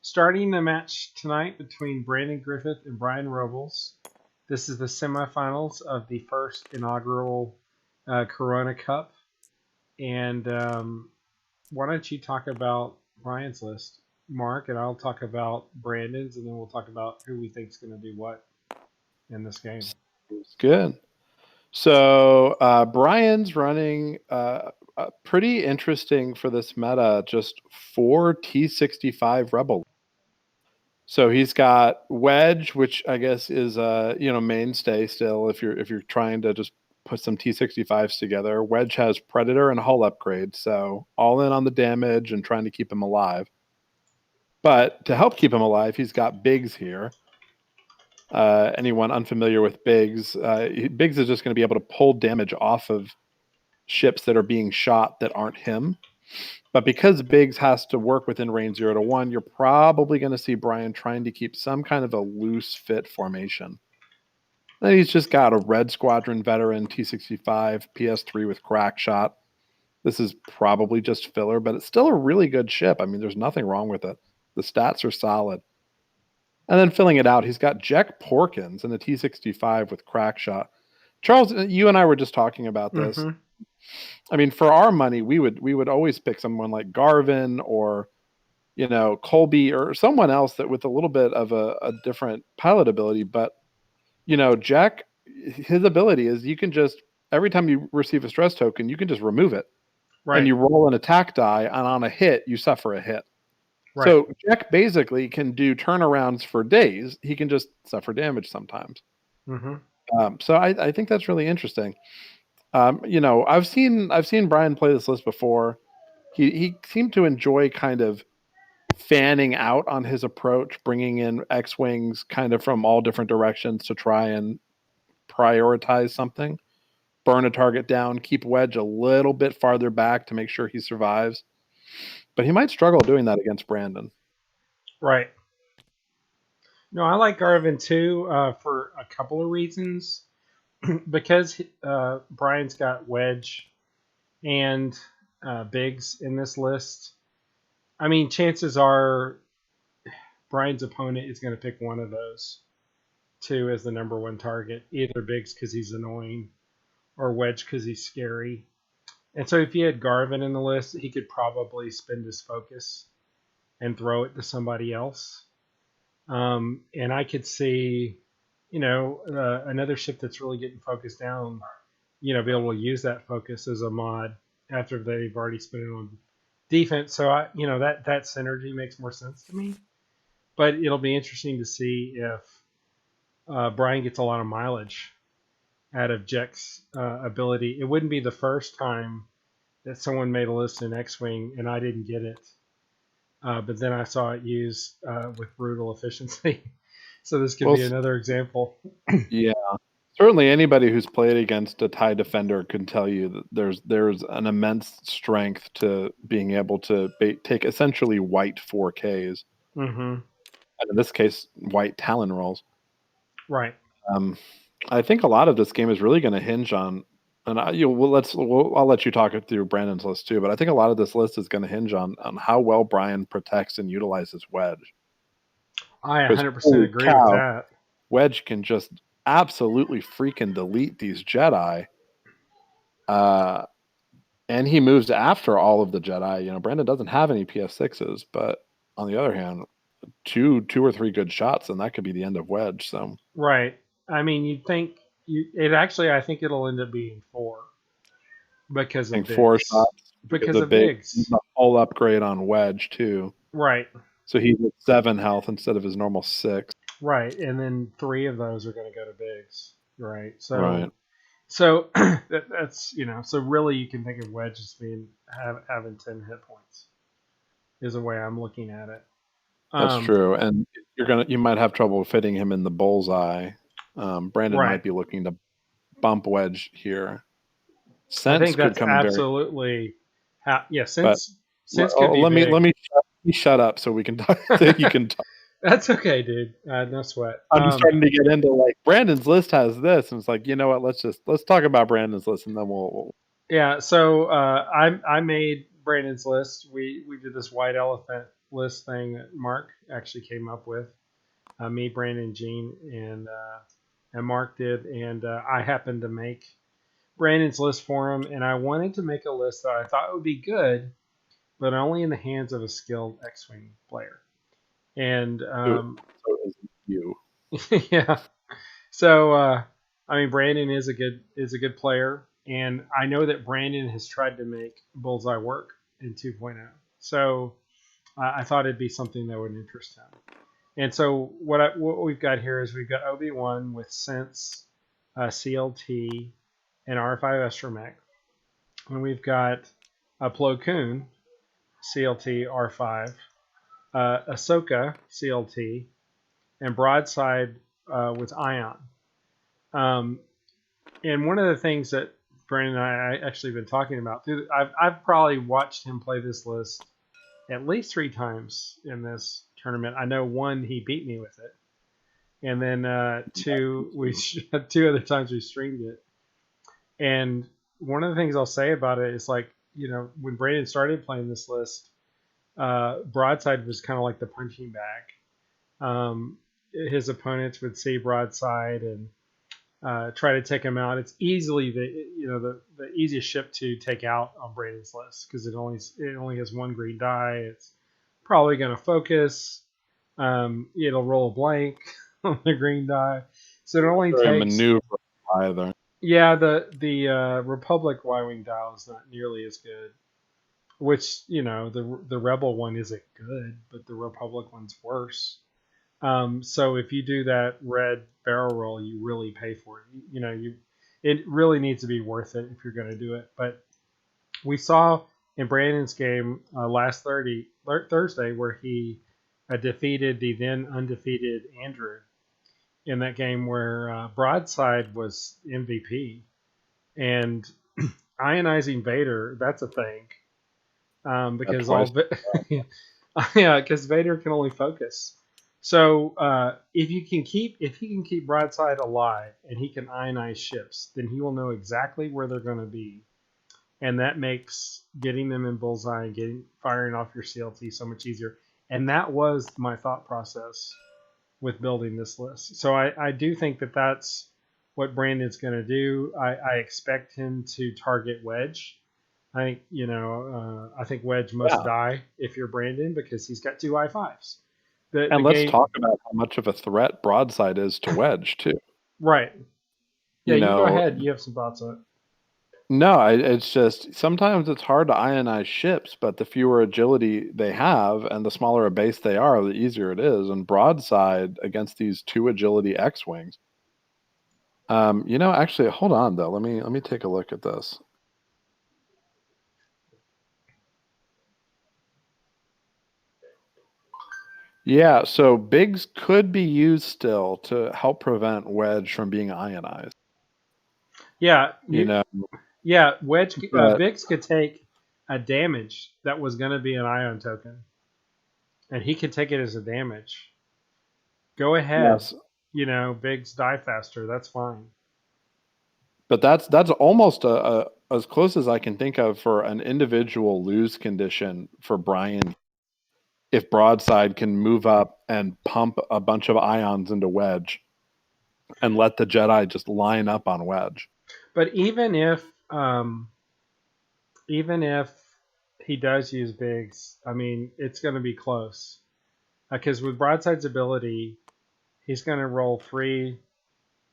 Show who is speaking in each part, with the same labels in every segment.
Speaker 1: Starting the match tonight between Brandon Griffith and Brian Robles. This is the semifinals of the first inaugural Corona Cup. And why don't you talk about Brian's list, Mark, and I'll talk about Brandon's, and then we'll talk about who we think is going to do what in this game.
Speaker 2: It's good. So Brian's running pretty interesting for this meta. Just four T65 Rebel. So he's got Wedge, which I guess is mainstay still. If you're trying to just put some T65s together, Wedge has Predator and Hull upgrade, so all in on the damage and trying to keep him alive. But to help keep him alive, he's got Biggs here. Anyone unfamiliar with Biggs? Biggs is just going to be able to pull damage off of ships that are being shot that aren't him. But because Biggs has to work within range 0 to 1, you're probably going to see Brien trying to keep some kind of a loose fit formation. Then he's just got a Red Squadron veteran T65 PS3 with crack shot. This is probably just filler, but it's still a really good ship. I mean, there's nothing wrong with it. The stats are solid. And then filling it out, he's got Jack Porkins in the T65 with crack shot. Charles, you and I were just talking about this.
Speaker 1: Mm-hmm.
Speaker 2: I mean, for our money, we would always pick someone like Garvin or Colby or someone else that with a little bit of a different pilot ability. But Jack, his ability is you can just every time you receive a stress token, you can just remove it, and
Speaker 1: Right,
Speaker 2: you roll an attack die, and on a hit, you suffer a hit.
Speaker 1: right.
Speaker 2: So Jack basically can do turnarounds for days. He can just suffer damage sometimes.
Speaker 1: Mm-hmm.
Speaker 2: So I think that's really interesting. I've seen Brian play this list before. He seemed to enjoy kind of fanning out on his approach, bringing in X wings kind of from all different directions to try and prioritize something, burn a target down, keep Wedge a little bit farther back to make sure he survives. But he might struggle doing that against Brandon.
Speaker 1: Right. No, I like Garvin too for a couple of reasons. Because Brian's got Wedge and Biggs in this list. I mean, chances are Brian's opponent is going to pick one of those two as the number one target, either Biggs because he's annoying or Wedge because he's scary. And so if he had Garvin in the list, he could probably spend his focus and throw it to somebody else. And I could see, another ship that's really getting focused down, be able to use that focus as a mod after they've already spent it on defense. So that synergy makes more sense to me. But it'll be interesting to see if Brian gets a lot of mileage out of Jack's ability. It wouldn't be the first time that someone made a list in X-wing and I didn't get it. But then I saw it used with brutal efficiency. So this could
Speaker 2: Well,
Speaker 1: be another example.
Speaker 2: yeah, certainly anybody who's played against a TIE defender can tell you that there's an immense strength to being able to take essentially white 4Ks,
Speaker 1: Mm-hmm.
Speaker 2: and in this case, white Talon rolls.
Speaker 1: Right.
Speaker 2: Um, I think a lot of this game is really going to hinge on, and I'll let you talk it through Brandon's list too. But I think a lot of this list is going to hinge on how well Brian protects and utilizes Wedge.
Speaker 1: I
Speaker 2: Because
Speaker 1: 100%
Speaker 2: holy
Speaker 1: agree with
Speaker 2: cow,
Speaker 1: that.
Speaker 2: Wedge can just absolutely freaking delete these Jedi. Uh, and he moves after all of the Jedi. Brandon doesn't have any PS6s, but on the other hand, two or three good shots, and that could be the end of Wedge. So
Speaker 1: Right. I mean, you'd think it actually. I think it'll end up being four because
Speaker 2: I
Speaker 1: of
Speaker 2: think four
Speaker 1: Biggs.
Speaker 2: shots because
Speaker 1: Because
Speaker 2: of
Speaker 1: of
Speaker 2: big
Speaker 1: Biggs.
Speaker 2: the whole upgrade on Wedge too.
Speaker 1: Right.
Speaker 2: So he's at 7 health instead of his normal 6.
Speaker 1: Right. And then three of those are going to go to Biggs. Right.
Speaker 2: Right.
Speaker 1: So that's So really, you can think of Wedge as being having 10 hit points. Is the way I'm looking at it.
Speaker 2: That's
Speaker 1: Um.
Speaker 2: true. And you might have trouble fitting him in the bullseye. Brandon
Speaker 1: Right.
Speaker 2: might be looking to bump Wedge here.
Speaker 1: I
Speaker 2: Sense
Speaker 1: think
Speaker 2: could
Speaker 1: that's
Speaker 2: come in very,
Speaker 1: absolutely. Yeah.
Speaker 2: but
Speaker 1: Since could be
Speaker 2: let
Speaker 1: big.
Speaker 2: me shut up so we can talk. So you can talk.
Speaker 1: That's okay, dude. No sweat.
Speaker 2: I'm starting to get into like Brandon's list has this, and it's like, you know what? Let's talk about Brandon's list, and then we'll
Speaker 1: Yeah. So I made Brandon's list. We did this white elephant list thing that Mark actually came up with. Me, Brandon, Gene, and Mark did, and I happened to make Brandon's list for him. And I wanted to make a list that I thought would be good, but only in the hands of a skilled X-wing player. And
Speaker 2: So is you.
Speaker 1: yeah, so I mean, Brandon is a good player, and I know that Brandon has tried to make Bullseye work in 2.0. So I thought it'd be something that would interest him. And so what we've got here is we've got Obi-Wan with Sense, CLT, and R5 Astromech, and we've got Plo Koon, CLT, R5, Ahsoka, CLT, and Broadside with Ion. Um, and one of the things that Brandon and I actually been talking about, I've probably watched him play this list at least 3 times in this tournament. I know one he beat me with it, and then two other times we streamed it. And one of the things I'll say about it is like when Brandon started playing this list, Broadside was kind of like the punching bag. His opponents would see Broadside and try to take him out. It's easily the easiest ship to take out on Brandon's list because it only has one green die. It's probably going to focus. It'll roll a blank on the green die, so it only
Speaker 2: Very
Speaker 1: takes.
Speaker 2: maneuver either.
Speaker 1: Yeah, the Republic Y-wing dial is not nearly as good. Which the Rebel one isn't good, but the Republic one's worse. So if you do that red barrel roll, you really pay for it. It really needs to be worth it if you're going to do it. But we saw in Brandon's game last Thursday where he defeated the then undefeated Andrew in that game where Broadside was MVP and ionizing Vader, that's a thing. Because
Speaker 2: twice.
Speaker 1: yeah, because Vader can only focus. So if he can keep Broadside alive and he can ionize ships, then he will know exactly where they're going to be, and that makes getting them in bullseye and firing off your CLT so much easier. And that was my thought process with building this list. So I do think that that's what Brandon's going to do. I expect him to target Wedge. I think Wedge must die if you're Brandon because he's got 2 I5s.
Speaker 2: And let's talk about how much of a threat Broadside is to Wedge too.
Speaker 1: Right. Yeah, you go ahead. You have some thoughts on it.
Speaker 2: No, it's just sometimes it's hard to ionize ships, but the fewer agility they have and the smaller a base they are, the easier it is. And Broadside against these 2 agility X-wings. Actually, hold on though. Let me take a look at this. Yeah, so Biggs could be used still to help prevent Wedge from being ionized.
Speaker 1: Yeah, Wedge
Speaker 2: But,
Speaker 1: Biggs could take a damage that was going to be an ion token, and he could take it as a damage. Go ahead.
Speaker 2: yes.
Speaker 1: Biggs die faster. That's fine.
Speaker 2: But that's almost as close as I can think of for an individual lose condition for Brien. If Broadside can move up and pump a bunch of ions into Wedge and let the Jedi just line up on Wedge.
Speaker 1: But even if he does use Biggs, I mean, it's going to be close. Because with Broadside's ability, he's going to roll 3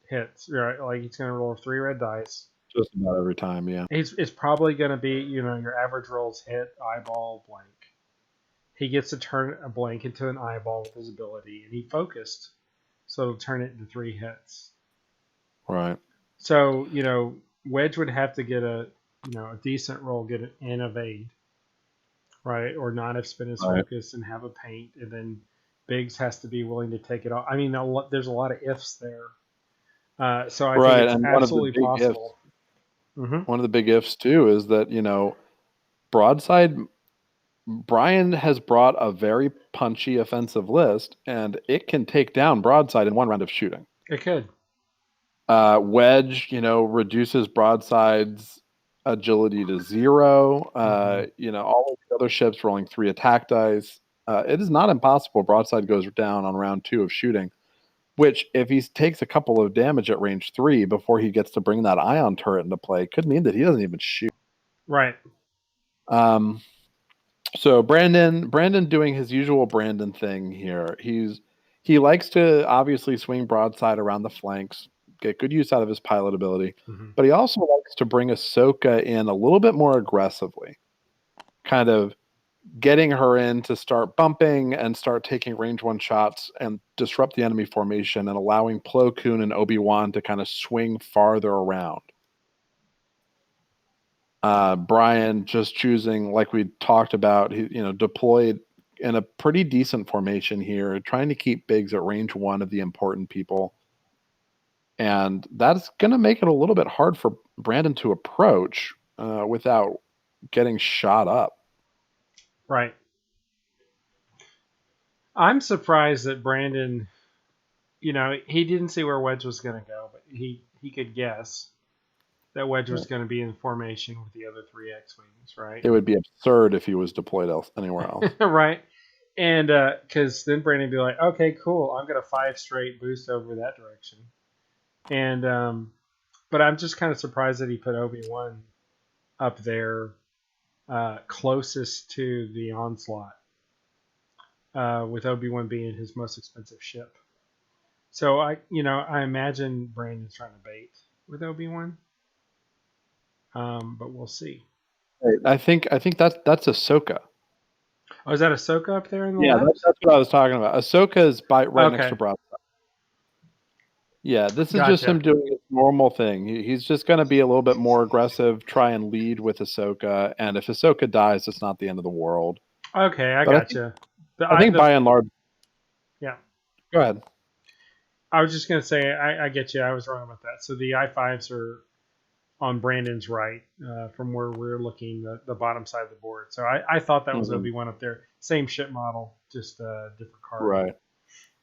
Speaker 1: hits, right? Like he's going to roll 3 red dice.
Speaker 2: Just about every time, yeah.
Speaker 1: It's probably going to be, your average rolls hit, eyeball, blank. He gets to turn a blank into an eyeball with his ability, and he focused, so it'll turn it into 3 hits.
Speaker 2: Right.
Speaker 1: So Wedge would have to get a decent roll, get an evade, right, or not have spent his focus and have a paint, and then Biggs has to be willing to take it off. I mean, there's a lot of ifs there. So I think it's absolutely possible.
Speaker 2: One of the big ifs too is that Broadside. Brien has brought a very punchy offensive list, and it can take down Broadside in 1 round of shooting.
Speaker 1: It could.
Speaker 2: Wedge, reduces Broadside's agility to 0. All of the other ships rolling 3 attack dice. it is not impossible broadside goes down on round 2 of shooting, which if he takes a couple of damage at range 3 before he gets to bring that ion turret into play, could mean that he doesn't even shoot.
Speaker 1: Right.
Speaker 2: Um, so Brandon doing his usual Brandon thing here. He likes to obviously swing broadside around the flanks, get good use out of his pilot ability,
Speaker 1: Hmm.
Speaker 2: but he also likes to bring Ahsoka in a little bit more aggressively, kind of getting her in to start bumping and start taking range 1 shots and disrupt the enemy formation and allowing Plo Koon and Obi-Wan to kind of swing farther around. Brien just choosing, like we talked about, he deployed in a pretty decent formation here, trying to keep Biggs at range 1 of the important people. And that's going to make it a little bit hard for Brandon to approach without getting shot up.
Speaker 1: Right. I'm surprised that Brandon, he didn't see where Wedge was going to go, but he could guess that Wedge was going to be in formation with the other three X-wings, right?
Speaker 2: It would be absurd if he was deployed anywhere else.
Speaker 1: Right. And because then Brandon would be like, okay, cool, I'm gonna 5 straight boost over that direction. And but I'm just kind of surprised that he put Obi-Wan up there, closest to the onslaught, with Obi-Wan being his most expensive ship. So I imagine Brandon's trying to bait with Obi-Wan, but we'll see.
Speaker 2: I think that's Ahsoka.
Speaker 1: Oh, is that Ahsoka up there in the
Speaker 2: Yeah,
Speaker 1: left?
Speaker 2: that's what I was talking about. Ahsoka is right next to
Speaker 1: Okay,
Speaker 2: Broadside. Yeah, this is just him
Speaker 1: gotcha.
Speaker 2: doing his normal thing. He's just going to be a little bit more aggressive, try and lead with Ahsoka, and if Ahsoka dies, it's not the end of the world.
Speaker 1: Okay, I
Speaker 2: But I think
Speaker 1: gotcha. The
Speaker 2: I
Speaker 1: I
Speaker 2: think
Speaker 1: the
Speaker 2: by and large,
Speaker 1: Yeah.
Speaker 2: go ahead.
Speaker 1: I was just gonna say I get you. I was wrong about that. So the I5s are on Brandon's right, from where we're looking, the bottom side of the board. So I thought that was
Speaker 2: Mhm.
Speaker 1: Obi-Wan up there. Same ship model, just a different card.
Speaker 2: Right.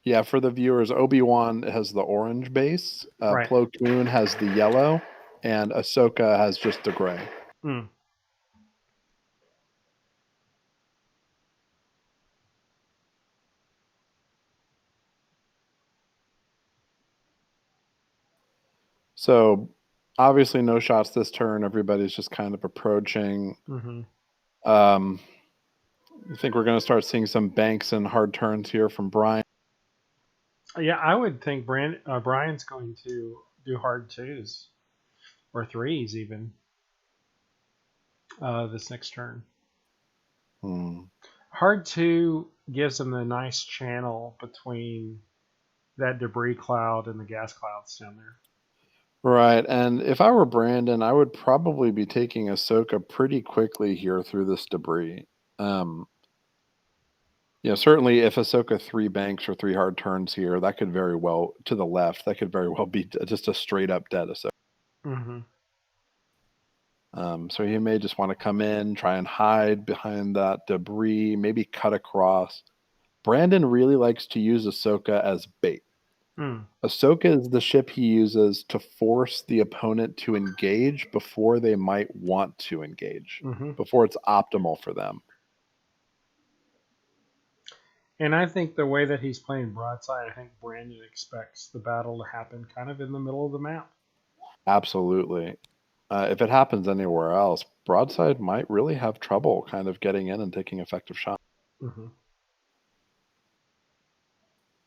Speaker 2: Yeah, for the viewers, Obi-Wan has the orange base,
Speaker 1: Right.
Speaker 2: Plo Koon has the yellow, and Ahsoka has just the gray.
Speaker 1: Mm.
Speaker 2: So obviously no shots this turn. Everybody's just kind of approaching.
Speaker 1: Hmm.
Speaker 2: Um, I think we're going to start seeing some banks and hard turns here from Brien.
Speaker 1: Yeah, I would think Brian's going to do hard twos or threes even, this next turn.
Speaker 2: Hmm.
Speaker 1: Hard two gives him a nice channel between that debris cloud and the gas clouds down there.
Speaker 2: Right, and if I were Brandon, I would probably be taking Ahsoka pretty quickly here through this debris. Um, certainly if Ahsoka 3 banks or 3 hard turns here, that could very well, to the left, that could very well be just a straight up dead Ahsoka.
Speaker 1: Hmm.
Speaker 2: So he may just want to come in, try and hide behind that debris, maybe cut across. Brandon really likes to use Ahsoka as bait.
Speaker 1: Mm.
Speaker 2: Ahsoka is the ship he uses to force the opponent to engage before they might want to engage,
Speaker 1: Hmm.
Speaker 2: before it's optimal for them.
Speaker 1: And I think the way that he's playing broadside, I think Brandon expects the battle to happen kind of in the middle of the map.
Speaker 2: Absolutely. If it happens anywhere else, Broadside might really have trouble kind of getting in and taking effective shots.
Speaker 1: Hmm.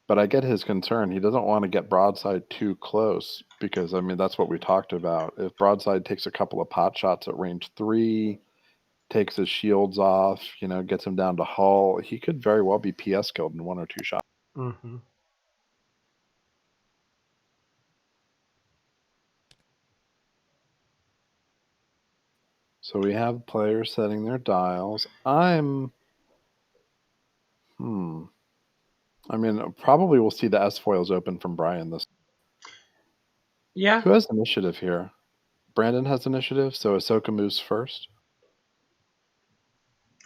Speaker 2: But I get his concern. He doesn't want to get Broadside too close because, I mean, that's what we talked about. If Broadside takes a couple of pot shots at range 3, takes his shields off, gets him down to hull, he could very well be PS killed in 1 or 2 shots.
Speaker 1: Hmm.
Speaker 2: So we have players setting their dials. Hmm. I mean, probably we'll see the S foils open from Brien this.
Speaker 1: Yeah,
Speaker 2: Who has initiative here? Brandon has initiative, so Ahsoka moves first.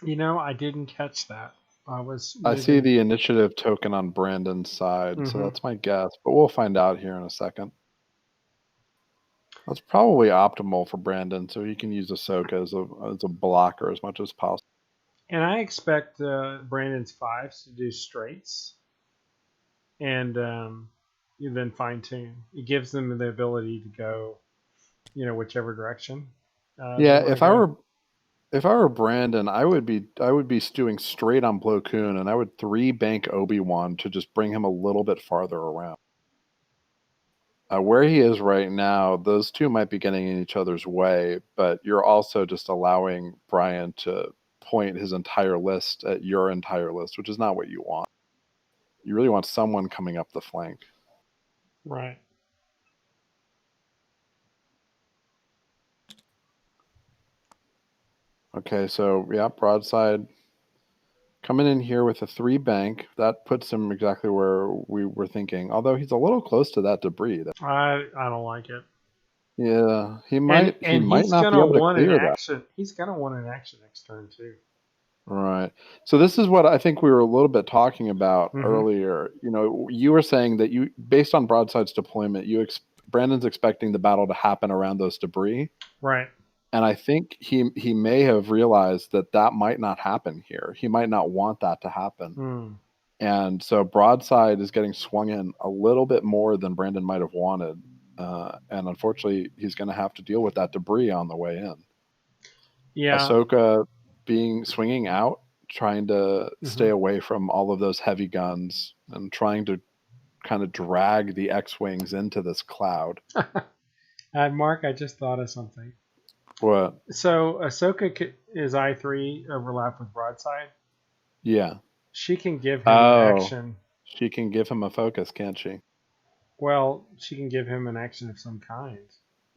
Speaker 1: I didn't catch that. I was
Speaker 2: I see
Speaker 1: moving.
Speaker 2: the initiative token on Brandon's side, so
Speaker 1: Hmm.
Speaker 2: that's my guess, but we'll find out here in a second. That's probably optimal for Brandon, so he can use Ahsoka as a blocker as much as possible.
Speaker 1: And I expect Brandon's fives to do straights and you then fine tune. It gives them the ability to go, whichever direction they
Speaker 2: Yeah,
Speaker 1: want to go.
Speaker 2: if I were Brandon, I would be doing straight on Plo Koon, and I would three bank Obi-Wan to just bring him a little bit farther around. Where he is right now, those two might be getting in each other's way, but you're also just allowing Brien to point his entire list at your entire list, which is not what you want. You really want someone coming up the flank.
Speaker 1: Right.
Speaker 2: Okay, so yeah, broadside coming in here with a three bank. That puts him exactly where we were thinking. Although he's a little close to that debris.
Speaker 1: I don't like it.
Speaker 2: Yeah, he
Speaker 1: And
Speaker 2: might he
Speaker 1: and
Speaker 2: might
Speaker 1: he's
Speaker 2: not be
Speaker 1: gonna
Speaker 2: able to
Speaker 1: want an
Speaker 2: clear that.
Speaker 1: action. He's gonna want an action next turn too.
Speaker 2: Right. So this is what I think we were a little bit talking about
Speaker 1: Mm-hmm.
Speaker 2: earlier. You were saying that you, based on broadside's deployment, Brandon's expecting the battle to happen around those debris,
Speaker 1: Right.
Speaker 2: and I think he may have realized that that might not happen here. He might not want that to happen,
Speaker 1: Mm.
Speaker 2: and so broadside is getting swung in a little bit more than Brandon might have wanted, and unfortunately, he's going to have to deal with that debris on the way in.
Speaker 1: Yeah.
Speaker 2: Ahsoka being swinging out, trying to
Speaker 1: Mm-hmm.
Speaker 2: stay away from all of those heavy guns and trying to kind of drag the X-wings into this cloud.
Speaker 1: Mark, I just thought of something.
Speaker 2: What?
Speaker 1: So Ahsoka is I3 overlap with Broadside.
Speaker 2: Yeah.
Speaker 1: She can give him an
Speaker 2: Oh,
Speaker 1: action.
Speaker 2: she can give him a focus, can't she?
Speaker 1: Well, she can give him an action of some kind.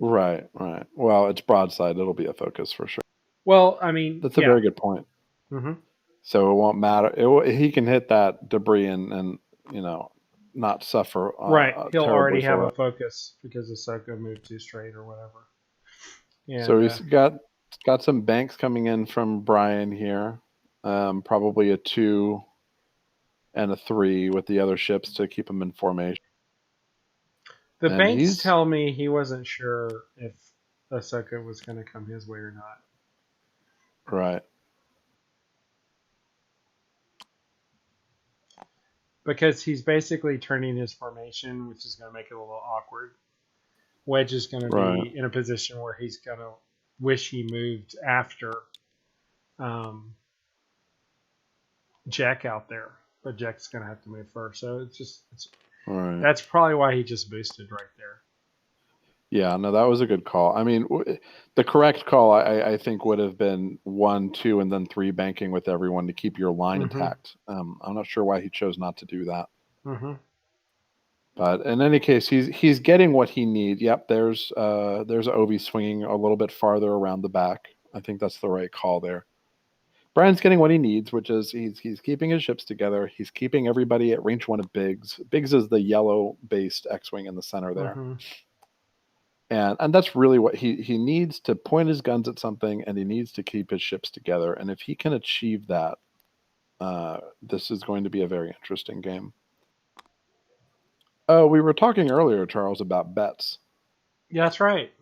Speaker 2: Right, right. Well, it's broadside. It'll be a focus for sure.
Speaker 1: Well, I mean,
Speaker 2: That's a
Speaker 1: yeah.
Speaker 2: very good point.
Speaker 1: Mm-hmm.
Speaker 2: So it won't matter. He can hit that debris and you know not suffer
Speaker 1: Right. He'll
Speaker 2: terribly
Speaker 1: already have
Speaker 2: for
Speaker 1: a
Speaker 2: it.
Speaker 1: focus because Ahsoka moved too straight or whatever.
Speaker 2: So
Speaker 1: And
Speaker 2: he's got some banks coming in from Brien here. Probably a two and a three with the other ships to keep him in formation.
Speaker 1: the
Speaker 2: And
Speaker 1: banks
Speaker 2: he's
Speaker 1: tell me he wasn't sure if Ahsoka was going to come his way or not.
Speaker 2: right,
Speaker 1: Because he's basically turning his formation, which is going to make it a little awkward. Wedge is going to
Speaker 2: right,
Speaker 1: be in a position where he's going to wish he moved after um, Jack out there, but Jack's going to have to move first. So
Speaker 2: right.
Speaker 1: that's probably why he just boosted right there.
Speaker 2: Yeah, no, that was a good call. I mean, the correct call, I think, would have been one, two, and then three banking with everyone to keep your line
Speaker 1: Mm-hmm.
Speaker 2: intact. I'm not sure why he chose not to do that.
Speaker 1: Mm-hmm.
Speaker 2: But in any case, he's getting what he needs. Yep, there's Obi swinging a little bit farther around the back. I think that's the right call there. Brian's getting what he needs, which is he's keeping his ships together. He's keeping everybody at range one of Biggs. Biggs is the yellow based X-wing in the center there,
Speaker 1: Mm-hmm.
Speaker 2: and that's really what he needs to point his guns at something, and he needs to keep his ships together. And if he can achieve that, this is going to be a very interesting game. Oh, we were talking earlier, Charles, about bets.
Speaker 1: Yeah, that's right.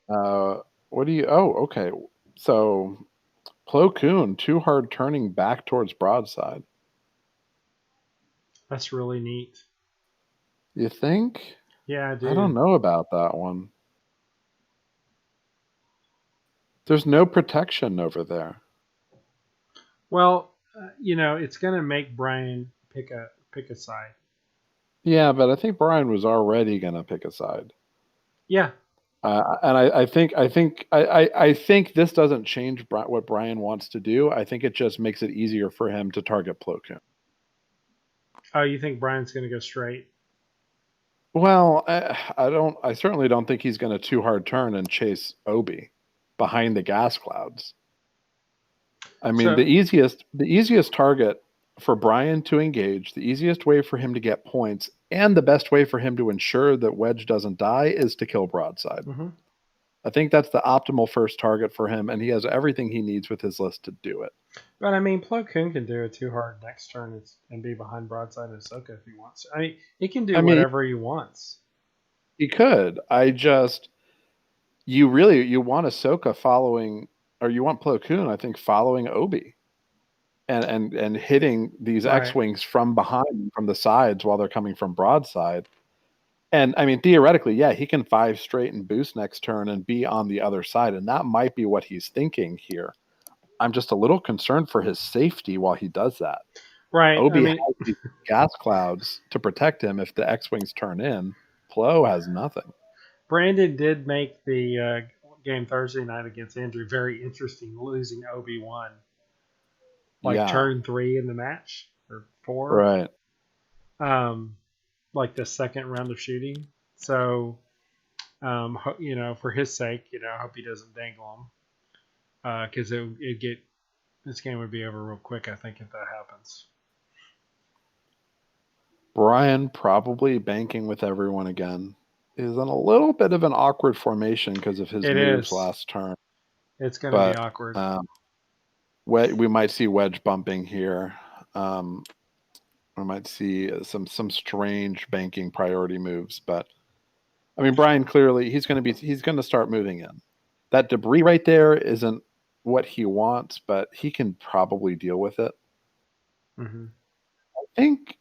Speaker 2: Uh, what do you? Oh, okay. So Plo Koon, too hard turning back towards broadside.
Speaker 1: That's really neat.
Speaker 2: You think?
Speaker 1: Yeah, I
Speaker 2: I don't
Speaker 1: do.
Speaker 2: know about that one. There's no protection over there.
Speaker 1: Well, it's going to make Brian pick a side.
Speaker 2: Yeah, but I think Brian was already going to pick a side.
Speaker 1: Yeah.
Speaker 2: And I think this doesn't change what Brian wants to do. I think it just makes it easier for him to target Plo Koon.
Speaker 1: Oh, you think Brian's going to go straight?
Speaker 2: Well, I don't. I certainly don't think he's going to too hard turn and chase Obi behind the gas clouds. I mean,
Speaker 1: So,
Speaker 2: the easiest target for Brian to engage, the easiest way for him to get points, and the best way for him to ensure that Wedge doesn't die is to kill broadside.
Speaker 1: mhm.
Speaker 2: I think that's the optimal first target for him, and he has everything he needs with his list to do it.
Speaker 1: But I mean, Plo Koon can do it too hard next turn and be behind Broadside and Ahsoka if he wants. I mean, he can do
Speaker 2: I mean,
Speaker 1: whatever he wants.
Speaker 2: he could. You want Ahsoka following, or you want Plo Koon, I think, following Obi. and hitting these
Speaker 1: Right.
Speaker 2: X-wings from behind, from the sides while they're coming from broadside. And I mean, theoretically, yeah, he can five straight and boost next turn and be on the other side, and that might be what he's thinking here. I'm just a little concerned for his safety while he does that.
Speaker 1: Right. I
Speaker 2: Obi
Speaker 1: mean,
Speaker 2: has these gas clouds to protect him if the X-wings turn in. Plo has nothing.
Speaker 1: Brandon did make the game Thursday night against Andrew very interesting, losing Obi-Wan like
Speaker 2: Yeah,
Speaker 1: turn 3 in the match or 4,
Speaker 2: right.
Speaker 1: um, like the second round of shooting. So, for his sake, I hope he doesn't dangle him because it get this game would be over real quick. I think if that happens.
Speaker 2: Brien probably banking with everyone again is in a little bit of an awkward formation because of his
Speaker 1: It
Speaker 2: moves
Speaker 1: is.
Speaker 2: last turn.
Speaker 1: It's going to be
Speaker 2: But
Speaker 1: awkward.
Speaker 2: we might see wedge bumping here. Um, we might see some strange banking priority moves. But I mean, Brien clearly he's going to start moving in. That debris right there isn't what he wants, but he can probably deal with it.
Speaker 1: Hmm.
Speaker 2: I think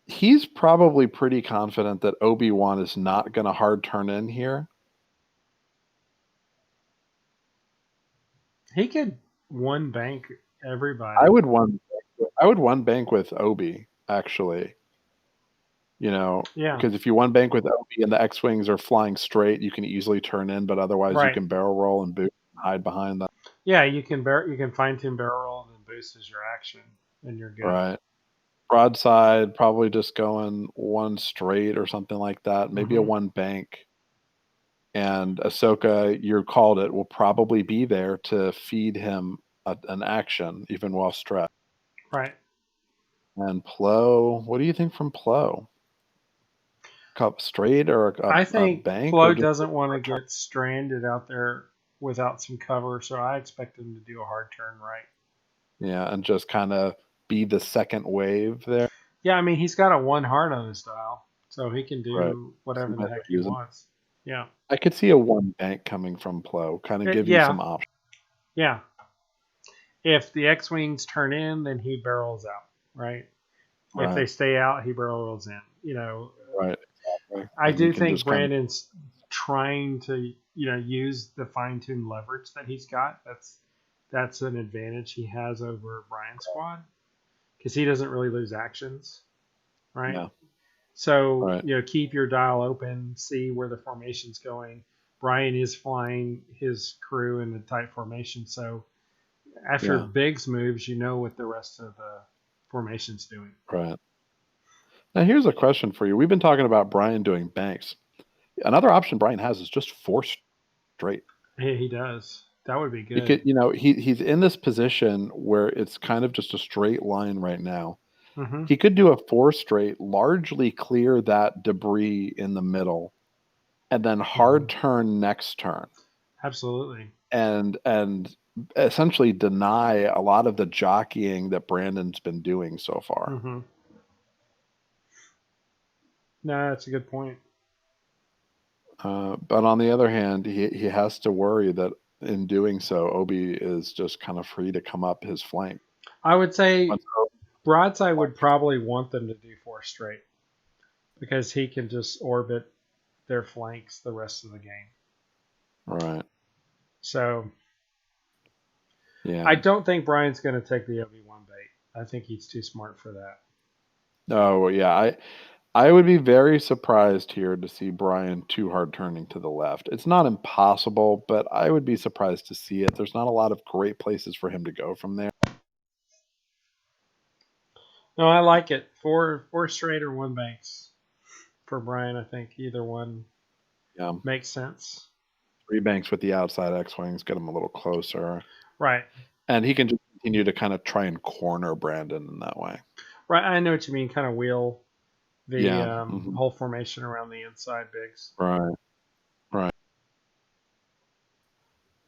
Speaker 2: he's probably pretty confident that Obi-Wan is not going to hard turn in here.
Speaker 1: He could one bank
Speaker 2: I
Speaker 1: everybody.
Speaker 2: would one I would one bank with Obi actually. You know,
Speaker 1: Yeah.
Speaker 2: because if you one bank with Obi and the X-wings are flying straight, you can easily turn in, but otherwise you
Speaker 1: Right.
Speaker 2: can barrel roll and boot and hide behind them.
Speaker 1: Yeah. You can fine tune barrel roll and then boost as your action, and you're good.
Speaker 2: Right. Broadside, probably just going one straight or something like that. Maybe a
Speaker 1: Hmm.
Speaker 2: one bank. And Ahsoka, you called it, will probably be there to feed him an action, even while stressed.
Speaker 1: Right.
Speaker 2: And Plo, what do you think from Plo? Cup straight or
Speaker 1: I
Speaker 2: a
Speaker 1: think
Speaker 2: bank or
Speaker 1: Flo
Speaker 2: just a
Speaker 1: doesn't want to
Speaker 2: hard turn?
Speaker 1: get stranded out there without some cover, so I expect him to do a hard turn right.
Speaker 2: Yeah, and just kind of be the second wave there.
Speaker 1: Yeah, I mean he's got a one heart on his dial, so he can
Speaker 2: Right.
Speaker 1: do
Speaker 2: So
Speaker 1: whatever
Speaker 2: you might
Speaker 1: the
Speaker 2: as well
Speaker 1: heck he
Speaker 2: use them.
Speaker 1: wants. Yeah.
Speaker 2: I could see a one bank coming from Plo, kind of give you
Speaker 1: Yeah.
Speaker 2: some options.
Speaker 1: Yeah. If the X Wings turn in, then he barrels out, right? If
Speaker 2: Right.
Speaker 1: they stay out, he barrels in.
Speaker 2: Right. Exactly.
Speaker 1: I
Speaker 2: And you
Speaker 1: do
Speaker 2: can
Speaker 1: think
Speaker 2: just kind of,
Speaker 1: Brandon's trying to, use the fine tuned leverage that he's got. That's an advantage he has over Brian's squad because he doesn't really lose actions, right?
Speaker 2: yeah.
Speaker 1: So,
Speaker 2: Right.
Speaker 1: keep your dial open, see where the formation's going. Brian is flying his crew in a tight formation, so after
Speaker 2: Yeah.
Speaker 1: Biggs moves, you know what the rest of the formation's doing.
Speaker 2: Right. Now, here's a question for you. We've been talking about Brien doing banks. Another option Brien has is just four straight.
Speaker 1: He does. That would be
Speaker 2: He
Speaker 1: good.
Speaker 2: could, he's in this position where it's kind of just a straight line right now.
Speaker 1: Hmm.
Speaker 2: He could do a four straight, largely clear that debris in the middle, and then
Speaker 1: Hmm.
Speaker 2: hard turn next turn,
Speaker 1: Absolutely.
Speaker 2: and essentially deny a lot of the jockeying that Brandon's been doing so far.
Speaker 1: Hmm. No, that's a good point.
Speaker 2: But on the other hand, he has to worry that in doing so, Obi is just kind of free to come up his flank.
Speaker 1: I would say
Speaker 2: Once Obi
Speaker 1: Broadside would
Speaker 2: flanks,
Speaker 1: probably want them to do four straight because he can just orbit their flanks the rest of the game.
Speaker 2: right?
Speaker 1: So
Speaker 2: Yeah.
Speaker 1: I don't think Brian's going to take the Obi-Wan bait. I think he's too smart for that.
Speaker 2: Oh, yeah. I would be very surprised here to see Brien too hard turning to the left. It's not impossible, but I would be surprised to see it. There's not a lot of great places for him to go from there.
Speaker 1: No, I like it. Four straight or one banks for Brian. I think either one
Speaker 2: Yeah.
Speaker 1: makes sense.
Speaker 2: Three banks with the outside X Wings, get him a little closer.
Speaker 1: Right.
Speaker 2: And he can just continue to kind of try and corner Brandon in that way.
Speaker 1: Right. I know what you mean. Kind of wheel the
Speaker 2: Yeah. Hmm.
Speaker 1: whole formation around the inside bigs.
Speaker 2: Right. Right.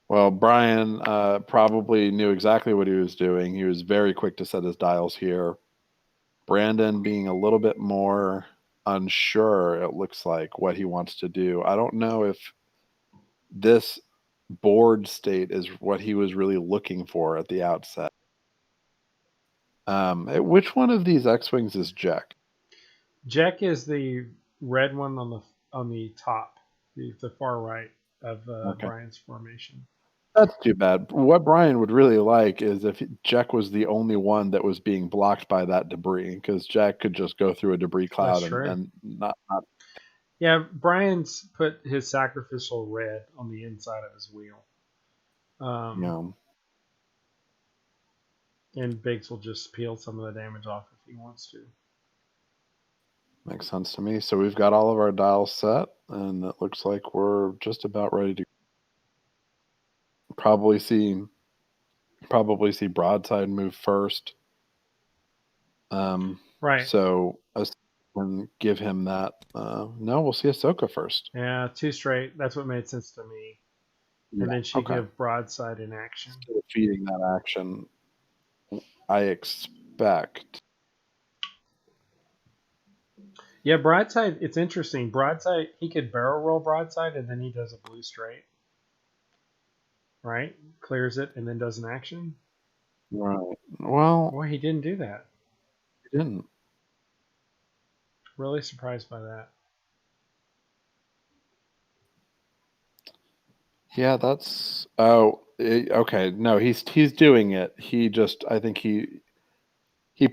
Speaker 2: Well, Brien probably knew exactly what he was doing. He was very quick to set his dials here. Brandon being a little bit more unsure, it looks like, what he wants to do. I don't know if this board state is what he was really looking for at the outset. Which one of these X-wings is Jack?
Speaker 1: Jack is the red one on the top, the far right of
Speaker 2: Okay.
Speaker 1: Brian's formation.
Speaker 2: That's too bad. What Brian would really like is if Jack was the only one that was being blocked by that debris, because Jack could just go through a debris
Speaker 1: That's
Speaker 2: cloud
Speaker 1: true.
Speaker 2: and not
Speaker 1: Yeah, Brian's put his sacrificial red on the inside of his wheel.
Speaker 2: you
Speaker 1: Um,
Speaker 2: know,
Speaker 1: and Biggs will just peel some of the damage off if he wants to.
Speaker 2: makes sense to me. So we've got all of our dials set, and it looks like we're just about ready to probably see probably see broadside move first.
Speaker 1: Right.
Speaker 2: So and give him that. No, we'll see Ahsoka first.
Speaker 1: Yeah, two straight. That's what made sense to me. And
Speaker 2: Yeah.
Speaker 1: then she
Speaker 2: Okay.
Speaker 1: give broadside in action.
Speaker 2: Instead of feeding that action, I expect.
Speaker 1: Yeah, broadside. It's interesting. Broadside. He could barrel roll broadside, and then he does a blue straight. Right. Clears it, and then does an action.
Speaker 2: Right. Well,
Speaker 1: Boy, he didn't do that.
Speaker 2: he didn't.
Speaker 1: Really surprised by that.
Speaker 2: Yeah, that's. Okay. No, he's doing it. He just. I think he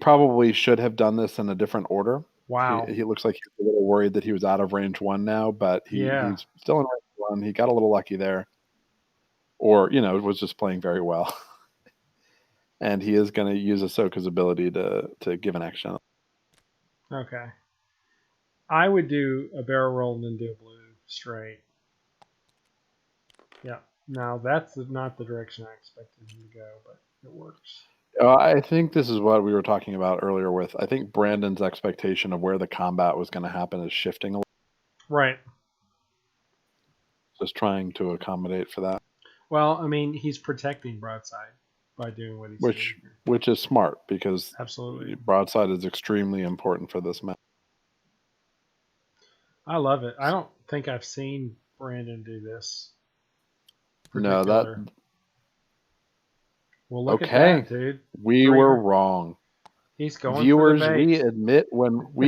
Speaker 2: probably should have done this in a different order.
Speaker 1: Wow.
Speaker 2: He looks like he's a little worried that he was out of range one now, but
Speaker 1: Yeah.
Speaker 2: he's still in range one. He got a little lucky there, or was just playing very well. And he is going to use Ahsoka's ability to give an action.
Speaker 1: Okay. I would do a barrel roll and then do a blue straight. Yeah. Now that's not the direction I expected him to go, but it works.
Speaker 2: I think this is what we were talking about earlier with. I think Brandon's expectation of where the combat was going to happen is shifting a little,
Speaker 1: Right.
Speaker 2: just trying to accommodate for that,
Speaker 1: Well, I mean, he's protecting broadside by doing what he's doing
Speaker 2: which
Speaker 1: here.
Speaker 2: which is smart because
Speaker 1: Absolutely.
Speaker 2: broadside is extremely important for this match.
Speaker 1: I love it. I don't think I've seen Brandon do this
Speaker 2: No, that
Speaker 1: particular. Well, look at
Speaker 2: okay.
Speaker 1: that, dude.
Speaker 2: We
Speaker 1: Three.
Speaker 2: were wrong.
Speaker 1: He's going for the
Speaker 2: Viewers,
Speaker 1: bait.
Speaker 2: we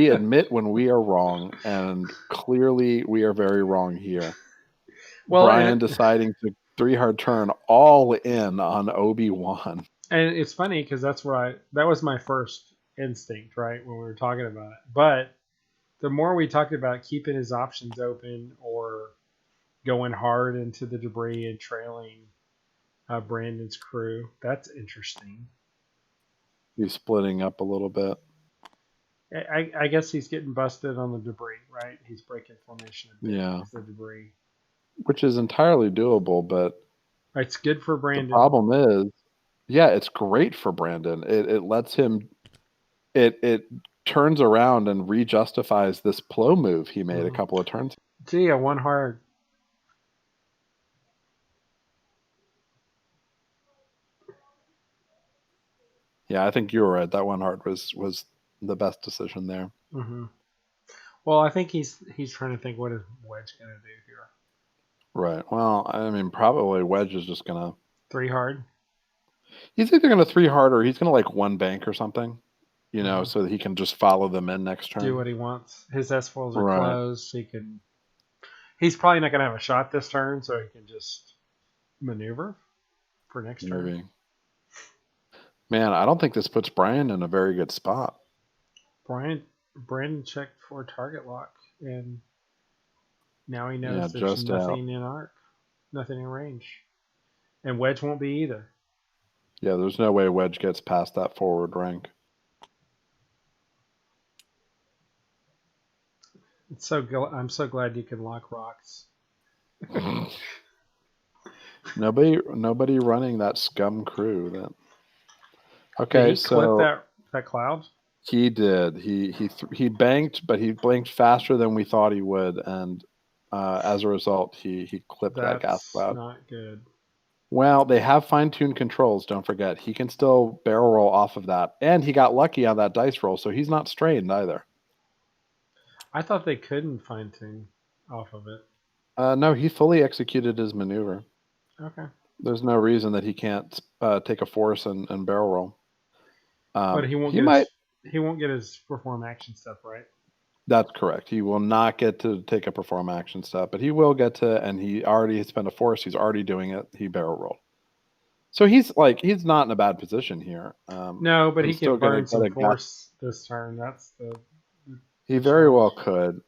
Speaker 2: admit when we are wrong, and clearly we are very wrong here.
Speaker 1: Well,
Speaker 2: Brian deciding to three hard turn all in on Obi-Wan.
Speaker 1: and it's funny because that was my first instinct, right, when we were talking about it. But the more we talked about keeping his options open or going hard into the debris and trailing Brandon's crew, that's interesting.
Speaker 2: He's splitting up a little bit.
Speaker 1: I guess he's getting busted on the debris, right? He's breaking formation a bit
Speaker 2: Yeah,
Speaker 1: with the debris.
Speaker 2: which is entirely doable, but
Speaker 1: It's good for
Speaker 2: the
Speaker 1: Brandon.
Speaker 2: problem is, yeah, it's great for Brandon. It lets him it turns around and rejustifies this plow move he made a
Speaker 1: Mm-hmm.
Speaker 2: couple of turns.
Speaker 1: Gee, I won hard.
Speaker 2: Yeah, I think you were right. That one hard was the best decision there.
Speaker 1: Mm-hmm. Well, I think he's trying to think what is Wedge gonna do here.
Speaker 2: Right. Well, I mean, probably Wedge is just gonna.
Speaker 1: Three hard.
Speaker 2: He's either gonna three hard or he's gonna like one bank or something,
Speaker 1: Mm-hmm.
Speaker 2: so that he can just follow them in next
Speaker 1: Do
Speaker 2: turn.
Speaker 1: what he wants. His S foils are
Speaker 2: Right.
Speaker 1: closed. He can. He's probably not gonna have a shot this turn, so he can just maneuver for next turn.
Speaker 2: Maybe. Man, I don't think this puts Brian in a very good spot.
Speaker 1: Brandon checked for target lock, and now he
Speaker 2: Yeah,
Speaker 1: knows there's
Speaker 2: just out.
Speaker 1: nothing in arc, nothing in range, and Wedge won't be either.
Speaker 2: Yeah, there's no way Wedge gets past that forward rank.
Speaker 1: I'm so glad you can lock rocks.
Speaker 2: Nobody running that scum crew. That
Speaker 1: Did
Speaker 2: okay.
Speaker 1: he clip
Speaker 2: So
Speaker 1: that cloud?
Speaker 2: he did. He banked, but he blinked faster than we thought he would, and as a result, he clipped that gas
Speaker 1: That's
Speaker 2: cloud.
Speaker 1: not good.
Speaker 2: Well, they have fine-tuned controls. Don't forget, he can still barrel roll off of that, and he got lucky on that dice roll, so he's not strained either.
Speaker 1: I thought they couldn't fine tune off of it.
Speaker 2: No, he fully executed his maneuver.
Speaker 1: Okay.
Speaker 2: There's no reason that he can't take a force and barrel roll.
Speaker 1: But
Speaker 2: He might.
Speaker 1: he won't get his perform action stuff right.
Speaker 2: That's correct. He will not get to take a perform action step, but he will get to, and he already spent a force. He's already doing it. He barrel rolled. So he's not in a bad position here.
Speaker 1: No, but he
Speaker 2: He's still
Speaker 1: can
Speaker 2: going to
Speaker 1: burn
Speaker 2: get
Speaker 1: some
Speaker 2: a gas.
Speaker 1: force this turn. That's
Speaker 2: He
Speaker 1: the
Speaker 2: very
Speaker 1: challenge.
Speaker 2: well could.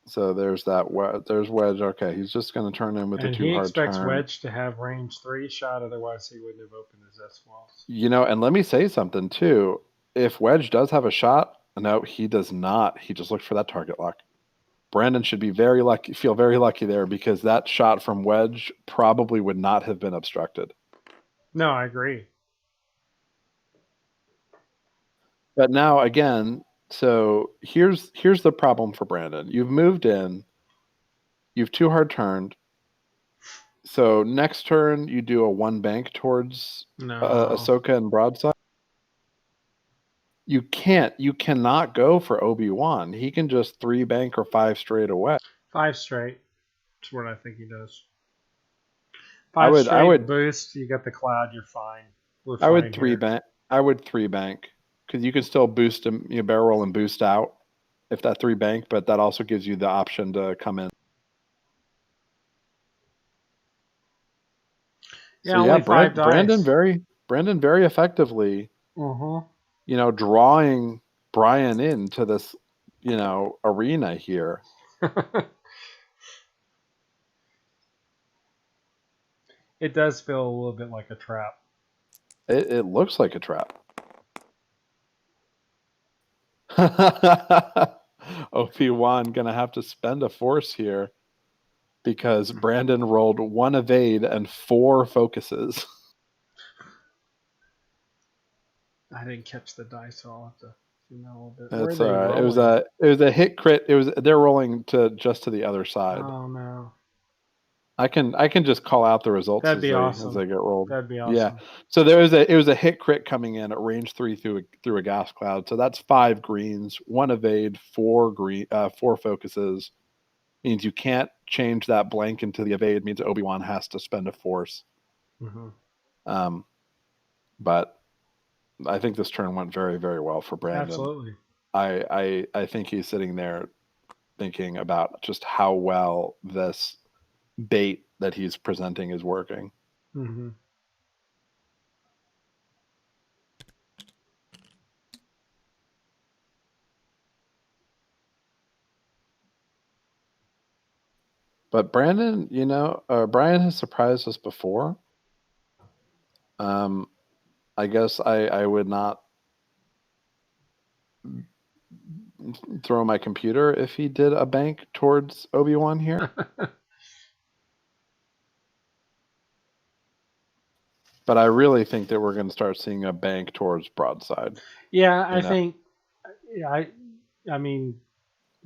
Speaker 2: So there's that. There's Wedge. Okay, he's just going to turn in with a
Speaker 1: And
Speaker 2: two
Speaker 1: he
Speaker 2: hard
Speaker 1: expects
Speaker 2: turn.
Speaker 1: Wedge to have range 3 shot, otherwise he wouldn't have opened his S walls.
Speaker 2: And let me say something too. If Wedge does have a shot, no, he does not. He just looked for that target lock. Brandon should be very lucky, feel very lucky there, because that shot from Wedge probably would not have been obstructed.
Speaker 1: No, I agree.
Speaker 2: But now again, so here's the problem for Brandon. You've moved in, you've two hard turned. So next turn you do a one bank towards
Speaker 1: No.
Speaker 2: Ahsoka and broadside. You cannot go for Obi-Wan. He can just three bank or five straight away.
Speaker 1: 5 straight. That's what I think he does.
Speaker 2: I
Speaker 1: 5
Speaker 2: would I
Speaker 1: straight
Speaker 2: would
Speaker 1: boost. You got the cloud. You're fine. We're
Speaker 2: I would
Speaker 1: fine
Speaker 2: three
Speaker 1: here.
Speaker 2: bank. I would three bank because you can still boost him, barrel roll and boost out if that three bank, but that also gives you the option to come in. So
Speaker 1: Yeah,
Speaker 2: yeah,
Speaker 1: only 5 dice.
Speaker 2: Brandon very effectively,
Speaker 1: Uh
Speaker 2: drawing Brien into this, arena here.
Speaker 1: huh. It does feel a little bit like a trap.
Speaker 2: It looks like a trap. Obi-Wan gonna have to spend a force here because Brandon rolled one evade and four focuses.
Speaker 1: I didn't catch the dice, so I'll have to zoom out a little bit. Where are
Speaker 2: It's
Speaker 1: they
Speaker 2: all right.
Speaker 1: rolling?
Speaker 2: It was a hit crit. They're rolling to the other side.
Speaker 1: Oh no,
Speaker 2: I can just call out the results
Speaker 1: that'd
Speaker 2: as
Speaker 1: be
Speaker 2: they
Speaker 1: awesome.
Speaker 2: get rolled.
Speaker 1: That'd be
Speaker 2: Yeah.
Speaker 1: awesome.
Speaker 2: So it was a hit crit coming in at range 3 through a gas cloud. So that's 5 greens, 1 evade, 4 focuses. Means you can't change that blank into the evade. Means Obi-Wan has to spend a force.
Speaker 1: Mm-hmm.
Speaker 2: Um, but I think this turn went very, very well for Brandon.
Speaker 1: Absolutely.
Speaker 2: I think he's sitting there thinking about just how well this bait that he's presenting is working.
Speaker 1: Mm-hmm.
Speaker 2: But Brandon, Brien has surprised us before. I guess I would not throw my computer if he did a bank towards Obi-Wan here. But I really think that we're going to start seeing a bank towards broadside.
Speaker 1: Yeah, I
Speaker 2: You know,
Speaker 1: think. Yeah, I mean,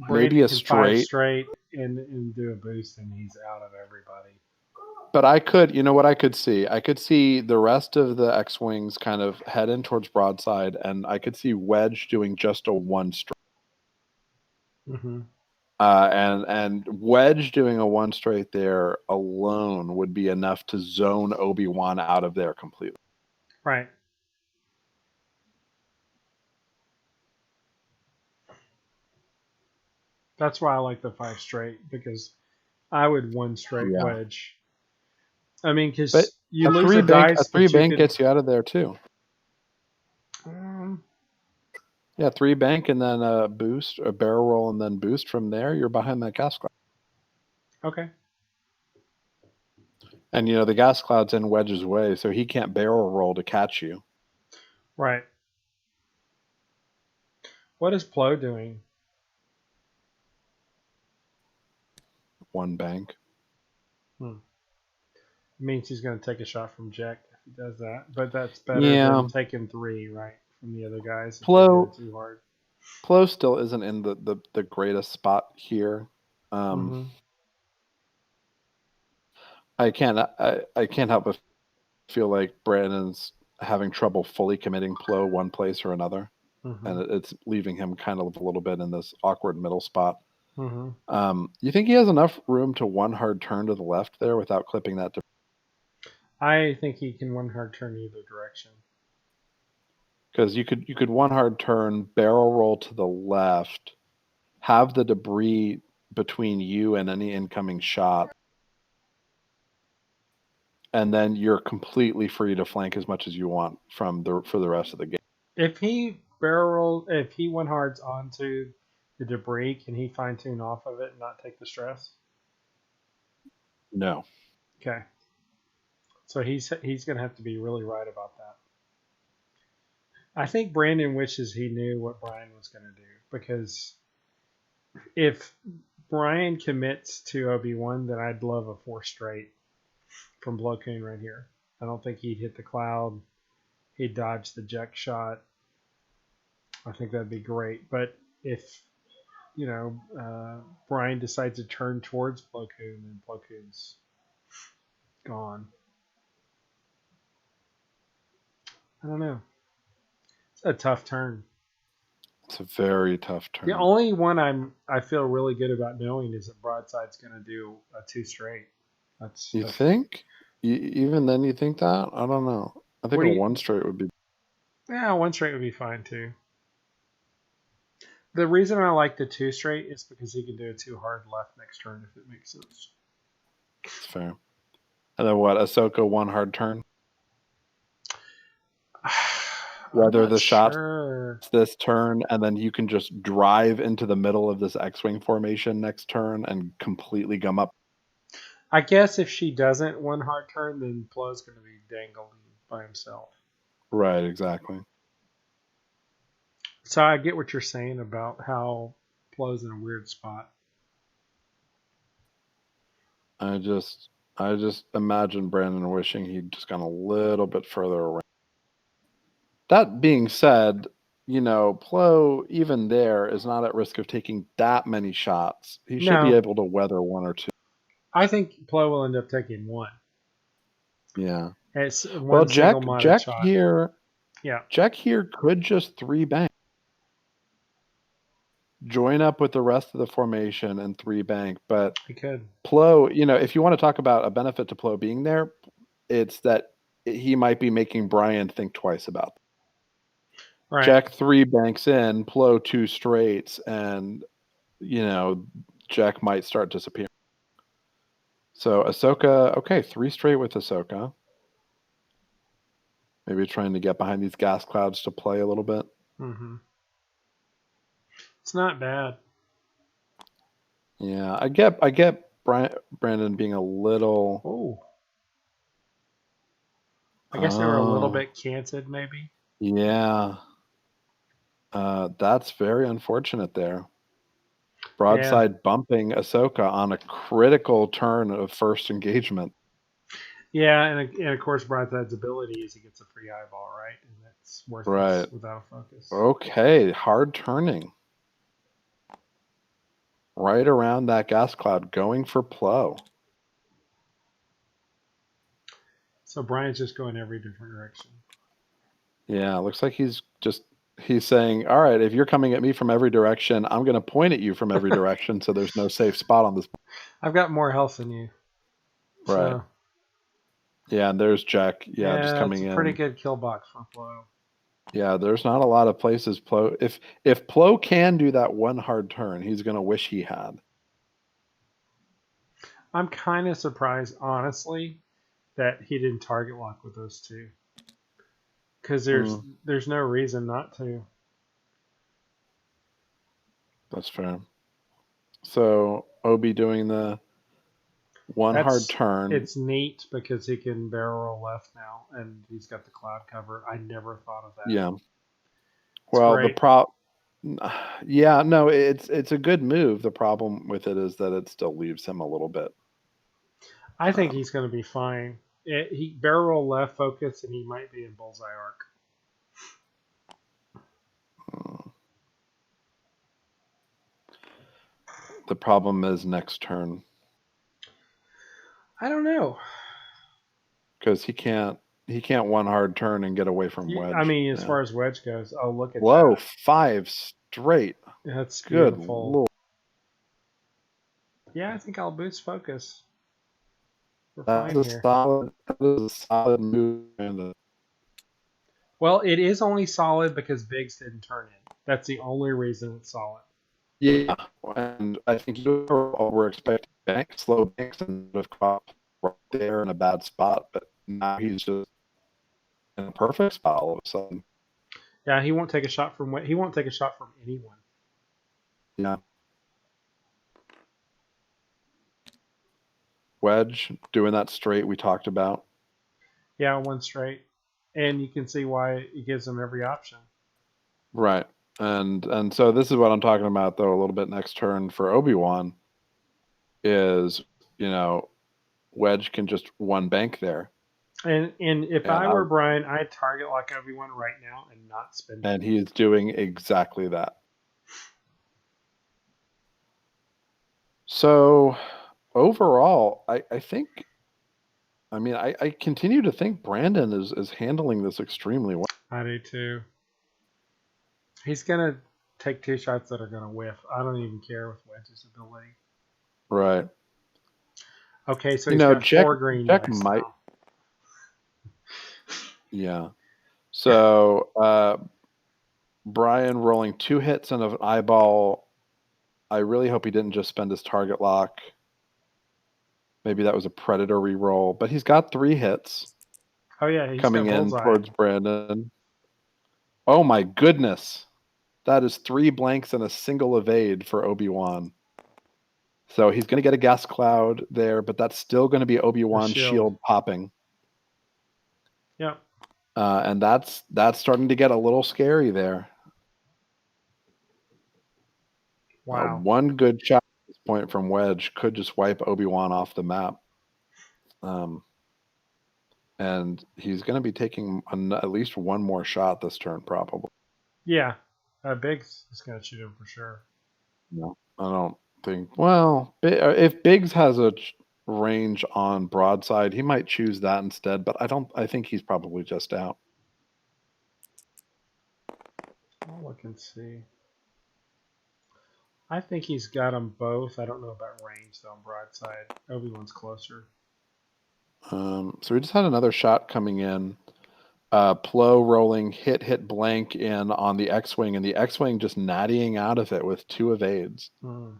Speaker 2: maybe
Speaker 1: Brandon
Speaker 2: a
Speaker 1: can 5
Speaker 2: straight.
Speaker 1: straight and do a boost, and he's out of everybody.
Speaker 2: But I could, what I could see? I could see the rest of the X-wings kind of head in towards broadside, and I could see Wedge doing just a one straight.
Speaker 1: Mm-hmm.
Speaker 2: And Wedge doing a one straight there alone would be enough to zone Obi-Wan out of there completely.
Speaker 1: Right. That's why I like the 5 straight, because I would one straight
Speaker 2: Yeah,
Speaker 1: wedge. I mean,
Speaker 2: but
Speaker 1: because you lose a
Speaker 2: a
Speaker 1: dice,
Speaker 2: three
Speaker 1: but you
Speaker 2: bank
Speaker 1: can.
Speaker 2: gets you out of there too.
Speaker 1: Um,
Speaker 2: Yeah, three bank and then a boost, a barrel roll, and then boost from there. You're behind that gas cloud,
Speaker 1: okay.
Speaker 2: and the gas cloud's in Wedge's way, so he can't barrel roll to catch you.
Speaker 1: Right. What is Plo doing?
Speaker 2: One bank.
Speaker 1: Hmm. It means he's going to take a shot from Jack if he does that. But that's better than
Speaker 2: Yeah,
Speaker 1: taking 3, right, from the other guys if they go
Speaker 2: Plo
Speaker 1: too hard.
Speaker 2: Plo still isn't in the greatest spot here. Um,
Speaker 1: Mm-hmm.
Speaker 2: I can't help but feel like Brandon's having trouble fully committing Plo one place or another,
Speaker 1: Mm-hmm.
Speaker 2: and it's leaving him kind of a little bit in this awkward middle spot.
Speaker 1: Mm-hmm.
Speaker 2: You think he has enough room to one hard turn to the left there without clipping that?
Speaker 1: I think he can one hard turn either direction.
Speaker 2: Because you could one hard turn, barrel roll to the left, have the debris between you and any incoming shot, and then you're completely free to flank as much as you want for the rest of the game.
Speaker 1: If he one hards onto the debris, can he fine tune off of it and not take the stress?
Speaker 2: No.
Speaker 1: Okay, so he's gonna have to be really right about that. I think Brandon wishes he knew what Brien was gonna do because if Brien commits to Obi-Wan, then I'd love a 4 straight from Blo Koon right here. I don't think he'd hit the cloud. He'd dodge the Jack shot. I think that'd be great. But if Brien decides to turn towards Plo Koon, then Plo Koon's gone. I don't know. It's a tough turn.
Speaker 2: It's a very tough
Speaker 1: The
Speaker 2: turn.
Speaker 1: only one I feel really good about knowing is that Broadside's going to do a 2 straight.
Speaker 2: You
Speaker 1: That's
Speaker 2: think? Even then, you think that? I don't know. I think
Speaker 1: what
Speaker 2: a
Speaker 1: do you?
Speaker 2: one straight would be.
Speaker 1: Yeah, 1 straight would be fine too. The reason I like the 2 straight is because he can do a 2 hard left next turn if it makes sense.
Speaker 2: It's fair. And then what? Ahsoka one hard turn.
Speaker 1: I'm
Speaker 2: Whether
Speaker 1: not
Speaker 2: the shot's
Speaker 1: sure.
Speaker 2: this turn, and then you can just drive into the middle of this X-wing formation next turn and completely gum up.
Speaker 1: I guess if she doesn't 1 hard turn, then Plo's going to be dangled by himself.
Speaker 2: Right. Exactly.
Speaker 1: So I get what you're saying about how Plo's in a weird spot.
Speaker 2: I just I just imagine Brandon wishing he'd just gone a little bit further around. That being said, Plo, even there, is not at risk of taking that many shots. He should be
Speaker 1: No,
Speaker 2: able to weather one or two.
Speaker 1: I think Plo will end up taking one.
Speaker 2: Yeah.
Speaker 1: It's
Speaker 2: Well,
Speaker 1: one single
Speaker 2: Jack
Speaker 1: modded
Speaker 2: Jack
Speaker 1: shot.
Speaker 2: here
Speaker 1: Yeah,
Speaker 2: Jack here could just three bank. Join up with the rest of the formation and three bank. But
Speaker 1: he could.
Speaker 2: Plo, if you want to talk about a benefit to Plo being there, it's that he might be making Brien think twice about it.
Speaker 1: Right.
Speaker 2: Jack three banks in, Plo two straights, and Jack might start disappearing. So Ahsoka, okay, three straight with Ahsoka. Maybe trying to get behind these gas clouds to play a little bit.
Speaker 1: Mm-hmm. It's not bad.
Speaker 2: Yeah, I get Brandon being a little.
Speaker 1: Oh, I guess they were a little
Speaker 2: Oh,
Speaker 1: bit canted, maybe.
Speaker 2: yeah. That's very unfortunate there.
Speaker 1: Yeah,
Speaker 2: Broadside bumping Ahsoka on a critical turn of first engagement.
Speaker 1: yeah, and of course Broadside's ability is he gets a free eyeball, right? And that's worthless
Speaker 2: Right.
Speaker 1: without a focus.
Speaker 2: Okay, hard turning. Right around that gas cloud, going for Plo.
Speaker 1: So Brian's just going every different direction.
Speaker 2: Yeah, looks like he's saying, "All right, if you're coming at me from every direction, I'm going to point at you from every direction, so there's no safe spot on this."
Speaker 1: I've got more health than you,
Speaker 2: Right.
Speaker 1: so
Speaker 2: Yeah, and there's Jack. Yeah, just
Speaker 1: yeah, it's
Speaker 2: coming
Speaker 1: a pretty
Speaker 2: in.
Speaker 1: good kill box for Flo.
Speaker 2: Yeah, there's not a lot of places Plo. If Plo can do that one hard turn, he's going to wish he had.
Speaker 1: I'm kind of surprised, honestly, that he didn't target lock with those two, because
Speaker 2: Mm,
Speaker 1: there's no reason not to.
Speaker 2: that's fair. So Obi doing the one hard
Speaker 1: That's
Speaker 2: turn.
Speaker 1: it's neat because he can barrel roll left now, and he's got the cloud cover. I never thought of that.
Speaker 2: Yeah.
Speaker 1: It's
Speaker 2: Well, the
Speaker 1: great.
Speaker 2: prop. Yeah, no, it's a good move. The problem with it is that it still leaves him a little bit.
Speaker 1: I think
Speaker 2: Um,
Speaker 1: he's going to be fine. He barrel roll left focus, and he might be in bullseye arc.
Speaker 2: mm, the problem is next turn
Speaker 1: I don't know.
Speaker 2: because he can't one hard turn and get away from
Speaker 1: I
Speaker 2: wedge.
Speaker 1: mean, as
Speaker 2: Yeah.
Speaker 1: far as wedge goes, oh look at
Speaker 2: Whoa,
Speaker 1: that.
Speaker 2: five straight.
Speaker 1: That's
Speaker 2: Good
Speaker 1: beautiful.
Speaker 2: lord.
Speaker 1: Yeah, I think I'll boost focus. We're
Speaker 2: That's
Speaker 1: fine
Speaker 2: a
Speaker 1: here.
Speaker 2: solid move. And
Speaker 1: Well, it is only solid because Biggs didn't turn in. That's the only reason it's solid.
Speaker 2: yeah, and I think you were expecting slow banks and would have caught right there in a bad spot, but now he's just in a perfect spot all of a sudden.
Speaker 1: Yeah, he won't take a shot from anyone.
Speaker 2: Yeah. Wedge doing that straight we talked about.
Speaker 1: Yeah, one straight, and you can see why it gives him every option.
Speaker 2: Right. And so this is what I'm talking about though a little bit next turn for Obi-Wan is, you know, Wedge can just one bank there.
Speaker 1: And if
Speaker 2: And
Speaker 1: I were Brien, I'd target like Obi-Wan right now and not spend it.
Speaker 2: and he is doing exactly that. So overall, I think I continue to think Brandon is handling this extremely well.
Speaker 1: I do too. He's gonna take two shots that are gonna whiff. I don't even care with Wedge's ability.
Speaker 2: Right.
Speaker 1: Okay, so
Speaker 2: You
Speaker 1: he's
Speaker 2: know,
Speaker 1: got four green
Speaker 2: Jack
Speaker 1: dice
Speaker 2: might,
Speaker 1: now.
Speaker 2: yeah. So Brien rolling 2 hits and an eyeball. I really hope he didn't just spend his target lock. Maybe that was a predator reroll, but he's got 3 hits
Speaker 1: Oh yeah, he's
Speaker 2: coming
Speaker 1: got
Speaker 2: in
Speaker 1: bullseye.
Speaker 2: towards Brandon. Oh my goodness. That is 3 blanks and a single evade for Obi-Wan. So he's going to get a gas cloud there, but that's still going to be
Speaker 1: The
Speaker 2: Obi-Wan's
Speaker 1: shield.
Speaker 2: shield popping.
Speaker 1: Yep.
Speaker 2: And that's starting to get a little scary there.
Speaker 1: Wow.
Speaker 2: One good shot at this point from Wedge could just wipe Obi-Wan off the map. And he's going to be taking at least one more shot this turn, probably.
Speaker 1: Yeah. Biggs is gonna shoot him for sure.
Speaker 2: No, I don't think. Well, if Biggs has a range on broadside, he might choose that instead. But I don't. I think he's probably just out.
Speaker 1: I'll look and see. I think he's got them both. I don't know about range though on broadside. Obi-Wan's closer.
Speaker 2: So we just had another shot coming in. Plo rolling hit blank in on the X-wing, and the X-wing just nattying out of it with 2 evades.
Speaker 1: Hmm.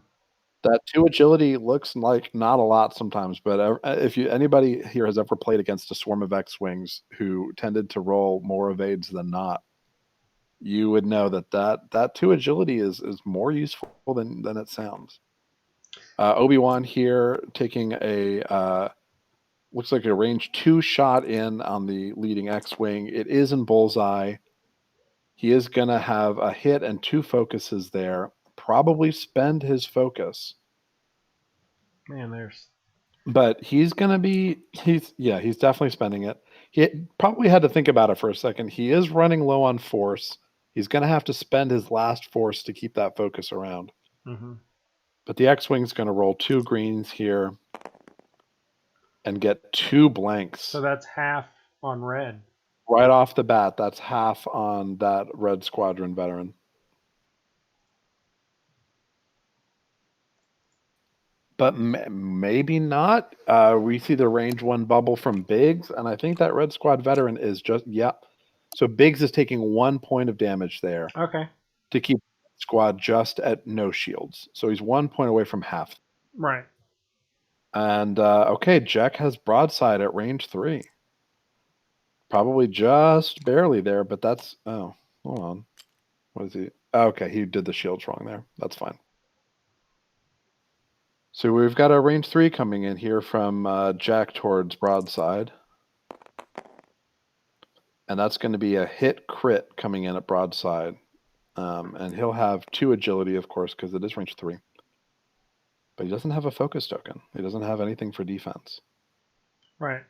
Speaker 2: That 2 agility looks like not a lot sometimes, but if anybody here has ever played against a swarm of X-wings who tended to roll more evades than not, you would know that 2 agility is more useful than it sounds. Obi-Wan here taking a looks like a range 2 shot in on the leading X-wing. It is in bullseye. He is going to have a hit and 2 focuses there. Probably spend his focus.
Speaker 1: Man, there's
Speaker 2: But he's definitely spending it. He probably had to think about it for a second. He is running low on force. He's going to have to spend his last force to keep that focus around.
Speaker 1: mm-hmm.
Speaker 2: But the X-wing's going to roll 2 greens here and get 2 blanks.
Speaker 1: So that's half on red.
Speaker 2: Right off the bat, that's half on that Red Squadron veteran. But maybe not. We see the range 1 bubble from Biggs, and I think that Red Squad veteran is just, So Biggs is taking 1 point of damage there
Speaker 1: Okay.
Speaker 2: to keep the squad just at no shields. So he's 1 point away from half.
Speaker 1: Right.
Speaker 2: And okay, Jack has broadside at range 3. Probably just barely there, but that's hold on. What is he? Okay, he did the shields wrong there. That's fine. So we've got a range 3 coming in here from Jack towards broadside. And that's going to be a hit crit coming in at broadside. And he'll have 2 agility, of course, because it is range 3. But he doesn't have a focus token. He doesn't have anything for defense.
Speaker 1: Right.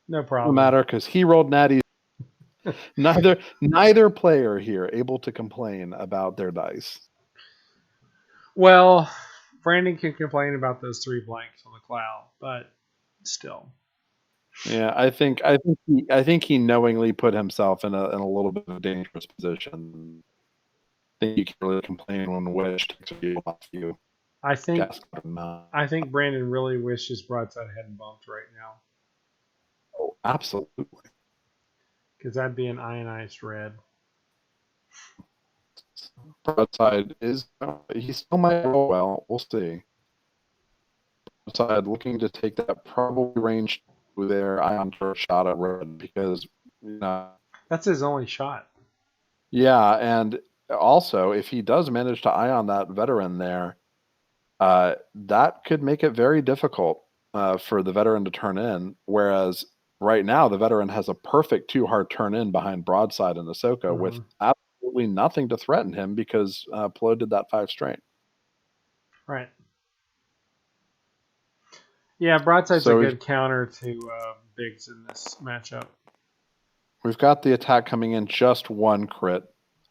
Speaker 1: No
Speaker 2: No
Speaker 1: problem.
Speaker 2: matter, because he rolled natty. Neither player here able to complain about their dice.
Speaker 1: Well, Brandon can complain about those 3 blanks on the cloud, but still.
Speaker 2: Yeah, I think he knowingly put himself in a little bit of a dangerous position. I think you can really complain when Wedge takes a deal off you.
Speaker 1: I think
Speaker 2: gas cloud or not.
Speaker 1: I think Brandon really wishes Broadside hadn't bumped right now
Speaker 2: Oh, absolutely.
Speaker 1: because that'd be an ionized red.
Speaker 2: Broadside is he still might roll well. We'll see. Broadside looking to take that probably range to their ion turret shot at red because you know,
Speaker 1: That's his only shot.
Speaker 2: yeah, and also if he does manage to ion that veteran there, that could make it very difficult for the veteran to turn in. Whereas right now, the veteran has a perfect two hard turn in behind Broadside and Ahsoka with
Speaker 1: Hmm.
Speaker 2: absolutely nothing to threaten him because Plo did that 5 strain.
Speaker 1: Right. Yeah, Broadside's a
Speaker 2: So
Speaker 1: good counter to Biggs in this matchup.
Speaker 2: we've got the attack coming in just one crit.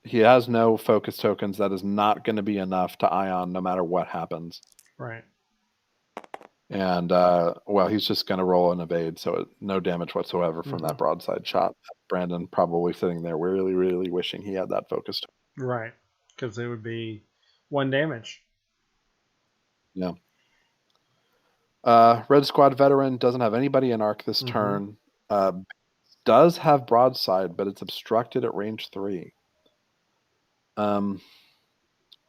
Speaker 2: He has no focus tokens. That is not going to be enough to ion no matter what happens.
Speaker 1: Right.
Speaker 2: And well, he's just going to roll and evade, so no damage whatsoever from
Speaker 1: Hmm.
Speaker 2: that broadside shot. Brandon probably sitting there really, really wishing he had that focused.
Speaker 1: Right. Because it would be 1 damage.
Speaker 2: Yeah. Red Squad veteran doesn't have anybody in arc this
Speaker 1: Hmm.
Speaker 2: turn. Does have broadside, but it's obstructed at range 3. Um,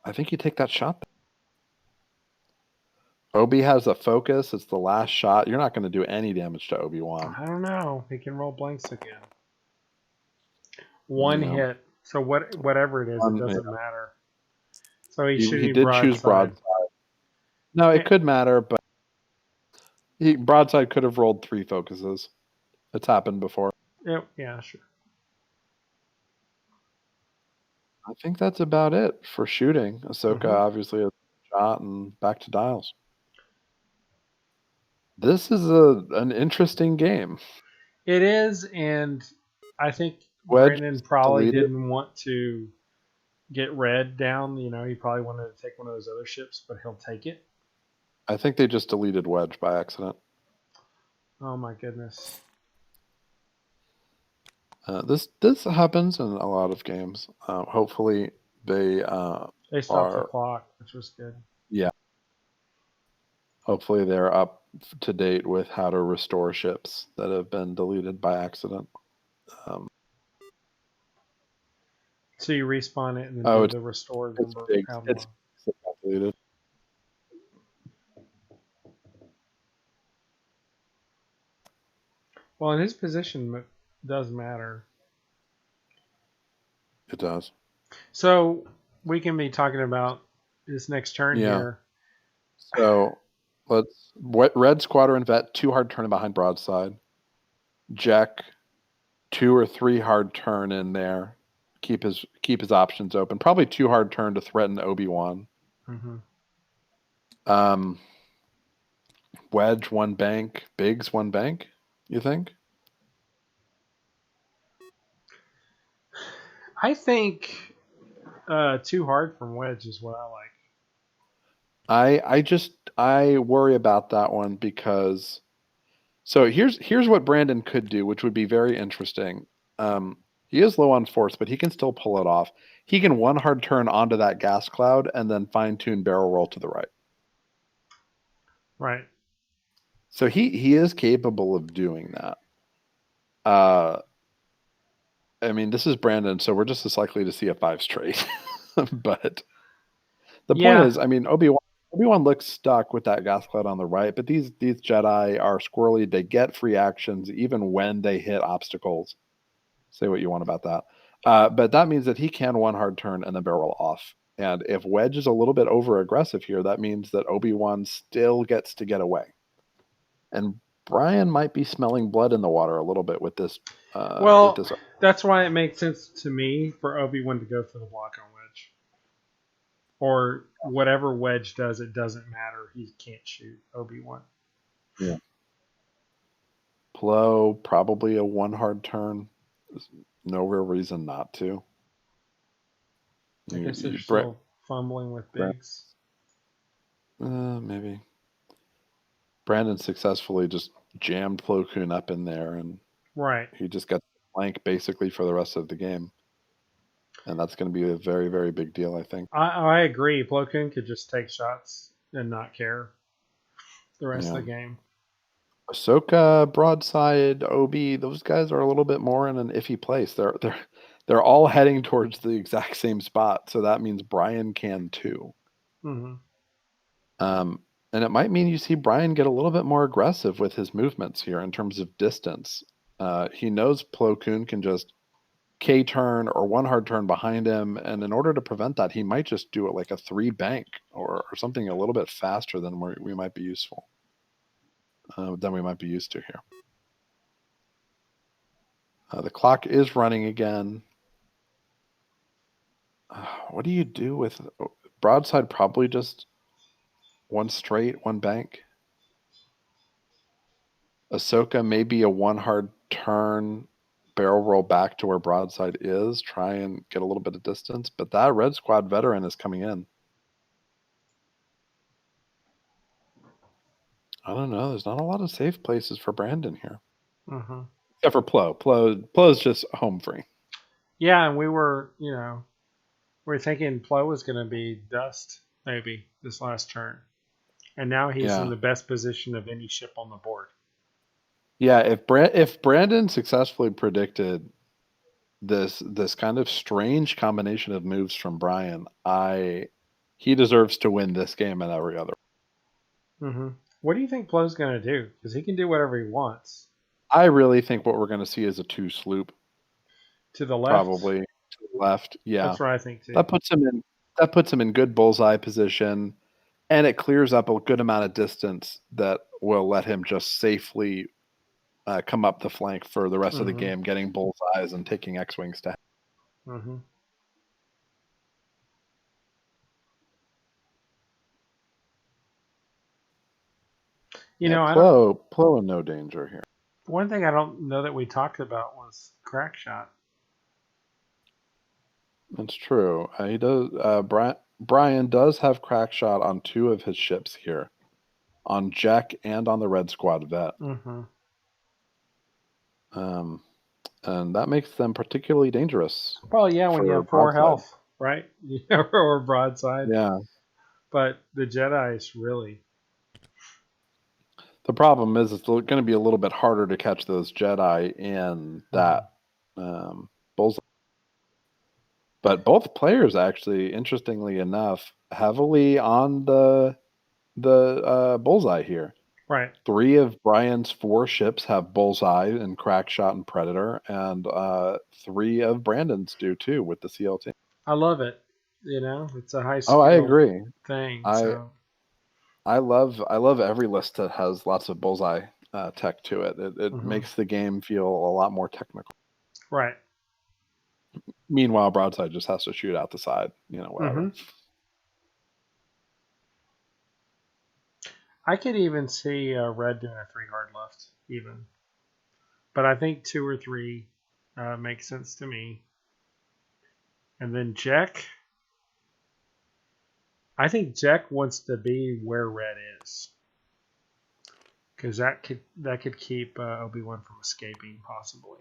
Speaker 2: I think you take that shot. Obi has a focus. It's the last shot. You're not going to do any damage to Obi-Wan.
Speaker 1: I don't know. He can roll blanks again. One
Speaker 2: Yeah.
Speaker 1: hit. So whatever it is, it
Speaker 2: Yeah.
Speaker 1: doesn't matter. So he should
Speaker 2: He
Speaker 1: be
Speaker 2: did choose
Speaker 1: broadside.
Speaker 2: broadside. No, it
Speaker 1: Eh,
Speaker 2: could matter, but broadside could have rolled 3 focuses. It's happened before.
Speaker 1: yeah, sure.
Speaker 2: I think that's about it for shooting. Ahsoka
Speaker 1: Hmm.
Speaker 2: obviously has a shot and back to dials. This is an interesting game.
Speaker 1: It is, and I think
Speaker 2: Wedge
Speaker 1: Brandon
Speaker 2: is
Speaker 1: probably
Speaker 2: deleted.
Speaker 1: didn't want to get red down. He probably wanted to take one of those other ships, but he'll take it.
Speaker 2: I think they just deleted Wedge by accident.
Speaker 1: Oh my goodness.
Speaker 2: This happens in a lot of games. Hopefully they
Speaker 1: They stopped the
Speaker 2: are
Speaker 1: clock, which was good.
Speaker 2: yeah. Hopefully they're up to date with how to restore ships that have been deleted by accident. Um,
Speaker 1: So you respawn it and then
Speaker 2: oh,
Speaker 1: do
Speaker 2: it's
Speaker 1: the restore
Speaker 2: it's
Speaker 1: number
Speaker 2: big.
Speaker 1: however
Speaker 2: It's
Speaker 1: long.
Speaker 2: deleted.
Speaker 1: Well, in his position, it does matter.
Speaker 2: It does.
Speaker 1: So we can be talking about this next turn
Speaker 2: Yeah.
Speaker 1: here.
Speaker 2: So let's red squadron vet 2 hard turn behind broadside. Jack 2 or 3 hard turn in there. Keep his options open. Probably 2 hard turn to threaten Obi-Wan.
Speaker 1: Hmm.
Speaker 2: Um, Wedge 1 bank. Biggs 1 bank. You think?
Speaker 1: I think too hard from Wedge is what I like.
Speaker 2: I worry about that one because so here's what Brandon could do, which would be very interesting. He is low on force, but he can still pull it off. He can 1 hard turn onto that gas cloud and then fine tune barrel roll to the right.
Speaker 1: Right.
Speaker 2: So he is capable of doing that. Uh, I mean, this is Brandon, so we're just as likely to see a 5 straight. But the point
Speaker 1: Yeah.
Speaker 2: is, I mean, Obi-Wan looks stuck with that gas cloud on the right, but these Jedi are squirrely. They get free actions even when they hit obstacles. Say what you want about that. But that means that he can 1 hard turn and then barrel off. And if Wedge is a little bit over aggressive here, that means that Obi-Wan still gets to get away. And Brien might be smelling blood in the water a little bit with this. With
Speaker 1: Well,
Speaker 2: this,
Speaker 1: that's why it makes sense to me for Obi-Wan to go for the block on Wedge. Or whatever Wedge does, it doesn't matter. He can't shoot Obi-Wan.
Speaker 2: yeah. Plo probably a 1 hard turn. There's no real reason not to.
Speaker 1: I
Speaker 2: You,
Speaker 1: guess they're
Speaker 2: you,
Speaker 1: still fumbling with
Speaker 2: Brand,
Speaker 1: Biggs.
Speaker 2: maybe Brandon successfully just jammed Plo Koon up in there, and
Speaker 1: Right.
Speaker 2: he just got blank basically for the rest of the game. And that's going to be a very, very big deal, I think.
Speaker 1: I agree. Plo Koon could just take shots and not care the rest
Speaker 2: Yeah.
Speaker 1: of the game.
Speaker 2: Ahsoka, Broadside, Obi, those guys are a little bit more in an iffy place. They're all heading towards the exact same spot, so that means Brien can too.
Speaker 1: Hmm.
Speaker 2: Um, and it might mean you see Brien get a little bit more aggressive with his movements here in terms of distance. He knows Plo Koon can just K turn or one hard turn behind him, and in order to prevent that, he might just do it like a three bank or something a little bit faster than we might be useful than we might be used to here. The clock is running again. What do you do with Broadside? Probably just one straight, one bank. Ahsoka maybe a one hard turn, barrel roll back to where Broadside is, try and get a little bit of distance. But that Red Squad veteran is coming in. I don't know. There's not a lot of safe places for Brandon here,
Speaker 1: Hmm.
Speaker 2: except for Plo. Plo's just home free.
Speaker 1: Yeah, and we were thinking Plo was going to be dust maybe this last turn, and now he's in
Speaker 2: Yeah,
Speaker 1: the best position of any ship on the board.
Speaker 2: yeah. If Brandon successfully predicted this kind of strange combination of moves from Brien, he deserves to win this game and every other.
Speaker 1: Hmm. What do you think Plo's going to do? Because he can do whatever he wants.
Speaker 2: I really think what we're going to see is a two sloop,
Speaker 1: To the left,
Speaker 2: probably to the left. Yeah,
Speaker 1: that's what I think too.
Speaker 2: that puts him in that puts him in good bullseye position, and it clears up a good amount of distance that will let him just safely come up the flank for the rest of the
Speaker 1: Hmm.
Speaker 2: game, getting bullseyes and taking X-wings to.
Speaker 1: Hmm.
Speaker 2: Yeah,
Speaker 1: I don't.
Speaker 2: Plo in no danger here.
Speaker 1: One thing I don't know that we talked about was crack shot.
Speaker 2: That's true. He does. Brien does have crack shot on two of his ships here, on Jack and on the Red Squad vet.
Speaker 1: Hmm.
Speaker 2: Um, and that makes them particularly dangerous
Speaker 1: Well, yeah, when you
Speaker 2: for
Speaker 1: have four
Speaker 2: broadside.
Speaker 1: health, right? Or broadside,
Speaker 2: Yeah.
Speaker 1: but the Jedi's really.
Speaker 2: The problem is it's going to be a little bit harder to catch those Jedi in
Speaker 1: Hmm.
Speaker 2: that bullseye. But both players actually, interestingly enough, heavily on the bullseye here.
Speaker 1: Right.
Speaker 2: Three of Brian's four ships have bullseye and crack shot and predator, and three of Brandon's do too with the CLT.
Speaker 1: I love it. It's a high
Speaker 2: Oh, I
Speaker 1: skill
Speaker 2: agree.
Speaker 1: thing.
Speaker 2: I
Speaker 1: So.
Speaker 2: I love every list that has lots of bullseye tech to it. It
Speaker 1: Hmm.
Speaker 2: makes the game feel a lot more technical.
Speaker 1: Right.
Speaker 2: Meanwhile, broadside just has to shoot out the side,
Speaker 1: Hmm.
Speaker 2: whatever.
Speaker 1: I could even see Red doing a three hard left, even. But I think two or three makes sense to me. And then Jack, I think Jack wants to be where Red is, because that could keep Obi-Wan from escaping possibly.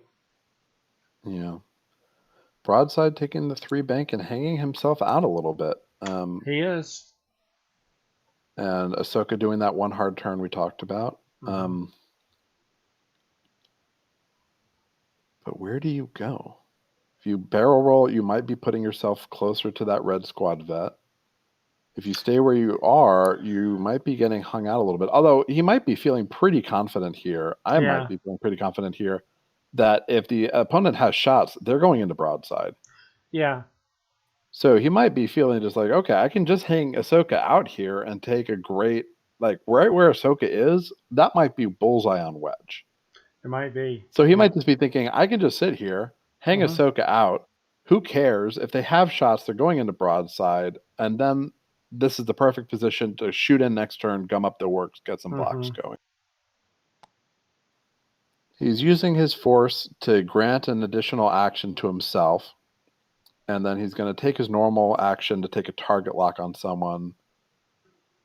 Speaker 2: Yeah. Broadside taking the three bank and hanging himself out a little bit.
Speaker 1: He is.
Speaker 2: And Ahsoka doing that one hard turn we talked about.
Speaker 1: Hmm.
Speaker 2: But where do you go? If you barrel roll, you might be putting yourself closer to that red squad vet. If you stay where you are, you might be getting hung out a little bit. Although he might be feeling pretty confident here. I might
Speaker 1: Yeah.
Speaker 2: be feeling pretty confident here that if the opponent has shots, they're going into broadside.
Speaker 1: Yeah.
Speaker 2: So he might be feeling just like, okay, I can just hang Ahsoka out here and take a great, like right where Ahsoka is, that might be bullseye on wedge.
Speaker 1: It might be.
Speaker 2: So he
Speaker 1: Yeah.
Speaker 2: might just be thinking, I can just sit here, hang
Speaker 1: Hmm.
Speaker 2: Ahsoka out. Who cares? If they have shots, they're going into broadside. And then this is the perfect position to shoot in next turn, gum up the works, get some blocks
Speaker 1: Hmm.
Speaker 2: going. He's using his force to grant an additional action to himself. And then he's going to take his normal action to take a target lock on someone.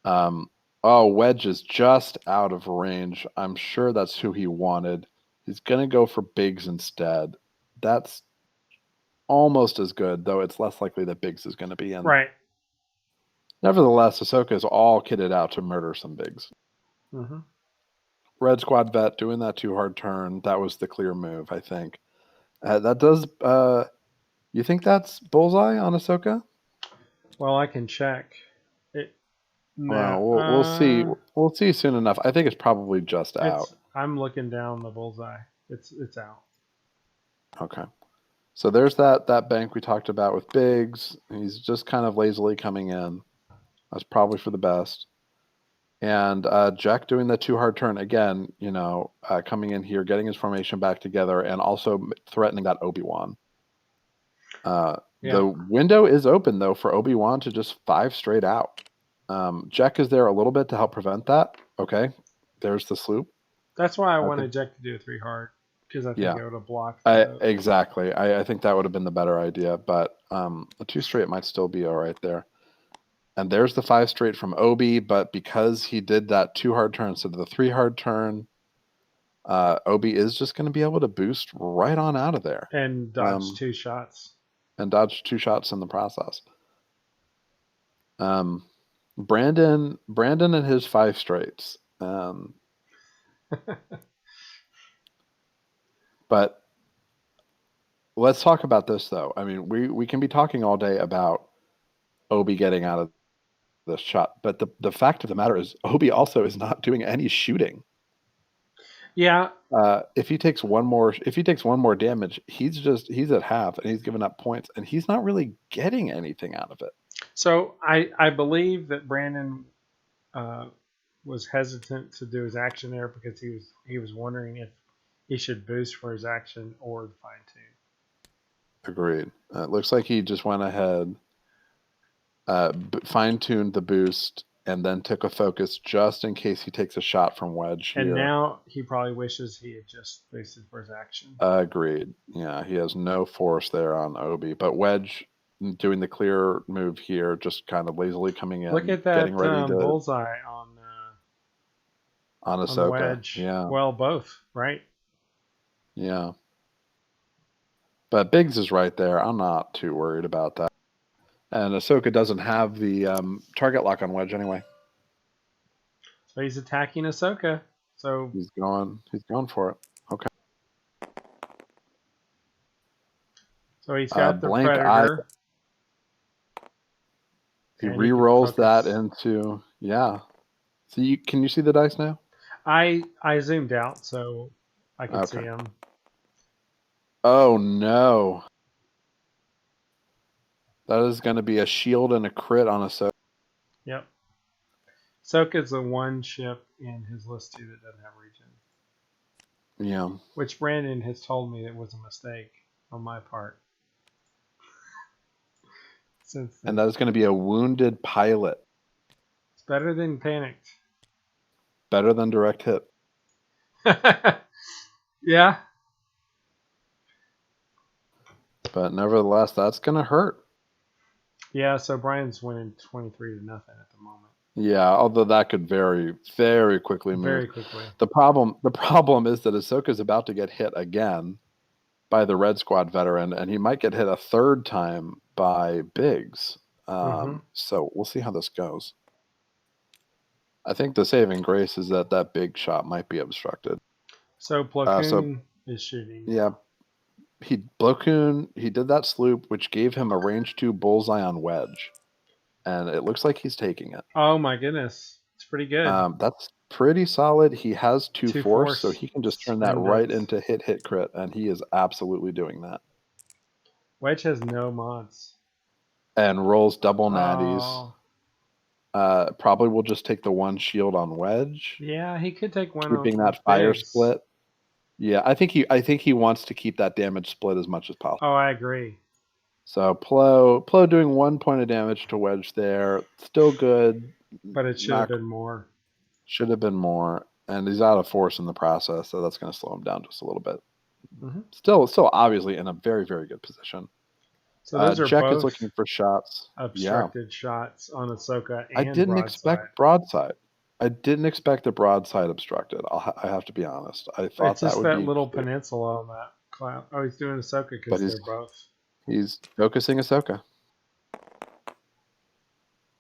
Speaker 2: Um, oh, Wedge is just out of range. I'm sure that's who he wanted. He's going to go for Biggs instead. That's almost as good, though it's less likely that Biggs is going to be in.
Speaker 1: Right.
Speaker 2: Nevertheless, Ahsoka is all kitted out to murder some bigs.
Speaker 1: Mm-hmm.
Speaker 2: Red Squad vet doing that too hard turn. That was the clear move, I think. That does. You think that's bullseye on Ahsoka?
Speaker 1: Well, I can check. It no.
Speaker 2: Well, we'll see. We'll see soon enough. I think it's probably just out.
Speaker 1: It's. I'm looking down the bullseye. It's out.
Speaker 2: Okay. So there's that bank we talked about with Biggs. He's just kind of lazily coming in. That's probably for the best. And Jack doing the too hard turn again. Coming in here, getting his formation back together, and also threatening that Obi-Wan.
Speaker 1: Yeah.
Speaker 2: The window is open though for Obi-Wan to just 5 straight out. Jack is there a little bit to help prevent that. Okay, there's the sloop.
Speaker 1: That's why I
Speaker 2: I think,
Speaker 1: wanted Jack to do a 3 hard because I think
Speaker 2: yeah,
Speaker 1: it would have blocked the.
Speaker 2: exactly. I think that would have been the better idea, but a 2 straight might still be all right there. And there's the 5 straight from Obi, but because he did that 2 hard turn instead of the 3 hard turn, Obi is just going to be able to boost right on out of there
Speaker 1: And dodge 2 shots.
Speaker 2: and dodge 2 shots in the process. Brandon and his 5 straights. But let's talk about this though. I mean, we can be talking all day about Obi getting out of this shot, but the fact of the matter is Obi also is not doing any shooting.
Speaker 1: Yeah.
Speaker 2: If he takes one more damage, he's at half and he's giving up points and he's not really getting anything out of it.
Speaker 1: So I believe that Brandon uh, was hesitant to do his action there because he was wondering if he should boost for his action or fine tune.
Speaker 2: Agreed. It looks like he just went ahead, fine-tuned the boost, and then took a focus just in case he takes a shot from Wedge
Speaker 1: And
Speaker 2: here.
Speaker 1: now he probably wishes he had just boosted for his action.
Speaker 2: Agreed. Yeah, he has no force there on Obi, but Wedge doing the clear move here, just kind of lazily coming
Speaker 1: Look
Speaker 2: in,
Speaker 1: at
Speaker 2: getting
Speaker 1: that
Speaker 2: ready to
Speaker 1: bullseye
Speaker 2: on
Speaker 1: on the
Speaker 2: Ahsoka.
Speaker 1: wedge.
Speaker 2: Yeah,
Speaker 1: Well, both, right?
Speaker 2: yeah. But Biggs is right there. I'm not too worried about that. And Ahsoka doesn't have the target lock on Wedge anyway.
Speaker 1: So he's attacking Ahsoka. So
Speaker 2: He's going for it. Okay.
Speaker 1: he's got the
Speaker 2: Blank eye.
Speaker 1: predator.
Speaker 2: He
Speaker 1: And he can
Speaker 2: re-rolls that
Speaker 1: focus.
Speaker 2: into So can you see the dice now?
Speaker 1: I zoomed out so I could see
Speaker 2: Okay.
Speaker 1: him.
Speaker 2: Oh no. That is going to be a shield and a crit on Ahsoka.
Speaker 1: Yep. Ahsoka's the one ship in his list too that doesn't have regen.
Speaker 2: Yeah.
Speaker 1: Which Brandon has told me it was a mistake on my part. Since then.
Speaker 2: And that is going to be a wounded pilot.
Speaker 1: It's better than panicked.
Speaker 2: Better than direct hit.
Speaker 1: Yeah.
Speaker 2: But nevertheless, that's going to hurt.
Speaker 1: Yeah, so Brian's winning 23 to nothing at the moment.
Speaker 2: Yeah, although that could very, very quickly move.
Speaker 1: Very quickly.
Speaker 2: The problem is that Ahsoka's about to get hit again by the Red Squad veteran, and he might get hit a third time by Biggs. So we'll see how this goes. I think the saving grace is that big shot might be obstructed.
Speaker 1: So Plo Koon is shooting.
Speaker 2: Yeah, Plo Koon, he did that sloop, which gave him a range 2 bullseye on Wedge, and it looks like he's taking it.
Speaker 1: Oh my goodness, it's pretty good.
Speaker 2: That's pretty solid. He has 2
Speaker 1: Two
Speaker 2: force, so he can just turn that right into hit crit, and he is absolutely doing that.
Speaker 1: Wedge has no mods.
Speaker 2: And rolls double natties. Probably will just take the 1 shield on Wedge.
Speaker 1: Yeah, he could take one
Speaker 2: keeping
Speaker 1: on
Speaker 2: that fire
Speaker 1: Biggs.
Speaker 2: split. Yeah, I think he wants to keep that damage split as much as possible.
Speaker 1: Oh, I agree.
Speaker 2: So Plo doing 1 point of damage to Wedge there, still good,
Speaker 1: but it should have been more.
Speaker 2: Should have been more, and he's out of force in the process, so that's going to slow him down just a little bit.
Speaker 1: Mm-hmm.
Speaker 2: Still obviously in a very, very good position.
Speaker 1: So those are
Speaker 2: Jack
Speaker 1: both
Speaker 2: is looking for shots.
Speaker 1: Obstructed shots on Ahsoka and
Speaker 2: I didn't expect broadside. I didn't expect the broadside obstructed. I have to be honest. I thought
Speaker 1: it's just
Speaker 2: that would
Speaker 1: that
Speaker 2: be
Speaker 1: little peninsula on that cloud. Oh, he's doing Ahsoka because they're both.
Speaker 2: He's focusing Ahsoka.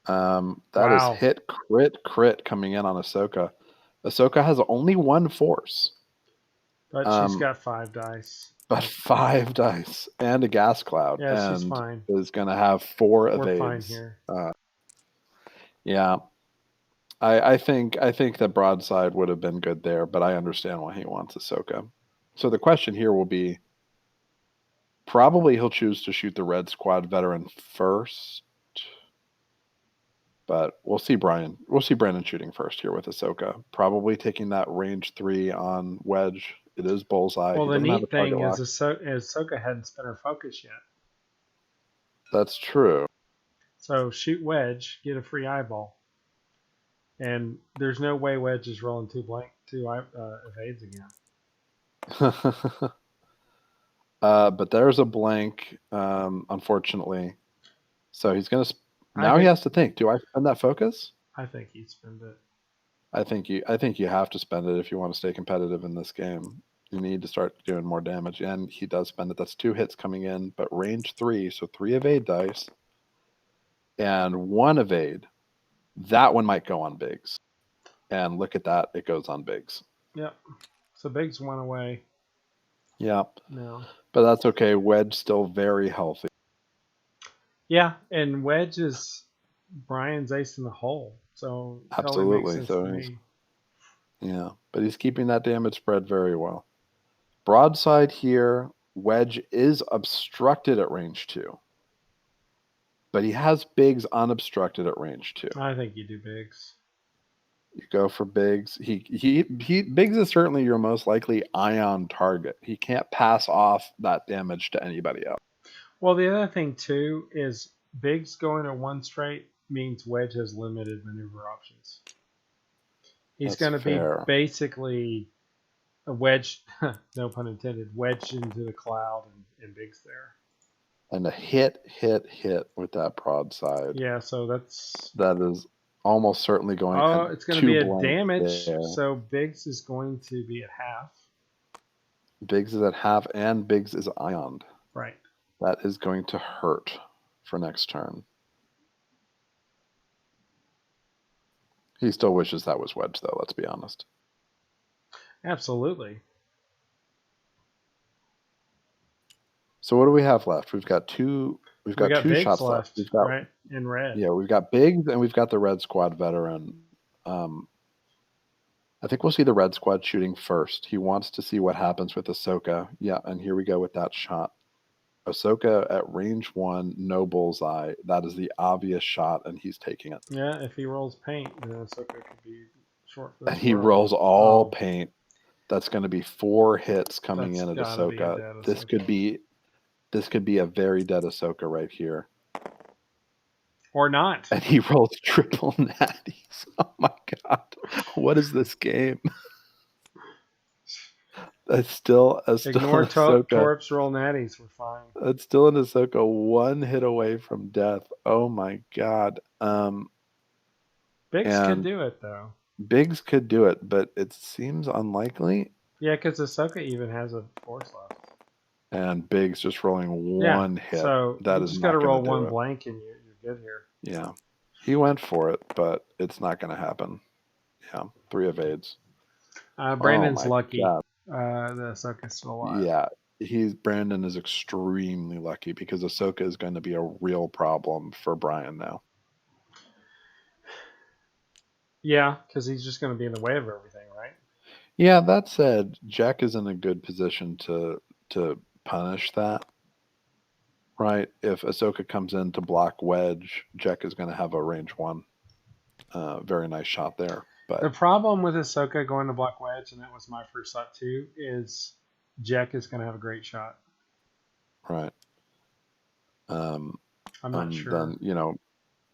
Speaker 2: That is
Speaker 1: Wow.
Speaker 2: hit, crit coming in on Ahsoka. Ahsoka has only one force,
Speaker 1: But she's
Speaker 2: um,
Speaker 1: got 5 dice.
Speaker 2: but 5 dice and a gas cloud,
Speaker 1: Yeah, she's
Speaker 2: and
Speaker 1: fine.
Speaker 2: is going to have 4
Speaker 1: We're fine
Speaker 2: evades.
Speaker 1: here.
Speaker 2: Yeah, I think that broadside would have been good there, but I understand why he wants Ahsoka. So the question here will be, probably he'll choose to shoot the red squad veteran first, but we'll see Brien. We'll see Brandon shooting first here with Ahsoka. Probably taking that range 3 on Wedge. It is bullseye.
Speaker 1: Well,
Speaker 2: He
Speaker 1: the
Speaker 2: doesn't have a
Speaker 1: neat
Speaker 2: target
Speaker 1: thing is
Speaker 2: lock.
Speaker 1: Ahsoka hadn't spent her focus yet.
Speaker 2: That's true.
Speaker 1: So shoot Wedge, get a free eyeball. And there's no way Wedge is rolling two evades again.
Speaker 2: But there's a blank, unfortunately. So he's going to.
Speaker 1: I
Speaker 2: Now he
Speaker 1: think
Speaker 2: has to think. Do I spend that focus?
Speaker 1: I think he'd spend it.
Speaker 2: I think you have to spend it if you want to stay competitive in this game. You need to start doing more damage, and he does spend it. That's 2 hits coming in, but range 3, so 3 evade dice and 1 evade. That one might go on Biggs, and look at that, it goes on Biggs.
Speaker 1: Yep. So Biggs went away.
Speaker 2: Yeah,
Speaker 1: No.
Speaker 2: but that's okay. Wedge still very healthy.
Speaker 1: Yeah, and Wedge is Brian's ace in the hole, so totally makes
Speaker 2: Absolutely.
Speaker 1: sense to
Speaker 2: So he's,
Speaker 1: me.
Speaker 2: yeah, but he's keeping that damage spread very well. Broadside here, Wedge is obstructed at range 2, but he has Biggs unobstructed at range 2.
Speaker 1: I think you do Biggs.
Speaker 2: You go for Biggs. He Biggs is certainly your most likely ion target. He can't pass off that damage to anybody else.
Speaker 1: Well, the other thing too is Biggs going at one straight means Wedge has limited maneuver options. He's
Speaker 2: That's
Speaker 1: going to be
Speaker 2: fair.
Speaker 1: basically a wedge, no pun intended, wedged into the cloud and Biggs there.
Speaker 2: And a hit with that broadside.
Speaker 1: Yeah, so that's
Speaker 2: That is almost certainly going
Speaker 1: oh,
Speaker 2: at
Speaker 1: it's going to
Speaker 2: 2
Speaker 1: be a
Speaker 2: blank
Speaker 1: damage.
Speaker 2: there.
Speaker 1: So Biggs is going to be at half.
Speaker 2: Biggs is at half, and Biggs is ioned.
Speaker 1: Right.
Speaker 2: That is going to hurt for next turn. He still wishes that was Wedge, though, let's be honest.
Speaker 1: Absolutely.
Speaker 2: So what do we have left? We've got two
Speaker 1: Biggs
Speaker 2: shots left.
Speaker 1: left, right? In red.
Speaker 2: We've got Biggs and we've got the Red Squad veteran. I think we'll see the Red Squad shooting first. He wants to see what happens with Ahsoka. Yeah, and here we go with that shot. Ahsoka at range 1, no bullseye. That is the obvious shot, and he's taking it.
Speaker 1: Yeah, if he rolls paint, then Ahsoka could be short for the
Speaker 2: And he
Speaker 1: squirrel.
Speaker 2: rolls all
Speaker 1: Oh,
Speaker 2: paint. That's going to be 4 hits coming
Speaker 1: that's
Speaker 2: in at
Speaker 1: gotta be a
Speaker 2: Ahsoka.
Speaker 1: dead
Speaker 2: This
Speaker 1: Ahsoka.
Speaker 2: could be a very dead Ahsoka right here.
Speaker 1: Or not.
Speaker 2: And he rolls triple natties. Oh my god. What is this game? It's still
Speaker 1: Ignore
Speaker 2: Ahsoka.
Speaker 1: Torps, roll natties. We're fine.
Speaker 2: It's still an Ahsoka 1 hit away from death. Oh my god.
Speaker 1: Biggs could
Speaker 2: And
Speaker 1: do it, though.
Speaker 2: Biggs could do it, but it seems unlikely.
Speaker 1: Yeah, because Ahsoka even has a force left.
Speaker 2: And Biggs just rolling
Speaker 1: Yeah,
Speaker 2: 1 hit.
Speaker 1: so
Speaker 2: That
Speaker 1: you
Speaker 2: is
Speaker 1: just got to
Speaker 2: not going
Speaker 1: roll
Speaker 2: to do
Speaker 1: one
Speaker 2: it.
Speaker 1: blank and you're good here.
Speaker 2: Yeah. He went for it, but it's not going to happen. Yeah. 3 evades. Oh
Speaker 1: Brandon's
Speaker 2: my
Speaker 1: lucky.
Speaker 2: god.
Speaker 1: The Ahsoka's still alive.
Speaker 2: Yeah. Brandon is extremely lucky because Ahsoka is going to be a real problem for Brien now.
Speaker 1: Yeah, because he's just going to be in the way of everything, right?
Speaker 2: Yeah, that said, Jack is in a good position to punish that. Right? If Ahsoka comes in to block Wedge, Jack is going to have a range 1. Very nice shot there.
Speaker 1: The
Speaker 2: But
Speaker 1: problem with Ahsoka going to block Wedge, and that was my first thought too, is Jack is going to have a great shot.
Speaker 2: right.
Speaker 1: I'm not
Speaker 2: And
Speaker 1: sure.
Speaker 2: then,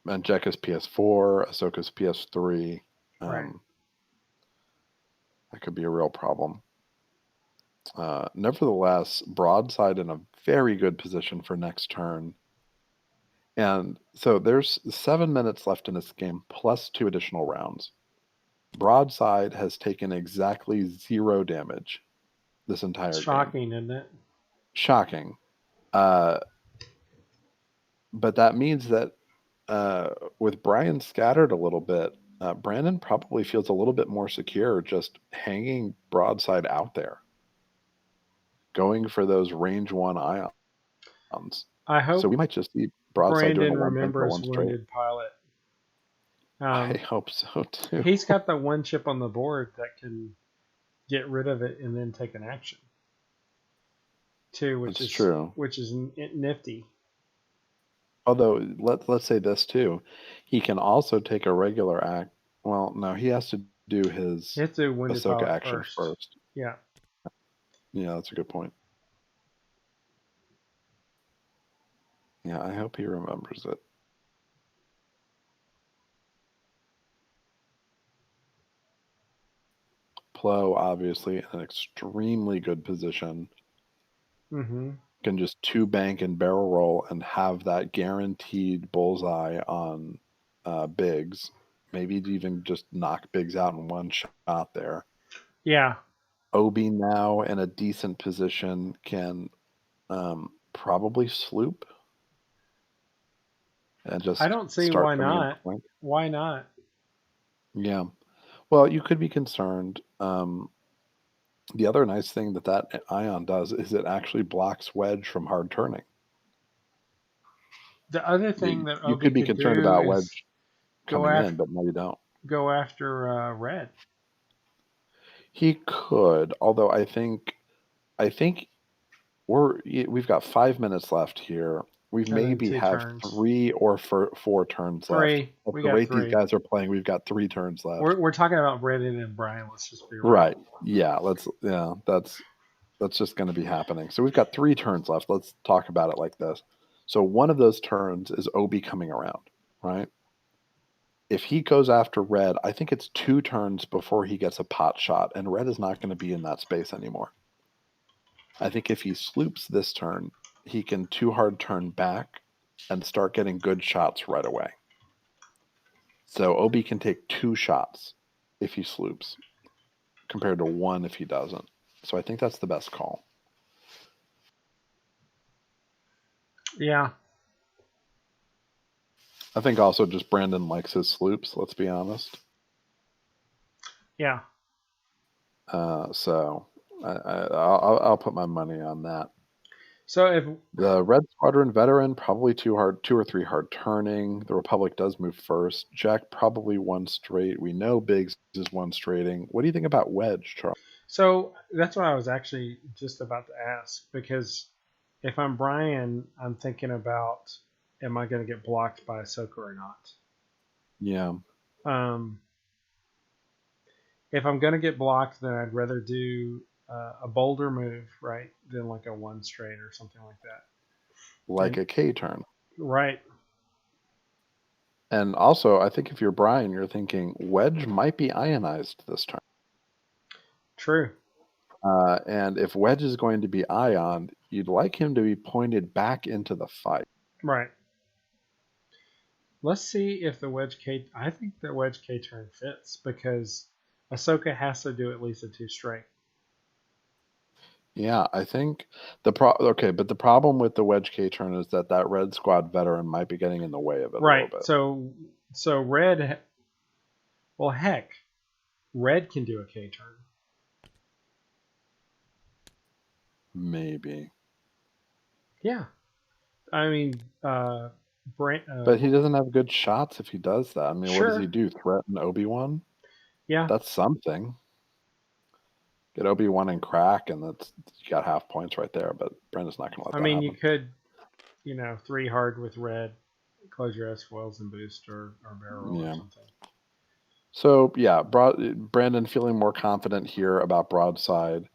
Speaker 2: and Jack is PS4, Ahsoka's PS3.
Speaker 1: Right.
Speaker 2: That could be a real problem. Nevertheless, broadside in a very good position for next turn. And so there's 7 minutes left in this game, plus 2 additional rounds. Broadside has taken exactly 0 damage this entire game.
Speaker 1: Shocking, isn't it?
Speaker 2: Shocking. But that means that uh, with Brien scattered a little bit, Brandon probably feels a little bit more secure just hanging broadside out there, going for those range one ions.
Speaker 1: I
Speaker 2: So we
Speaker 1: hope
Speaker 2: might just see broadside doing a
Speaker 1: Brandon
Speaker 2: one bank or
Speaker 1: remembers
Speaker 2: one straight.
Speaker 1: Wounded Pilot.
Speaker 2: I
Speaker 1: Um,
Speaker 2: hope so too.
Speaker 1: he's got the one chip on the board that can get rid of it and then take an action too,
Speaker 2: That's true.
Speaker 1: which is nifty.
Speaker 2: Although let's say this too, he can also take a regular act. Well, no, he has to do
Speaker 1: He
Speaker 2: his
Speaker 1: has to do Wounded
Speaker 2: Ahsoka
Speaker 1: Pilot
Speaker 2: action
Speaker 1: first.
Speaker 2: first.
Speaker 1: Yeah,
Speaker 2: Yeah, that's a good point. Yeah, I hope he remembers it. Plo, obviously, in an extremely good position,
Speaker 1: mm-hmm.
Speaker 2: can just two bank and barrel roll and have that guaranteed bullseye on Biggs. Maybe even just knock Biggs out in one shot there.
Speaker 1: Yeah.
Speaker 2: Obi now in a decent position can probably sloop and
Speaker 1: I
Speaker 2: just
Speaker 1: don't see
Speaker 2: start
Speaker 1: why
Speaker 2: coming in
Speaker 1: not.
Speaker 2: flank.
Speaker 1: Why not?
Speaker 2: Yeah. Well, you could be concerned. The other nice thing that ion does is it actually blocks wedge from hard turning.
Speaker 1: The other thing that
Speaker 2: You
Speaker 1: Obi
Speaker 2: could be
Speaker 1: could
Speaker 2: concerned
Speaker 1: do
Speaker 2: about
Speaker 1: is
Speaker 2: wedge
Speaker 1: go
Speaker 2: coming in,
Speaker 1: after
Speaker 2: but no, you don't.
Speaker 1: Red
Speaker 2: He could, although I think we've got 5 minutes left here. We
Speaker 1: and then
Speaker 2: maybe
Speaker 1: two
Speaker 2: have
Speaker 1: turns.
Speaker 2: three or four turns left.
Speaker 1: Three.
Speaker 2: At
Speaker 1: We
Speaker 2: the
Speaker 1: got
Speaker 2: rate these
Speaker 1: three.
Speaker 2: guys are playing, we've got 3 turns left.
Speaker 1: We're talking about Brandon and Brien. Let's just be real.
Speaker 2: Right. Yeah, that's just going to be happening. So we've got 3 turns left. Let's talk about it like this. So one of those turns is Obi coming around, right? If he goes after red, I think it's 2 turns before he gets a pot shot, and red is not going to be in that space anymore. I think if he sloops this turn, he can 2 hard turn back and start getting good shots right away. So Obi can take 2 shots if he sloops compared to 1 if he doesn't. So I think that's the best call.
Speaker 1: Yeah.
Speaker 2: I think also just Brandon likes his sloops, let's be honest.
Speaker 1: Yeah.
Speaker 2: So I'll put my money on that.
Speaker 1: So if
Speaker 2: The Red Squadron veteran, probably 2 or 3 hard turning. The Republic does move first. Jack probably one straight. We know Biggs is one straighting. What do you think about Wedge, Charles?
Speaker 1: so that's what I was actually just about to ask because if I'm Brien, I'm thinking about am I going to get blocked by Ahsoka or not?
Speaker 2: Yeah,
Speaker 1: Um, if I'm going to get blocked, then I'd rather do a bolder move, right, than like a one straight or something like that.
Speaker 2: like
Speaker 1: And
Speaker 2: a K turn.
Speaker 1: right,
Speaker 2: And also, I think if you're Brian, you're thinking Wedge might be ionized this turn.
Speaker 1: true,
Speaker 2: And if Wedge is going to be ioned, you'd like him to be pointed back into the fight.
Speaker 1: right. Let's see if the wedge K. I think the wedge K turn fits because Ahsoka has to do at least a two straight.
Speaker 2: Yeah, I think okay, but the problem with the Wedge K turn is that Red Squad veteran might be getting in the way of it a little
Speaker 1: Right.
Speaker 2: bit.
Speaker 1: So red. Well, heck, red can do a K turn.
Speaker 2: Maybe.
Speaker 1: Yeah. I mean,
Speaker 2: But he doesn't have good shots if he does that. I mean, what does he
Speaker 1: sure.
Speaker 2: do? Threaten Obi-Wan?
Speaker 1: Yeah.
Speaker 2: That's something. Get Obi-Wan and crack, and that's you got half points right there. But Brenda's not going to let
Speaker 1: I
Speaker 2: that
Speaker 1: mean, you
Speaker 2: happen.
Speaker 1: could, 3 hard with red, close your S foils and boost or barrel roll or
Speaker 2: Yeah.
Speaker 1: something.
Speaker 2: So yeah, Brandon feeling more confident here about broadside,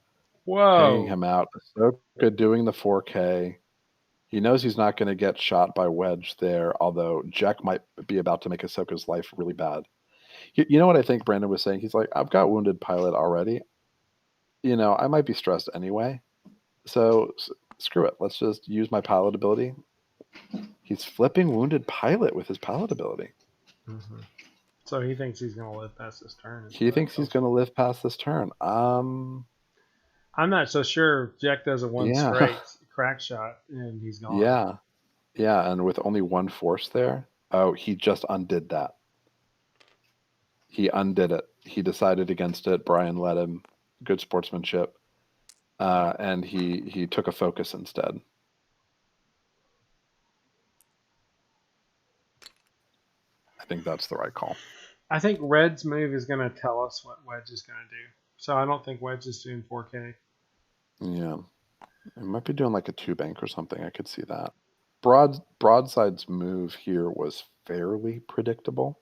Speaker 2: hanging
Speaker 1: Whoa.
Speaker 2: him out. Ahsoka doing the 4K. He knows he's not going to get shot by Wedge there, although Jack might be about to make Ahsoka's life really bad. You know what I think Brandon was saying? He's like, I've got Wounded Pilot already. I might be stressed anyway. So screw it. Let's just use my pilot ability. He's flipping Wounded Pilot with his pilot ability.
Speaker 1: Mm-hmm. So he thinks he's going to live past this turn, is
Speaker 2: He
Speaker 1: what it
Speaker 2: thinks he's
Speaker 1: tells
Speaker 2: going
Speaker 1: me.
Speaker 2: to live past this turn.
Speaker 1: I'm not so sure. Jack does a one
Speaker 2: Yeah,
Speaker 1: straight crack shot and he's gone.
Speaker 2: yeah, yeah. And with only one force there, Oh, he just undid that. He undid it. He decided against it. Brien let him. Good sportsmanship. And he took a focus instead. I think that's the right call.
Speaker 1: I think Red's move is going to tell us what Wedge is going to do. So I don't think Wedge is doing 4K.
Speaker 2: Yeah, it might be doing like a two bank or something. I could see that. Broadside's move here was fairly predictable.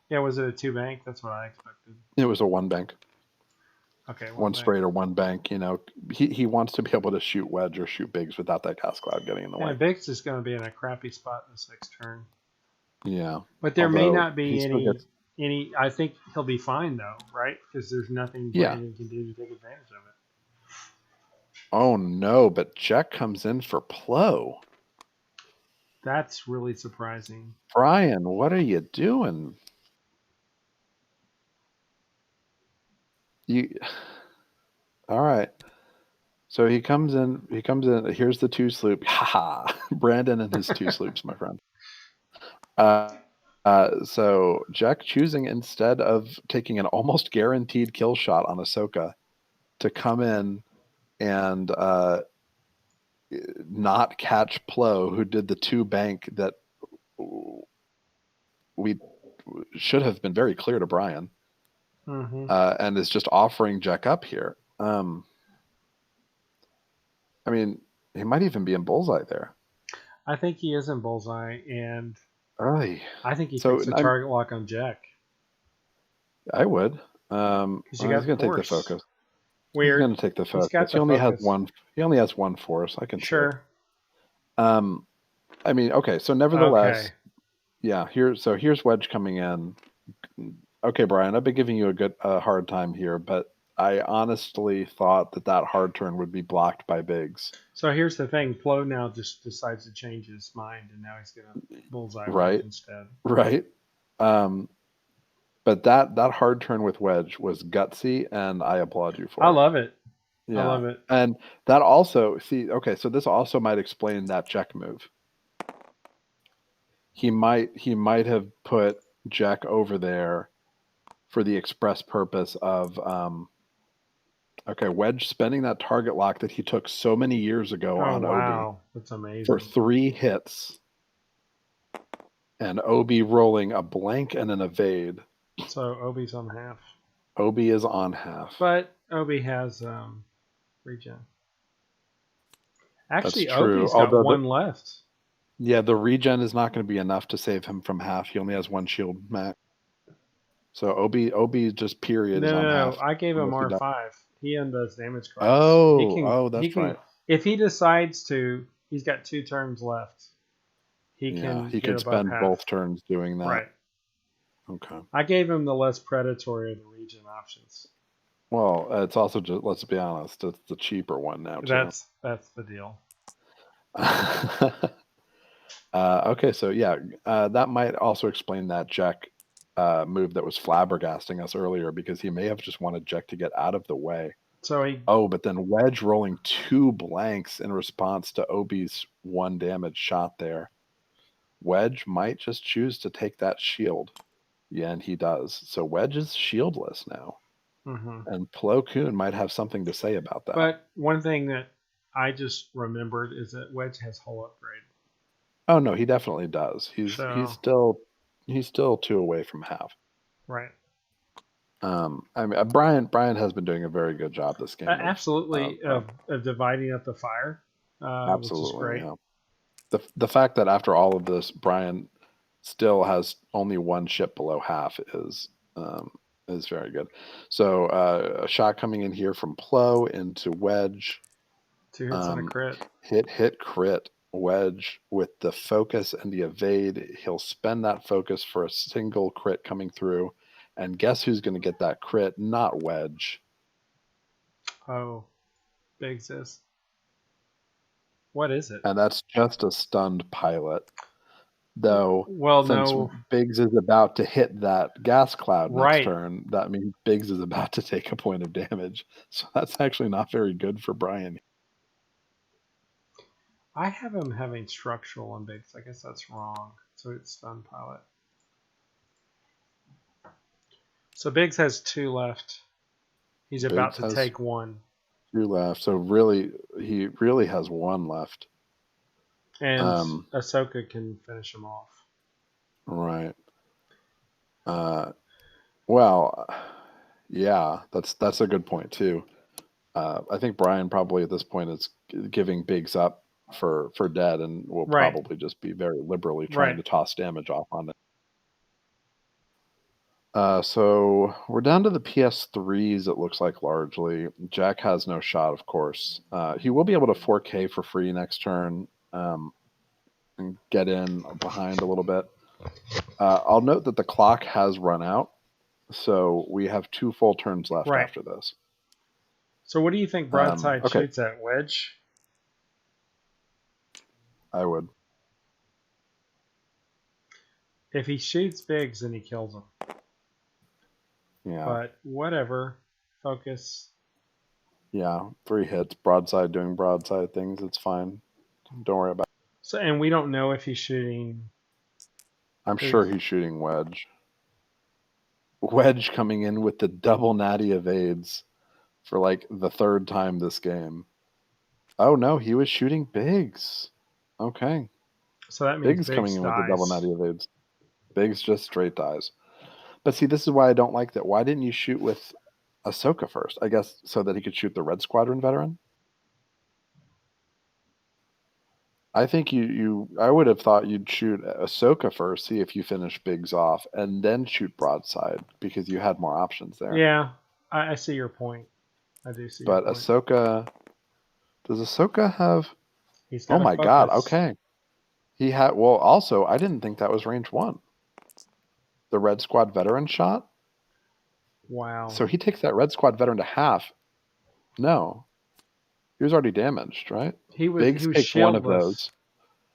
Speaker 1: Yeah, was it a 2 bank? That's what I expected.
Speaker 2: It was a one bank,
Speaker 1: Okay,
Speaker 2: one
Speaker 1: 1 bank.
Speaker 2: straight or one bank. He wants to be able to shoot wedge or shoot bigs without that gas cloud getting in the way.
Speaker 1: And Biggs is going to be in a crappy spot in this next turn.
Speaker 2: Yeah,
Speaker 1: But there may
Speaker 2: although
Speaker 1: not
Speaker 2: he
Speaker 1: be
Speaker 2: still gets.
Speaker 1: any. I think he'll be fine though, right? Because there's nothing
Speaker 2: Yeah.
Speaker 1: Brandon can do to take advantage of it.
Speaker 2: Oh no, but Jack comes in for Plo.
Speaker 1: That's really surprising.
Speaker 2: Brien, what are you doing? You all right. So he comes in. He comes in. Here's the two sloop. Ha! Brandon and his two sloops, my friend. So Jack choosing instead of taking an almost guaranteed kill shot on Ahsoka to come in and not catch Plo, who did the two bank that we should have been very clear to Brien,
Speaker 1: Mm-hmm.
Speaker 2: and is just offering Jack up here. I mean, he might even be in bullseye there.
Speaker 1: I think he is in bullseye, and
Speaker 2: Early.
Speaker 1: I think he
Speaker 2: So
Speaker 1: takes a target lock on Jack
Speaker 2: I would.
Speaker 1: because you
Speaker 2: He's
Speaker 1: got
Speaker 2: going to take the
Speaker 1: force.
Speaker 2: focus. He's
Speaker 1: Weird.
Speaker 2: going to take the
Speaker 1: He's got
Speaker 2: focus. He
Speaker 1: the
Speaker 2: only has
Speaker 1: focus.
Speaker 2: one. He only has one force. I can see it.
Speaker 1: Sure.
Speaker 2: Um, I mean, okay. So nevertheless,
Speaker 1: Okay.
Speaker 2: yeah. Here's Wedge coming in. Okay, Brien, I've been giving you a hard time here, but I honestly thought that hard turn would be blocked by Biggs,
Speaker 1: So here's the thing: Plo now just decides to change his mind, and now he's gonna bullseye Wedge
Speaker 2: right?
Speaker 1: instead.
Speaker 2: Right. Um, but that hard turn with Wedge was gutsy, and I applaud you
Speaker 1: I
Speaker 2: for it.
Speaker 1: love it. I
Speaker 2: Yeah.
Speaker 1: love it.
Speaker 2: And that also, see, okay, so this also might explain that check move. He might have put Jack over there for the express purpose of okay, Wedge spending that target lock that he took so many years ago
Speaker 1: Oh
Speaker 2: on Obi
Speaker 1: wow, that's
Speaker 2: for
Speaker 1: amazing.
Speaker 2: 3 hits, and Obi rolling a blank and an evade.
Speaker 1: So Obi's on half,
Speaker 2: Obi is on half.
Speaker 1: but Obi has regen.
Speaker 2: That's
Speaker 1: Actually,
Speaker 2: true.
Speaker 1: Obi's got
Speaker 2: Although
Speaker 1: one left.
Speaker 2: the regen is not going to be enough to save him from half. He only has one shield max. So Obi just period
Speaker 1: No,
Speaker 2: is on
Speaker 1: no, no.
Speaker 2: half
Speaker 1: I gave him
Speaker 2: unless he dies.
Speaker 1: R5. He undoes damage cards.
Speaker 2: Oh,
Speaker 1: He
Speaker 2: that's
Speaker 1: can
Speaker 2: right.
Speaker 1: if he decides to. He's got 2 turns left. He
Speaker 2: Yeah,
Speaker 1: can
Speaker 2: he
Speaker 1: get
Speaker 2: could
Speaker 1: above
Speaker 2: spend
Speaker 1: half.
Speaker 2: both turns doing that.
Speaker 1: Right.
Speaker 2: Okay.
Speaker 1: I gave him the less predatory of the region options.
Speaker 2: Well, it's also just, let's be honest, it's the cheaper one now too.
Speaker 1: That's the deal.
Speaker 2: Okay, so yeah, that might also explain that Jack move that was flabbergasting us earlier, because he may have just wanted Jack to get out of the way.
Speaker 1: So he
Speaker 2: Oh, but then Wedge rolling 2 blanks in response to Obi's 1 damage shot there. Wedge might just choose to take that shield. Yeah, and he does. So Wedge is shieldless now.
Speaker 1: mm-hmm.
Speaker 2: And Plo Koon might have something to say about that.
Speaker 1: But one thing that I just remembered is that Wedge has hull upgrade.
Speaker 2: Oh no, he definitely does.
Speaker 1: So
Speaker 2: He's still 2 away from half.
Speaker 1: right.
Speaker 2: I mean, Brien has been doing a very good job this game
Speaker 1: Absolutely
Speaker 2: of
Speaker 1: of dividing up the fire, which is
Speaker 2: absolutely,
Speaker 1: great.
Speaker 2: yeah. The fact that after all of this, Brien still has only one ship below half is very good. So a shot coming in here from Plo into Wedge.
Speaker 1: 2 hits and a
Speaker 2: Um,
Speaker 1: crit.
Speaker 2: hit crit. Wedge with the focus and the evade. He'll spend that focus for a single crit coming through. And guess who's going to get that crit? Not Wedge.
Speaker 1: Oh, Biggs is. What is it?
Speaker 2: And that's just a stunned pilot. Though,
Speaker 1: Well,
Speaker 2: since
Speaker 1: no.
Speaker 2: Biggs is about to hit that gas cloud next
Speaker 1: Right.
Speaker 2: turn, that means Biggs is about to take a point of damage. So that's actually not very good for Brien.
Speaker 1: I have him having structural on Biggs. I guess that's wrong. So it's stun pilot. So Biggs has two left. He's about
Speaker 2: Biggs
Speaker 1: to
Speaker 2: has
Speaker 1: take one,
Speaker 2: two left, so really, he really has one left.
Speaker 1: and Ahsoka can finish him off.
Speaker 2: Right. Uh, well, yeah, that's a good point too. I think Brien probably at this point is giving Biggs up for dead, and will
Speaker 1: Right,
Speaker 2: probably just be very liberally trying
Speaker 1: right.
Speaker 2: to toss damage off on it. So we're down to the PS3s. It looks like largely. Jack has no shot, of course. He will be able to 4K for free next turn, and get in behind a little bit. I'll note that the clock has run out, so we have two full turns left
Speaker 1: Right.
Speaker 2: after this.
Speaker 1: So what do you think Broadside
Speaker 2: Okay,
Speaker 1: shoots at? Wedge?
Speaker 2: I would.
Speaker 1: If he shoots Biggs, then he kills him.
Speaker 2: Yeah,
Speaker 1: But whatever. Focus.
Speaker 2: yeah. 3 hits, broadside doing broadside things. It's fine. Don't worry about it.
Speaker 1: So and we don't know if he's shooting
Speaker 2: I'm sure
Speaker 1: his.
Speaker 2: he's shooting Wedge. Wedge coming in with the double natty evades for like the third time this game. Oh no, he was shooting Biggs. Okay.
Speaker 1: So that means
Speaker 2: Biggs coming
Speaker 1: Biggs
Speaker 2: in with the double
Speaker 1: dies.
Speaker 2: natty evades. Biggs just straight dies. But see, this is why I don't like that. Why didn't you shoot with Ahsoka first? I guess so that he could shoot the Red Squadron veteran. I think I would have thought you'd shoot Ahsoka first, see if you finish Biggs off, and then shoot broadside because you had more options there.
Speaker 1: Yeah, I see your point. I do see your
Speaker 2: But
Speaker 1: point.
Speaker 2: Ahsoka, does Ahsoka have?
Speaker 1: He's
Speaker 2: Oh
Speaker 1: got a
Speaker 2: my God!
Speaker 1: focus.
Speaker 2: Okay, he had. Well, also, I didn't think that was range one. The Red Squad veteran shot.
Speaker 1: Wow.
Speaker 2: So he takes that Red Squad veteran to half. No, he was already damaged, right?
Speaker 1: He
Speaker 2: Biggs
Speaker 1: was
Speaker 2: takes one of
Speaker 1: shieldless.
Speaker 2: those.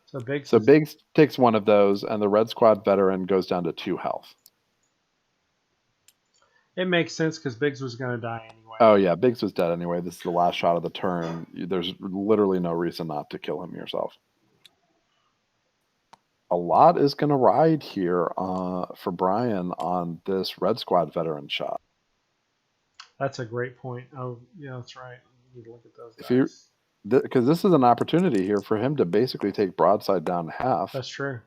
Speaker 1: So Biggs
Speaker 2: So
Speaker 1: is.
Speaker 2: Biggs takes one of those, and the Red Squad veteran goes down to 2 health.
Speaker 1: It makes sense because Biggs was going to die anyway.
Speaker 2: Oh yeah, Biggs was dead anyway. This is the last shot of the turn. There's literally no reason not to kill him yourself. A lot is going to ride here for Brien on this Red Squad veteran shot.
Speaker 1: That's a great point. Oh, yeah, that's right. You need to look at those
Speaker 2: If he,
Speaker 1: dice.
Speaker 2: because this is an opportunity here for him to basically take broadside down half.
Speaker 1: That's true.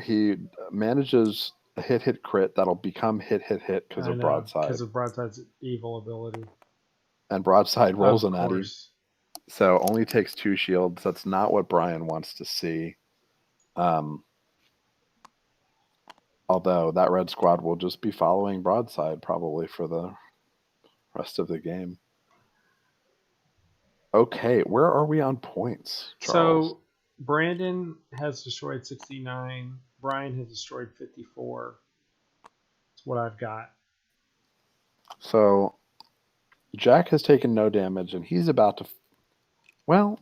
Speaker 2: He manages a hit crit that'll become hit because
Speaker 1: I
Speaker 2: of
Speaker 1: know because
Speaker 2: broadside,
Speaker 1: of Broadside's evil ability.
Speaker 2: and broadside rolls
Speaker 1: Of
Speaker 2: a natty,
Speaker 1: course.
Speaker 2: so only takes 2 shields. That's not what Brien wants to see. Um, Although that red squad will just be following broadside probably for the rest of the game. Okay, where are we on points, Charles?
Speaker 1: So Brandon has destroyed 69. Brien has destroyed 54. That's what I've got.
Speaker 2: So Jack has taken no damage, and he's about to. Well,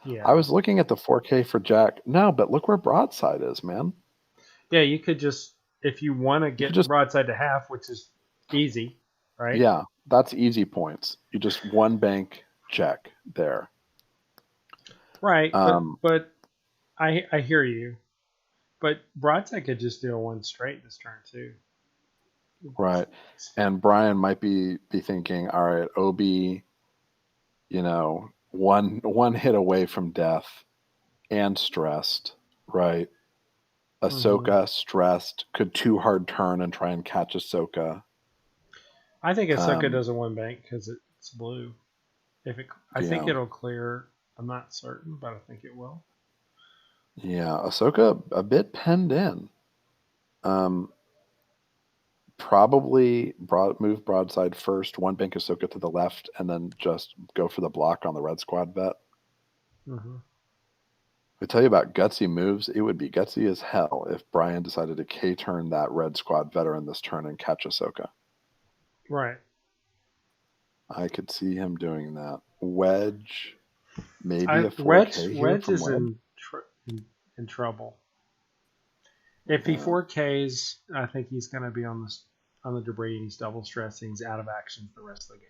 Speaker 2: I
Speaker 1: Yeah.
Speaker 2: was looking at the 4K for Jack. No, but look where broadside is, man.
Speaker 1: Yeah, you could just, if you want to
Speaker 2: You could
Speaker 1: get
Speaker 2: just,
Speaker 1: Broadside to half, which is easy, right?
Speaker 2: yeah, that's easy points. You just one bank check there.
Speaker 1: Right.
Speaker 2: Um,
Speaker 1: But I hear you. But Broadside could just do a one straight this turn too.
Speaker 2: right, and Brien might be thinking, all right, OB, one hit away from death and stressed, right?
Speaker 1: Hmm.
Speaker 2: Ahsoka stressed, could too hard turn and try and catch Ahsoka.
Speaker 1: I think Ahsoka
Speaker 2: Um,
Speaker 1: does a one bank because it's blue. If it, I think
Speaker 2: yeah,
Speaker 1: it'll clear. I'm not certain, but I think it will.
Speaker 2: yeah, Ahsoka a bit penned in. Um, Probably move broadside first, one bank Ahsoka to the left, and then just go for the block on the red squad vet.
Speaker 1: Hmm.
Speaker 2: I tell you about gutsy moves. It would be gutsy as hell if Brien decided to K turn that red squad veteran this turn and catch Ahsoka.
Speaker 1: Right.
Speaker 2: I could see him doing that. Wedge, maybe
Speaker 1: I
Speaker 2: a 4K here
Speaker 1: Wedge
Speaker 2: from
Speaker 1: is
Speaker 2: Webb.
Speaker 1: in trouble. If he
Speaker 2: Yeah.
Speaker 1: 4Ks, I think he's going to be on the debris and he's double stressing. He's out of action for the rest of the game.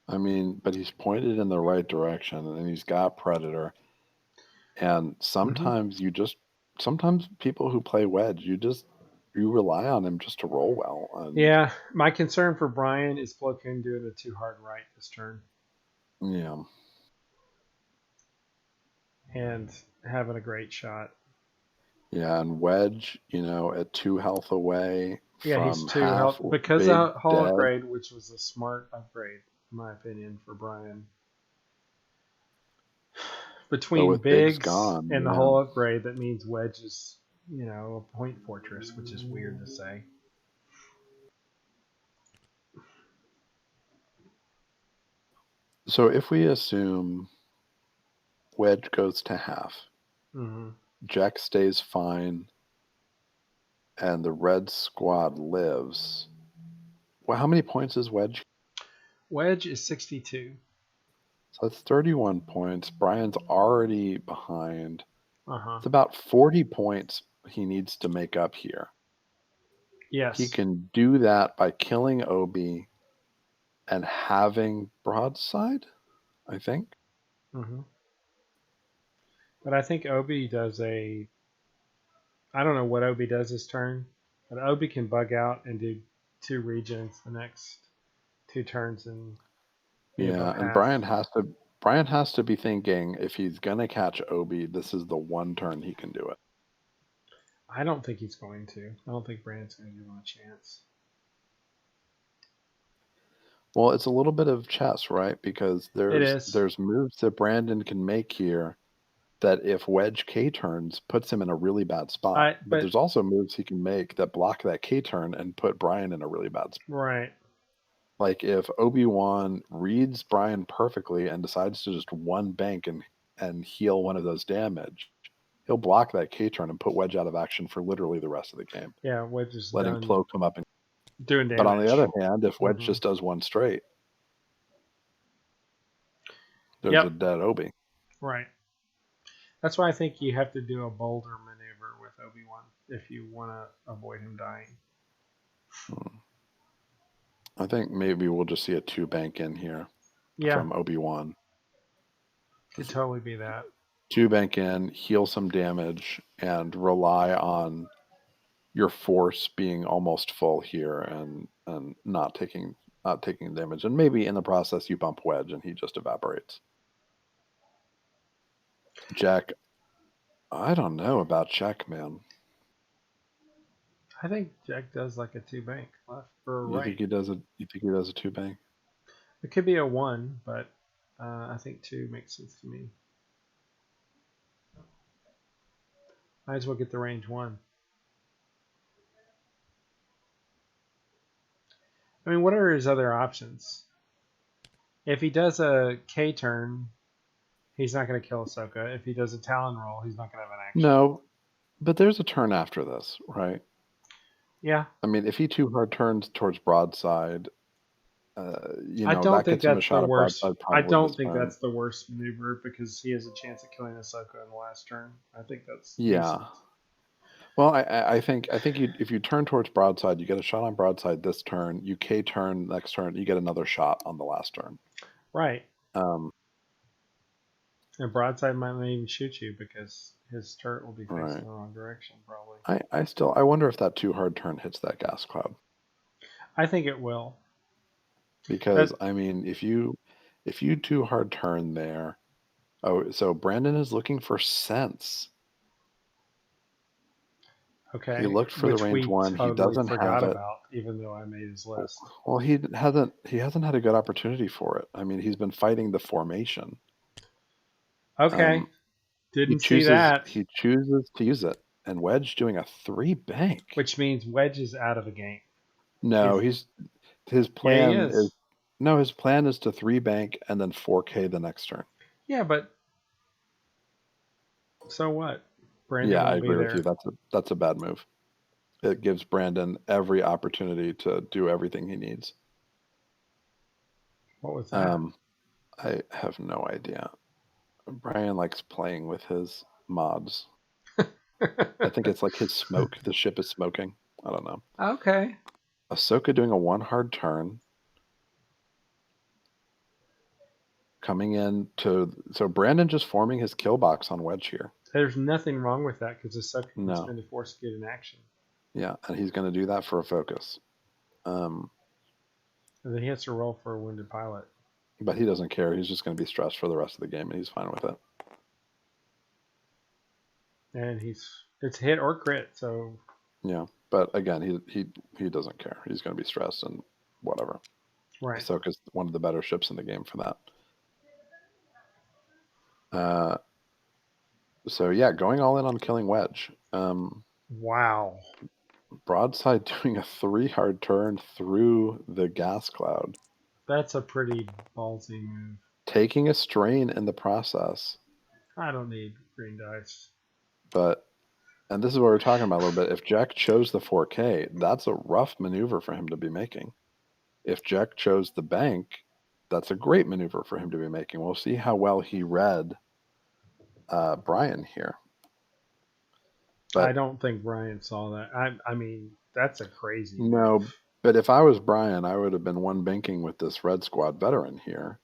Speaker 2: I mean, but he's pointed in the right direction and he's got Predator. And
Speaker 1: Hmm.
Speaker 2: sometimes people who play wedge, you rely on him just to roll well. And
Speaker 1: Yeah, my concern for Brien is Plo Koon doing a too hard right this turn
Speaker 2: yeah,
Speaker 1: and having a great shot.
Speaker 2: yeah, and wedge, at 2 health away
Speaker 1: Yeah, he's
Speaker 2: from
Speaker 1: too
Speaker 2: half
Speaker 1: health because
Speaker 2: big
Speaker 1: of Hall
Speaker 2: dead,
Speaker 1: upgrade, which was a smart upgrade in my opinion for Brien.
Speaker 2: but
Speaker 1: Between
Speaker 2: with Biggs
Speaker 1: Biggs
Speaker 2: gone,
Speaker 1: and the
Speaker 2: yeah.
Speaker 1: whole upgrade, that means Wedge is, a point fortress, which is weird to say.
Speaker 2: So if we assume wedge goes to half,
Speaker 1: Hmm.
Speaker 2: Jack stays fine, and the red squad lives. Well, how many points is wedge?
Speaker 1: Wedge is 62.
Speaker 2: So that's 31 points. Brian's already behind.
Speaker 1: Uh huh.
Speaker 2: It's about 40 points he needs to make up here. He
Speaker 1: Yes.
Speaker 2: can do that by killing Obi and having broadside, I think.
Speaker 1: Hmm. But I think Obi does a. I don't know what Obi does this turn, but Obi can bug out and do two regions the next two turns and be above
Speaker 2: Yeah, and
Speaker 1: half.
Speaker 2: Brian has to be thinking if he's gonna catch Obi, this is the one turn he can do it.
Speaker 1: I don't think he's going to. I don't think Brandon's going to give him a chance.
Speaker 2: Well, it's a little bit of chess, right? Because
Speaker 1: It
Speaker 2: there's
Speaker 1: is.
Speaker 2: there's moves that Brandon can make here that if Wedge K turns puts him in a really bad spot. But
Speaker 1: But
Speaker 2: there's also moves he can make that block that K turn and put Brian in a really bad spot.
Speaker 1: right.
Speaker 2: Like if Obi-Wan reads Brian perfectly and decides to just one bank and heal one of those damage, he'll block that K turn and put Wedge out of action for literally the rest of the game,
Speaker 1: Yeah, Wedge is
Speaker 2: letting
Speaker 1: done
Speaker 2: Plo come up and.
Speaker 1: doing
Speaker 2: But on the other
Speaker 1: damage.
Speaker 2: hand, if Wedge
Speaker 1: Hmm.
Speaker 2: just does one straight, there's a
Speaker 1: Yep.
Speaker 2: dead Obi.
Speaker 1: Right. That's why I think you have to do a bolder maneuver with Obi Wan if you want to avoid him dying.
Speaker 2: Hmm. I think maybe we'll just see a two bank in here
Speaker 1: Yeah,
Speaker 2: from Obi-Wan.
Speaker 1: could totally be that.
Speaker 2: Two bank in, heal some damage, and rely on your force being almost full here and not taking damage. And maybe in the process you bump Wedge and he just evaporates. Jack, I don't know about Jack, man.
Speaker 1: I think Jack does like a two bank left or
Speaker 2: You think
Speaker 1: right.
Speaker 2: he does a you think he does a two bank?
Speaker 1: It could be a one, but I think two makes sense to me. Might as well get the range one. I mean, what are his other options? If he does a K turn, he's not going to kill Ahsoka. If he does a Talon roll, he's not going to have an action.
Speaker 2: No, but there's a turn after this, right?
Speaker 1: Yeah,
Speaker 2: I mean, if he too hard turns towards broadside,
Speaker 1: I don't
Speaker 2: that
Speaker 1: think
Speaker 2: gets him a
Speaker 1: that's the
Speaker 2: shot at
Speaker 1: worst.
Speaker 2: broadside
Speaker 1: I
Speaker 2: probably
Speaker 1: don't
Speaker 2: this
Speaker 1: think
Speaker 2: turn.
Speaker 1: that's the worst maneuver because he has a chance at killing Ahsoka in the last turn. I think that's decent.
Speaker 2: Yeah. Well, I think if you turn towards broadside, you get a shot on broadside this turn. You K turn next turn, you get another shot on the last turn.
Speaker 1: Right.
Speaker 2: Um,
Speaker 1: And broadside might not even shoot you because his turret will be facing
Speaker 2: right.
Speaker 1: the wrong direction, probably.
Speaker 2: I wonder if that too hard turn hits that gas cloud
Speaker 1: I think it will.
Speaker 2: because
Speaker 1: That
Speaker 2: I mean if you too hard turn there. Oh, so Brandon is looking for sense. He
Speaker 1: okay,
Speaker 2: looked for the
Speaker 1: which
Speaker 2: range
Speaker 1: we
Speaker 2: one. He
Speaker 1: totally
Speaker 2: doesn't have
Speaker 1: forgot
Speaker 2: it.
Speaker 1: about, even though I made his list.
Speaker 2: Well, he hasn't had a good opportunity for it. I mean, he's been fighting the formation.
Speaker 1: Okay,
Speaker 2: Um, he
Speaker 1: didn't see
Speaker 2: chooses
Speaker 1: that.
Speaker 2: he chooses to use it, and Wedge doing a three bank.
Speaker 1: Which means Wedge is out of the game.
Speaker 2: No,
Speaker 1: He's
Speaker 2: his
Speaker 1: Yeah, he
Speaker 2: plan is
Speaker 1: is.
Speaker 2: no, his plan is to three bank and then 4K the next turn.
Speaker 1: Yeah, but so what? Brandon
Speaker 2: Yeah, I
Speaker 1: won't be
Speaker 2: agree with you.
Speaker 1: there.
Speaker 2: That's a bad move. It gives Brandon every opportunity to do everything he needs.
Speaker 1: What was that?
Speaker 2: Um, I have no idea. Brian likes playing with his mods. I think it's like his smoke. The ship is smoking. I don't know.
Speaker 1: Okay.
Speaker 2: Ahsoka doing a one hard turn. coming in so Brandon just forming his kill box on wedge here.
Speaker 1: There's nothing wrong with that because the sucker can
Speaker 2: No.
Speaker 1: spend a force to get in action.
Speaker 2: Yeah, and he's going to do that for a focus.
Speaker 1: And then he has to roll for a wounded pilot.
Speaker 2: But he doesn't care. He's just going to be stressed for the rest of the game, and he's fine with it.
Speaker 1: And it's hit or crit, so
Speaker 2: Yeah, but again, he doesn't care. He's going to be stressed and whatever.
Speaker 1: right.
Speaker 2: Ahsoka's one of the better ships in the game for that. So yeah, going all in on killing Wedge.
Speaker 1: Wow.
Speaker 2: Broadside doing a 3 hard turn through the gas cloud.
Speaker 1: That's a pretty ballsy move.
Speaker 2: Taking a strain in the process.
Speaker 1: I don't need green dice.
Speaker 2: But, and this is what we're talking about a little bit. If Jack chose the 4K, that's a rough maneuver for him to be making. If Jack chose the bank, that's a great maneuver for him to be making. We'll see how well he read Brien here.
Speaker 1: I
Speaker 2: But
Speaker 1: don't think Brien saw that. I mean, that's a crazy move.
Speaker 2: no, but if I was Brien, I would have been one banking with this Red Squad veteran here.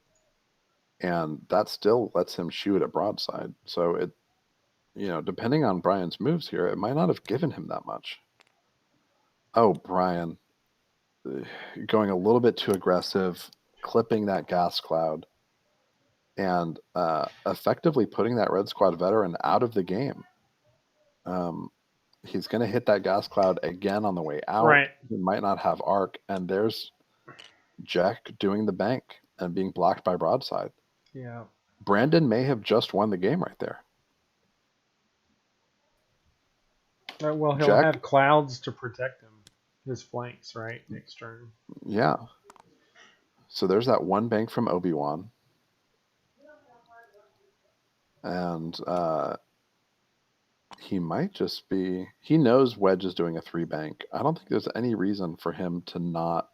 Speaker 2: And that still lets him shoot at broadside. So it, depending on Brian's moves here, it might not have given him that much. Oh, Brien, going a little bit too aggressive, clipping that gas cloud, and effectively putting that Red Squad veteran out of the game. He's going to hit that gas cloud again on the way out.
Speaker 1: Right.
Speaker 2: He might not have arc, and there's Jack doing the bank and being blocked by broadside.
Speaker 1: Yeah.
Speaker 2: Brandon may have just won the game right there.
Speaker 1: Well, he'll
Speaker 2: Jack,
Speaker 1: have clouds to protect him, his flanks, right? Next turn.
Speaker 2: yeah. So there's that one bank from Obi-Wan. And he might just be... He knows Wedge is doing a 3 bank. I don't think there's any reason for him to not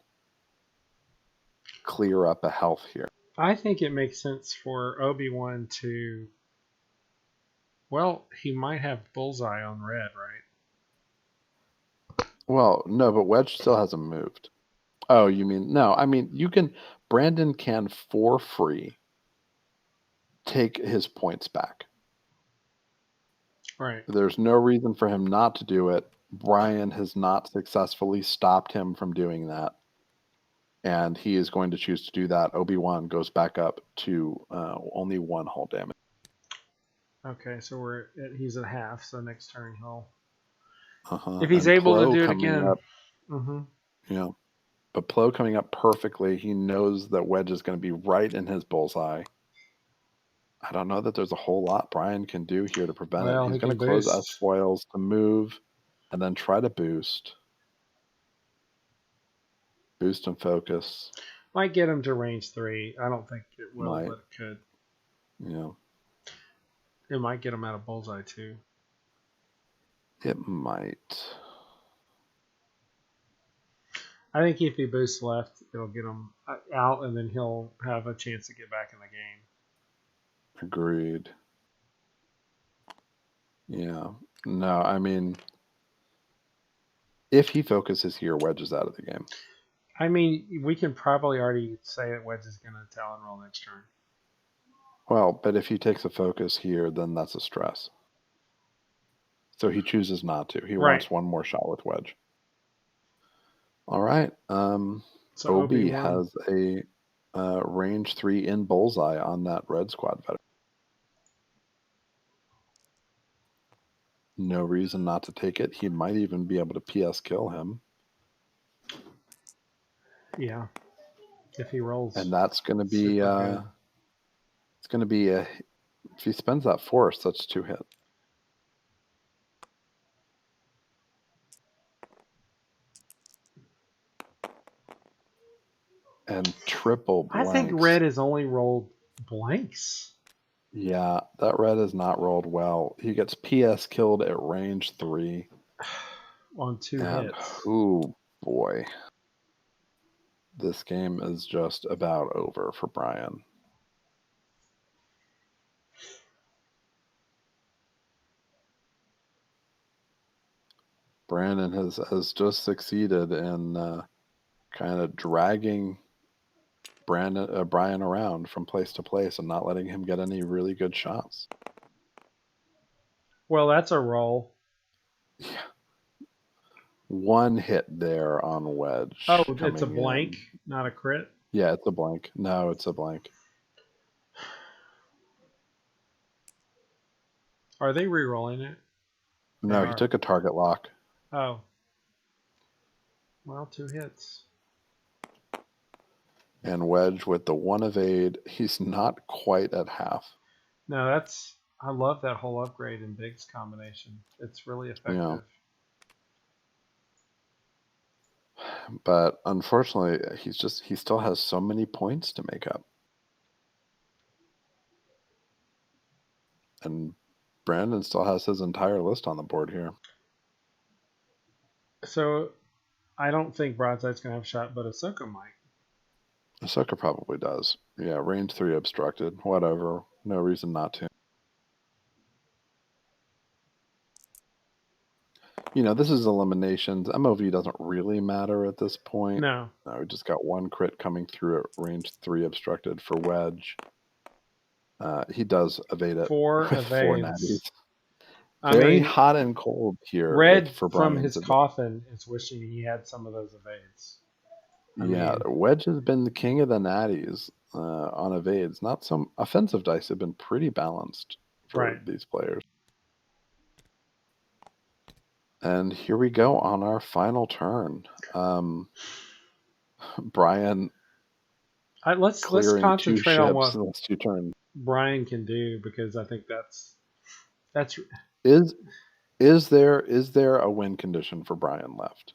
Speaker 2: clear up a health here.
Speaker 1: I think it makes sense for Obi-Wan to... Well, he might have bullseye on red, right?
Speaker 2: Well, no, but Wedge still hasn't moved. Oh, you mean... No, I mean, you can... Brandon can, for free, take his points back.
Speaker 1: Right.
Speaker 2: There's no reason for him not to do it. Brien has not successfully stopped him from doing that. And he is going to choose to do that. Obi-Wan goes back up to only 1 hull damage.
Speaker 1: Okay, so he's at half, so next turn he'll...
Speaker 2: Uh-huh.
Speaker 1: If he's
Speaker 2: and
Speaker 1: able to
Speaker 2: Plo
Speaker 1: do it
Speaker 2: coming
Speaker 1: again.
Speaker 2: up,
Speaker 1: Mm-hmm.
Speaker 2: yeah. But Plo coming up perfectly. He knows that Wedge is going to be right in his bullseye. I don't know that there's a whole lot Brien can do here to prevent it.
Speaker 1: Well,
Speaker 2: He's
Speaker 1: he
Speaker 2: going
Speaker 1: can
Speaker 2: to close
Speaker 1: boost.
Speaker 2: S foils to move and then try to boost. Boost and focus.
Speaker 1: Might get him to range 3. I don't think it will,
Speaker 2: Might.
Speaker 1: but it could.
Speaker 2: Yeah.
Speaker 1: It might get him out of bullseye too.
Speaker 2: It might.
Speaker 1: I think if he boosts left, it'll get him out, and then he'll have a chance to get back in the game.
Speaker 2: Agreed. Yeah. No, I mean, if he focuses here, Wedge is out of the game.
Speaker 1: I mean, we can probably already say that Wedge is going to Talon roll next turn.
Speaker 2: Well, but if he takes a focus here, then that's a stress. So he chooses not to. He wants one more shot with Wedge. All right.
Speaker 1: So
Speaker 2: Obi
Speaker 1: Obi-Wan
Speaker 2: has a range 3 in bullseye on that Red Squad veteran. No reason not to take it. He might even be able to PS kill him.
Speaker 1: Yeah. If he rolls.
Speaker 2: And that's going to be... it's going to be a... If he spends that force, that's 2 hits. And triple blanks.
Speaker 1: I think red has only rolled blanks.
Speaker 2: Yeah, that red is not rolled well. He gets PS killed at range 3.
Speaker 1: On 2 hits.
Speaker 2: Oh, boy. This game is just about over for Brien. Brandon has just succeeded in kind of dragging Brien around from place to place and not letting him get any really good shots.
Speaker 1: Well, that's a roll.
Speaker 2: Yeah. One hit there on
Speaker 1: Oh,
Speaker 2: wedge
Speaker 1: it's a
Speaker 2: coming
Speaker 1: blank,
Speaker 2: in.
Speaker 1: not a crit.
Speaker 2: Yeah, it's a blank. No, it's a blank.
Speaker 1: Are they re-rolling it? They
Speaker 2: No, he
Speaker 1: are.
Speaker 2: took a target lock.
Speaker 1: Oh, well, 2 hits.
Speaker 2: And wedge with the one evade. He's not quite at half.
Speaker 1: No, that's. I love that whole upgrade in Big's combination. It's really
Speaker 2: You know,
Speaker 1: effective.
Speaker 2: but unfortunately, he still has so many points to make up. And Brandon still has his entire list on the board here.
Speaker 1: So I don't think Broadside's gonna have a shot, but Ahsoka might.
Speaker 2: Ahsoka probably does. Yeah, range 3 obstructed. Whatever. No reason not to. This is eliminations. MOV doesn't really matter at this point.
Speaker 1: No.
Speaker 2: We just got one crit coming through at range 3 obstructed for wedge. He does evade it
Speaker 1: Four
Speaker 2: with 4
Speaker 1: evades.
Speaker 2: natties.
Speaker 1: I
Speaker 2: Very
Speaker 1: mean,
Speaker 2: hot and cold here
Speaker 1: Red
Speaker 2: for
Speaker 1: from
Speaker 2: Brien
Speaker 1: his
Speaker 2: to do.
Speaker 1: coffin is wishing he had some of those evades.
Speaker 2: Yeah, wedge has been the king of the natties on evades. Not some offensive dice have been pretty balanced for
Speaker 1: Right.
Speaker 2: these players. And here we go on our final turn. Brien
Speaker 1: Let's
Speaker 2: clearing 2
Speaker 1: concentrate on
Speaker 2: ships
Speaker 1: what
Speaker 2: in those 2 turns.
Speaker 1: Brien can do because I think that's
Speaker 2: Is is there a win condition for Brien left?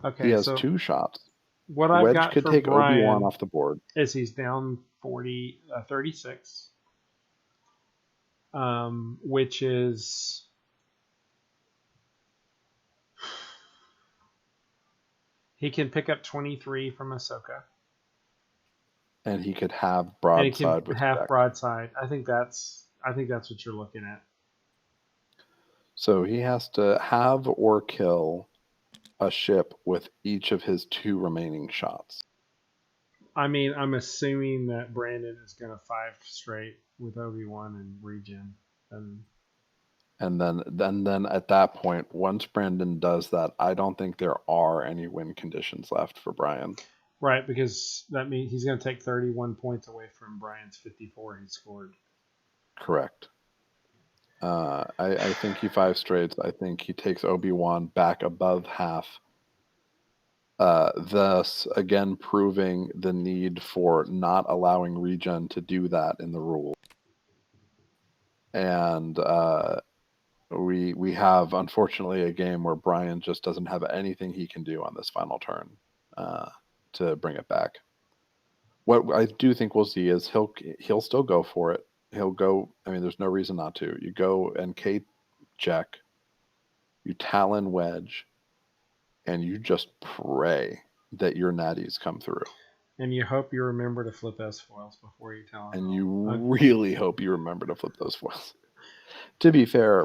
Speaker 2: He
Speaker 1: okay.
Speaker 2: has
Speaker 1: So
Speaker 2: 2 shots.
Speaker 1: what I've
Speaker 2: Wedge
Speaker 1: got
Speaker 2: could
Speaker 1: for
Speaker 2: take Obi-Wan
Speaker 1: Brien
Speaker 2: off the board.
Speaker 1: is he's down 36, which is he can pick up 23 from Ahsoka,
Speaker 2: And he could have
Speaker 1: and he can
Speaker 2: broadside with
Speaker 1: half
Speaker 2: Jack.
Speaker 1: broadside. I think that's what you're looking at.
Speaker 2: So he has to have or kill a ship with each of his 2 remaining shots.
Speaker 1: I mean, I'm assuming that Brandon is going to 5 straight with Obi-Wan and regen.
Speaker 2: And then at that point, once Brandon does that, I don't think there are any win conditions left for Brien.
Speaker 1: Right, because that means he's going to take 31 points away from Brian's 54 he scored.
Speaker 2: Correct. I think he 5 straights. I think he takes Obi-Wan back above half. Thus, again, proving the need for not allowing regen to do that in the rules. And we have, unfortunately, a game where Brien just doesn't have anything he can do on this final turn to bring it back. What I do think we'll see is he'll still go for it. He'll go. I mean, there's no reason not to. You go and Kate Jack, you Talon Wedge, and you just pray that your natties come through.
Speaker 1: And you hope you remember to flip S foils before you tell him.
Speaker 2: And you really hope you remember to flip those foils. To be fair,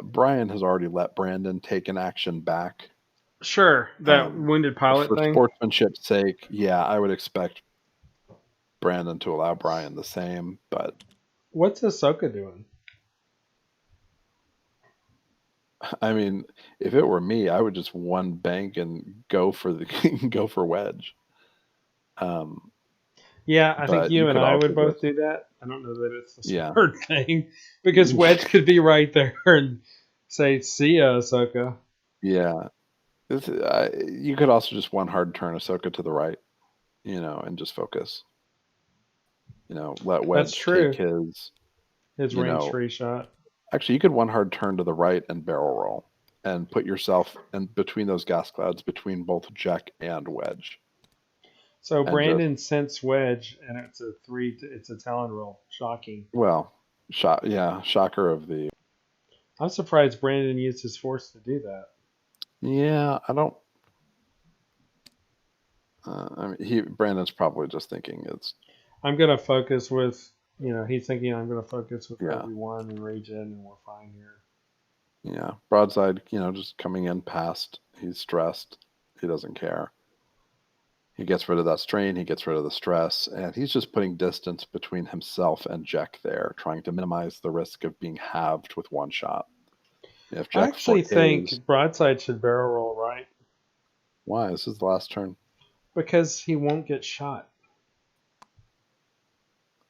Speaker 2: Brien has already let Brandon take an action back.
Speaker 1: Sure, that wounded pilot
Speaker 2: for
Speaker 1: thing.
Speaker 2: sportsmanship's sake, yeah, I would expect Brandon to allow Brien the same, but
Speaker 1: What's Ahsoka doing?
Speaker 2: I mean, if it were me, I would just one bank and go for go for wedge.
Speaker 1: Yeah, I think
Speaker 2: But
Speaker 1: you
Speaker 2: you
Speaker 1: and
Speaker 2: could
Speaker 1: I
Speaker 2: also
Speaker 1: would both
Speaker 2: just
Speaker 1: do that. I don't know that it's the
Speaker 2: yeah.
Speaker 1: smart thing because Wedge could be right there and say, "See ya, Ahsoka."
Speaker 2: Yeah. You could also just one hard turn Ahsoka to the right, and just focus. Let
Speaker 1: That's
Speaker 2: Wedge take
Speaker 1: true.
Speaker 2: his,
Speaker 1: His
Speaker 2: you
Speaker 1: range
Speaker 2: know,
Speaker 1: free shot.
Speaker 2: actually, you could one hard turn to the right and barrel roll and put yourself in between those gas clouds between both Jack and Wedge.
Speaker 1: So
Speaker 2: And just,
Speaker 1: Brandon sents Wedge, and it's a 3. It's a talon roll. Shocking.
Speaker 2: well, shocker of the.
Speaker 1: I'm surprised Brandon used his force to do that.
Speaker 2: Yeah, I don't. I mean, Brandon's probably just thinking it's.
Speaker 1: I'm gonna focus with. He's thinking I'm gonna focus with
Speaker 2: Yeah,
Speaker 1: Obi-Wan and regen, and we're fine here.
Speaker 2: yeah. Broadside, just coming in past. He's stressed. He doesn't care. He gets rid of that strain, he gets rid of the stress, and he's just putting distance between himself and Jack there, trying to minimize the risk of being halved with one shot. If
Speaker 1: I
Speaker 2: Jack
Speaker 1: actually
Speaker 2: fortes,
Speaker 1: think Broadside should barrel roll right
Speaker 2: why? This is the last turn.
Speaker 1: because he won't get shot.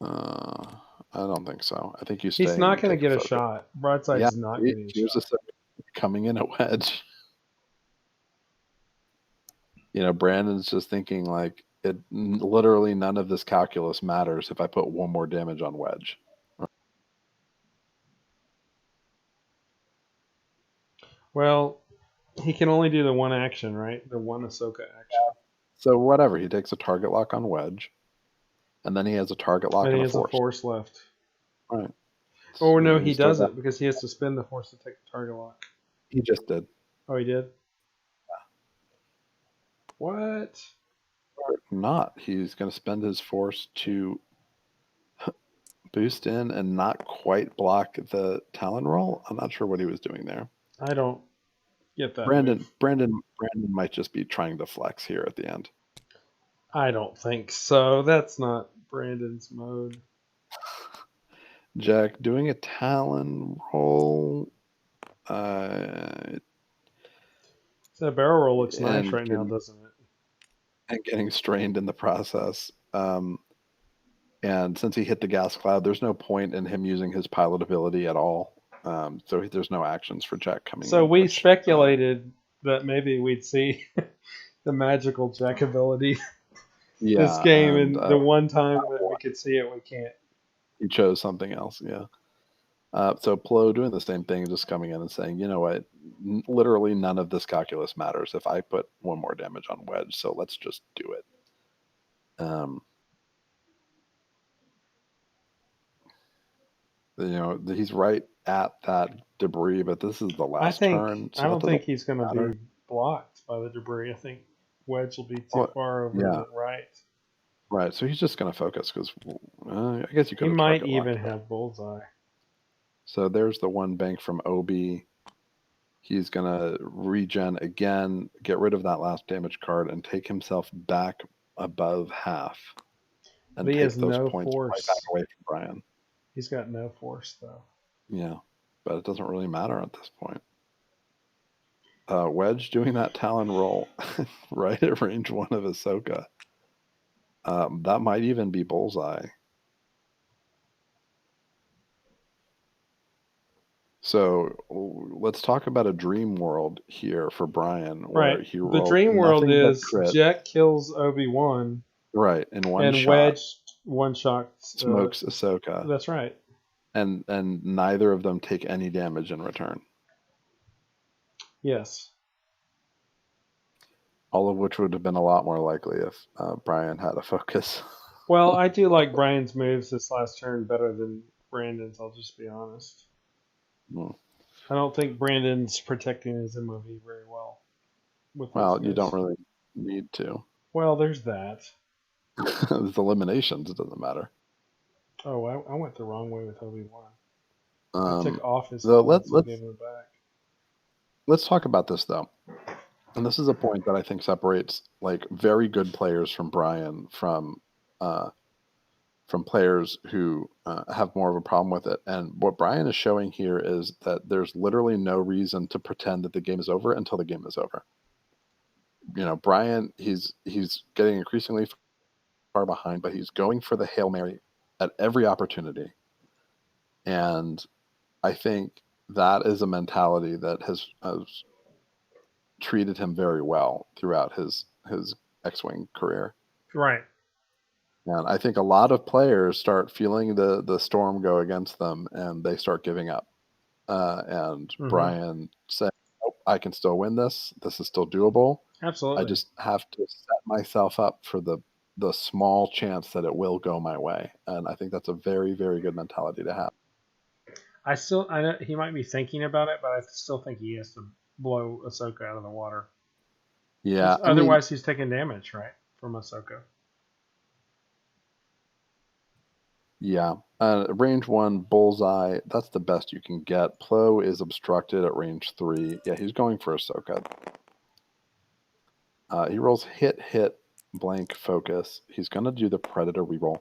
Speaker 2: Uh, I don't think so. I think you
Speaker 1: He's
Speaker 2: stay and
Speaker 1: not
Speaker 2: you
Speaker 1: going to
Speaker 2: take a
Speaker 1: get a
Speaker 2: focus.
Speaker 1: shot. Broadside
Speaker 2: Yeah,
Speaker 1: is not getting a
Speaker 2: here's a
Speaker 1: shot.
Speaker 2: coming in at wedge. Brandon's just thinking like literally none of this calculus matters if I put one more damage on wedge.
Speaker 1: Well, he can only do the one action, right? The one Ahsoka action.
Speaker 2: So whatever, he takes a target lock on wedge, and then he has a target lock
Speaker 1: And he
Speaker 2: and a
Speaker 1: has a
Speaker 2: force.
Speaker 1: force left.
Speaker 2: Right.
Speaker 1: Oh, no, he
Speaker 2: He's still got.
Speaker 1: doesn't because he has to spend the force to take the target lock.
Speaker 2: He just did.
Speaker 1: Oh, he did? What?
Speaker 2: Or not. He's going to spend his force to boost in and not quite block the Talon roll. I'm not sure what he was doing there.
Speaker 1: I don't get that
Speaker 2: Brandon,
Speaker 1: move.
Speaker 2: Brandon, Brandon might just be trying to flex here at the end.
Speaker 1: I don't think so. That's not Brandon's mode.
Speaker 2: Jack doing a Talon roll. Uh,
Speaker 1: That barrel roll looks nice
Speaker 2: and
Speaker 1: right now, doesn't it?
Speaker 2: getting strained in the process. And since he hit the gas cloud, there's no point in him using his pilot ability at all. So there's no actions for Jack coming
Speaker 1: So
Speaker 2: in.
Speaker 1: we
Speaker 2: Which
Speaker 1: speculated that maybe we'd see the magical Jack ability this
Speaker 2: yeah,
Speaker 1: game,
Speaker 2: and
Speaker 1: and the one time that we could see it, we can't.
Speaker 2: he chose something else. Yeah. So Plo doing the same thing, just coming in and saying, you know what, literally none of this calculus matters if I put one more damage on wedge. So let's just do it. He's right at that debris, but this is the last turn,
Speaker 1: I
Speaker 2: so that
Speaker 1: don't
Speaker 2: doesn't
Speaker 1: think he's going to
Speaker 2: matter.
Speaker 1: be blocked by the debris. I think Wedge will be too
Speaker 2: Well,
Speaker 1: far over
Speaker 2: yeah,
Speaker 1: the right.
Speaker 2: right. So he's just going to focus because I guess you
Speaker 1: He
Speaker 2: could have
Speaker 1: might
Speaker 2: target
Speaker 1: even
Speaker 2: locked.
Speaker 1: have bullseye.
Speaker 2: So there's the one bank from Obi. He's going to regen again, get rid of that last damage card, and take himself back above half
Speaker 1: But
Speaker 2: and
Speaker 1: he
Speaker 2: take
Speaker 1: has
Speaker 2: those
Speaker 1: no
Speaker 2: points right back
Speaker 1: force.
Speaker 2: away from Brien.
Speaker 1: He's got no force, though.
Speaker 2: Yeah, but it doesn't really matter at this point. Wedge doing that Talon roll right at range one of Ahsoka. That might even be bullseye. So let's talk about a dream world here for Brien, where
Speaker 1: Right.
Speaker 2: he
Speaker 1: The
Speaker 2: rolls
Speaker 1: dream world
Speaker 2: nothing but
Speaker 1: is
Speaker 2: crit.
Speaker 1: Jet kills Obi-Wan
Speaker 2: Right, in one
Speaker 1: and
Speaker 2: shot,
Speaker 1: Wedge one-shots.
Speaker 2: smokes Ahsoka,
Speaker 1: That's right.
Speaker 2: and neither of them take any damage in return.
Speaker 1: Yes.
Speaker 2: All of which would have been a lot more likely if Brien had a focus.
Speaker 1: Well, I do like Brian's moves this last turn better than Brandon's, I'll just be honest.
Speaker 2: Hmm.
Speaker 1: I don't think Brandon's protecting his MOV very well with those
Speaker 2: Well, you don't
Speaker 1: moves.
Speaker 2: really need to.
Speaker 1: Well, there's that.
Speaker 2: With eliminations, it doesn't matter.
Speaker 1: Oh, I went the wrong way with Obi-Wan. I took
Speaker 2: Um,
Speaker 1: off his
Speaker 2: though
Speaker 1: helmets and gave him it back.
Speaker 2: let's talk about this though. And this is a point that I think separates like very good players from Brien from players who have more of a problem with it. And what Brien is showing here is that there's literally no reason to pretend that the game is over until the game is over. Brien, he's getting increasingly far behind, but he's going for the Hail Mary at every opportunity. And I think that is a mentality that has treated him very well throughout his X-wing career.
Speaker 1: Right.
Speaker 2: And I think a lot of players start feeling the storm go against them, and they start giving up. And
Speaker 1: Mm-hmm.
Speaker 2: Brien said, "Nope, I can still win this. This is still doable. I
Speaker 1: Absolutely.
Speaker 2: just have to set myself up for the small chance that it will go my way." And I think that's a very, very good mentality to have.
Speaker 1: I know he might be thinking about it, but I still think he has to blow Ahsoka out of the water.
Speaker 2: Yeah,
Speaker 1: Because
Speaker 2: I mean,
Speaker 1: otherwise he's taking damage, right? From Ahsoka.
Speaker 2: yeah. Range 1, bullseye, that's the best you can get. Plo is obstructed at range 3. Yeah, he's going for Ahsoka. He rolls hit, hit, blank focus. He's going to do the Predator reroll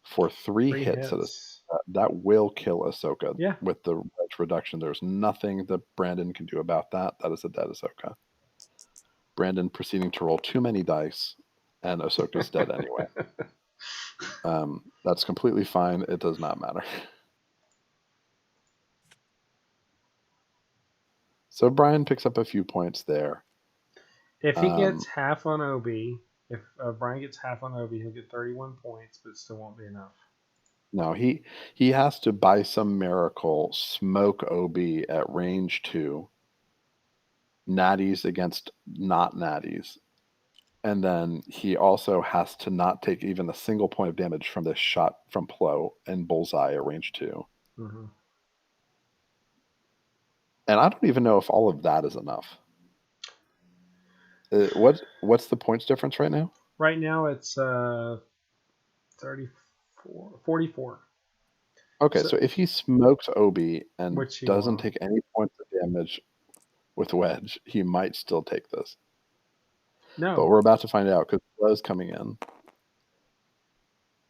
Speaker 2: for 3
Speaker 1: 3
Speaker 2: hits at
Speaker 1: hits.
Speaker 2: that will kill Ahsoka
Speaker 1: Yeah.
Speaker 2: with the wedge reduction. There's nothing that Brandon can do about that. That is a dead Ahsoka. Brandon proceeding to roll too many dice, and Ahsoka's dead anyway. That's completely fine. It does not matter. So Brien picks up a few points there.
Speaker 1: If he gets half on Obi, if Brien gets half on Obi, he'll get 31 points, but it still won't be enough.
Speaker 2: No, he has to, by some miracle, smoke Obi at range 2, natties against not natties, and then he also has to not take even a single point of damage from this shot from Plo and Bullseye at range 2.
Speaker 1: Mm-hmm.
Speaker 2: And I don't even know if all of that is enough. What's the points difference right now?
Speaker 1: Right now it's 44.
Speaker 2: Okay, so if he smokes Obi and
Speaker 1: Which he
Speaker 2: doesn't
Speaker 1: won't.
Speaker 2: take any points of damage with Wedge, he might still take this.
Speaker 1: No.
Speaker 2: But we're about to find out because Plo's coming in.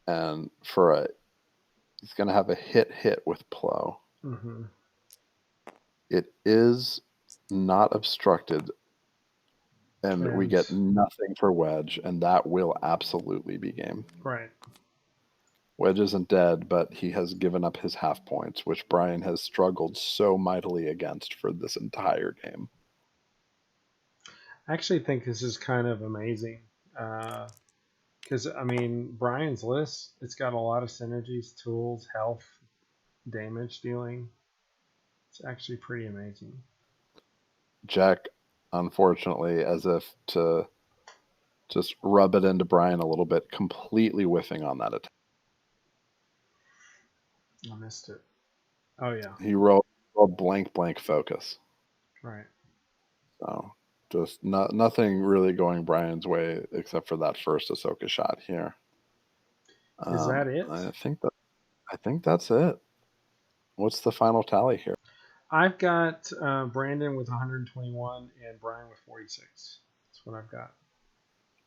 Speaker 2: And he's going to have a hit with Plo.
Speaker 1: Mm-hmm.
Speaker 2: It is not obstructed, and we get nothing for Wedge, and that will absolutely be game.
Speaker 1: Right.
Speaker 2: Wedge isn't dead, but he has given up his half points, which Brien has struggled so mightily against for this entire game.
Speaker 1: I actually think this is kind of amazing. Because, I mean, Brian's list, it's got a lot of synergies, tools, health, damage dealing. It's actually pretty amazing.
Speaker 2: Jack, unfortunately, as if to just rub it into Brien a little bit, completely whiffing on that attack.
Speaker 1: I missed it. Oh, yeah.
Speaker 2: He rolled blank focus.
Speaker 1: Right.
Speaker 2: So just nothing really going Brian's way except for that first Ahsoka shot here.
Speaker 1: Is that it?
Speaker 2: I think that's it. What's the final tally here?
Speaker 1: I've got Brandon with 121 and Brian with 46. That's what I've got.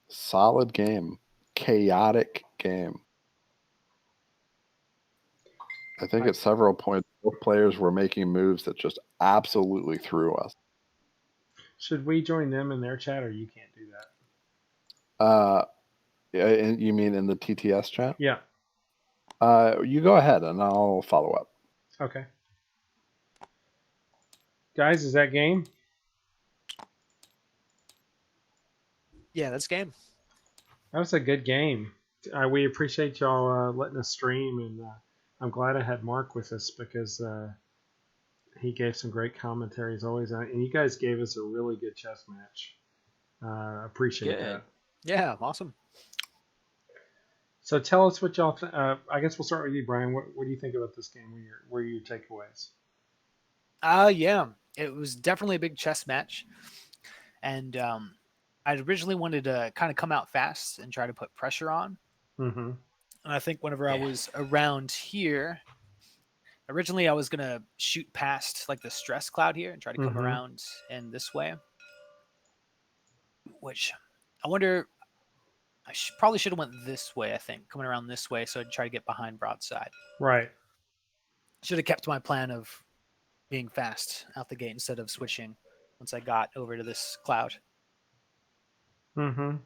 Speaker 2: Solid game. Chaotic game. I think at several points, both players were making moves that just absolutely threw us.
Speaker 1: Should we join them in their chat, or you can't do
Speaker 2: that? You mean in the TTS chat?
Speaker 1: Yeah.
Speaker 2: You go ahead, and I'll follow up.
Speaker 1: Okay. Guys, is that game?
Speaker 3: Yeah, that's game.
Speaker 1: That was a good game. We appreciate y'all letting us stream, and I'm glad I had Mark with us because he gave some great commentary as always, and you guys gave us a really good chess match. Appreciate that.
Speaker 3: Yeah, awesome.
Speaker 1: So tell us what y'all. I guess we'll start with you, Brian. What do you think about this game? What are your takeaways?
Speaker 3: Yeah, it was definitely a big chess match, and I originally wanted to kind of come out fast and try to put pressure on.
Speaker 1: Mm-hmm.
Speaker 3: And I think whenever I was around here, originally I was gonna shoot past like the stress cloud here and try to come around in this way. Which I wonder, I probably should have went this way. I think coming around this way, so I'd try to get behind broadside.
Speaker 1: Right.
Speaker 3: Should have kept my plan of being fast out the gate instead of switching once I got over to this cloud.
Speaker 1: Mm-hmm.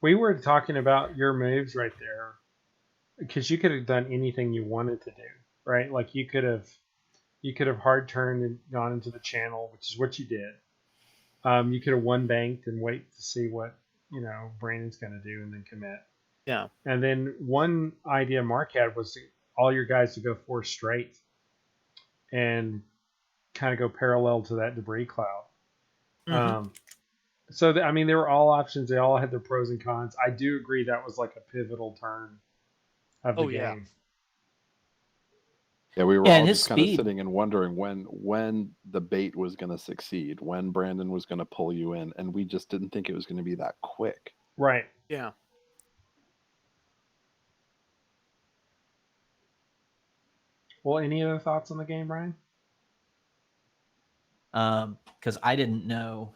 Speaker 1: We were talking about your moves right there because you could have done anything you wanted to do, right? Like you could have hard turned and gone into the channel, which is what you did. You could have one banked and wait to see what Brandon's going to do and then commit.
Speaker 3: Yeah.
Speaker 1: And then one idea Mark had was all your guys to go 4 straight and kind of go parallel to that debris cloud. Mm-hmm. So I mean, they were all options. They all had their pros and cons. I do agree that was like a pivotal turn of the game.
Speaker 2: Yeah, we were all just kind of sitting and wondering when the bait was going to succeed, when Brandon was going to pull you in, and we just didn't think it was going to be that quick.
Speaker 1: Right.
Speaker 3: Yeah.
Speaker 1: Well, any other thoughts on the game, Brian?
Speaker 4: Because I didn't know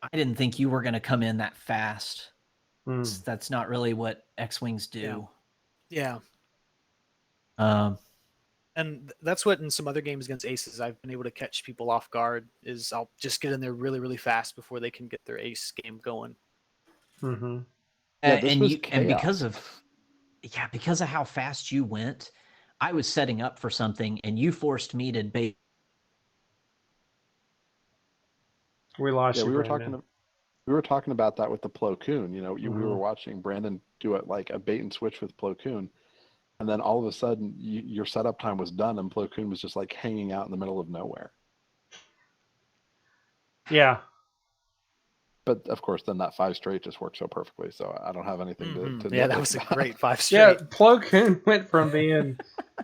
Speaker 4: I didn't think you were going to come in that fast.
Speaker 1: Mm.
Speaker 4: That's not really what X-Wings do.
Speaker 3: Yeah.
Speaker 4: Um,
Speaker 3: And that's what in some other games against aces I've been able to catch people off guard is I'll just get in there really, really fast before they can get their ace game going.
Speaker 1: Mm-hmm.
Speaker 2: Yeah, this was
Speaker 4: and
Speaker 2: chaos.
Speaker 4: because of how fast you went, I was setting up for something and you forced me to bait.
Speaker 1: We lost
Speaker 2: Yeah,
Speaker 1: you,
Speaker 2: we were
Speaker 1: Brandon.
Speaker 2: talking about that with the Plo Koon. You know, we
Speaker 1: Mm-hmm.
Speaker 2: were watching Brandon do it like a bait and switch with Plo Koon, and then all of a sudden your setup time was done, and Plo Koon was just like hanging out in the middle of nowhere.
Speaker 1: Yeah.
Speaker 2: But of course, then that 5 straight just worked so perfectly. So I don't have anything to
Speaker 3: Yeah, that
Speaker 2: nitpick
Speaker 3: was a
Speaker 2: about.
Speaker 3: great 5
Speaker 1: Yeah,
Speaker 3: straight.
Speaker 1: Plo Koon went from being,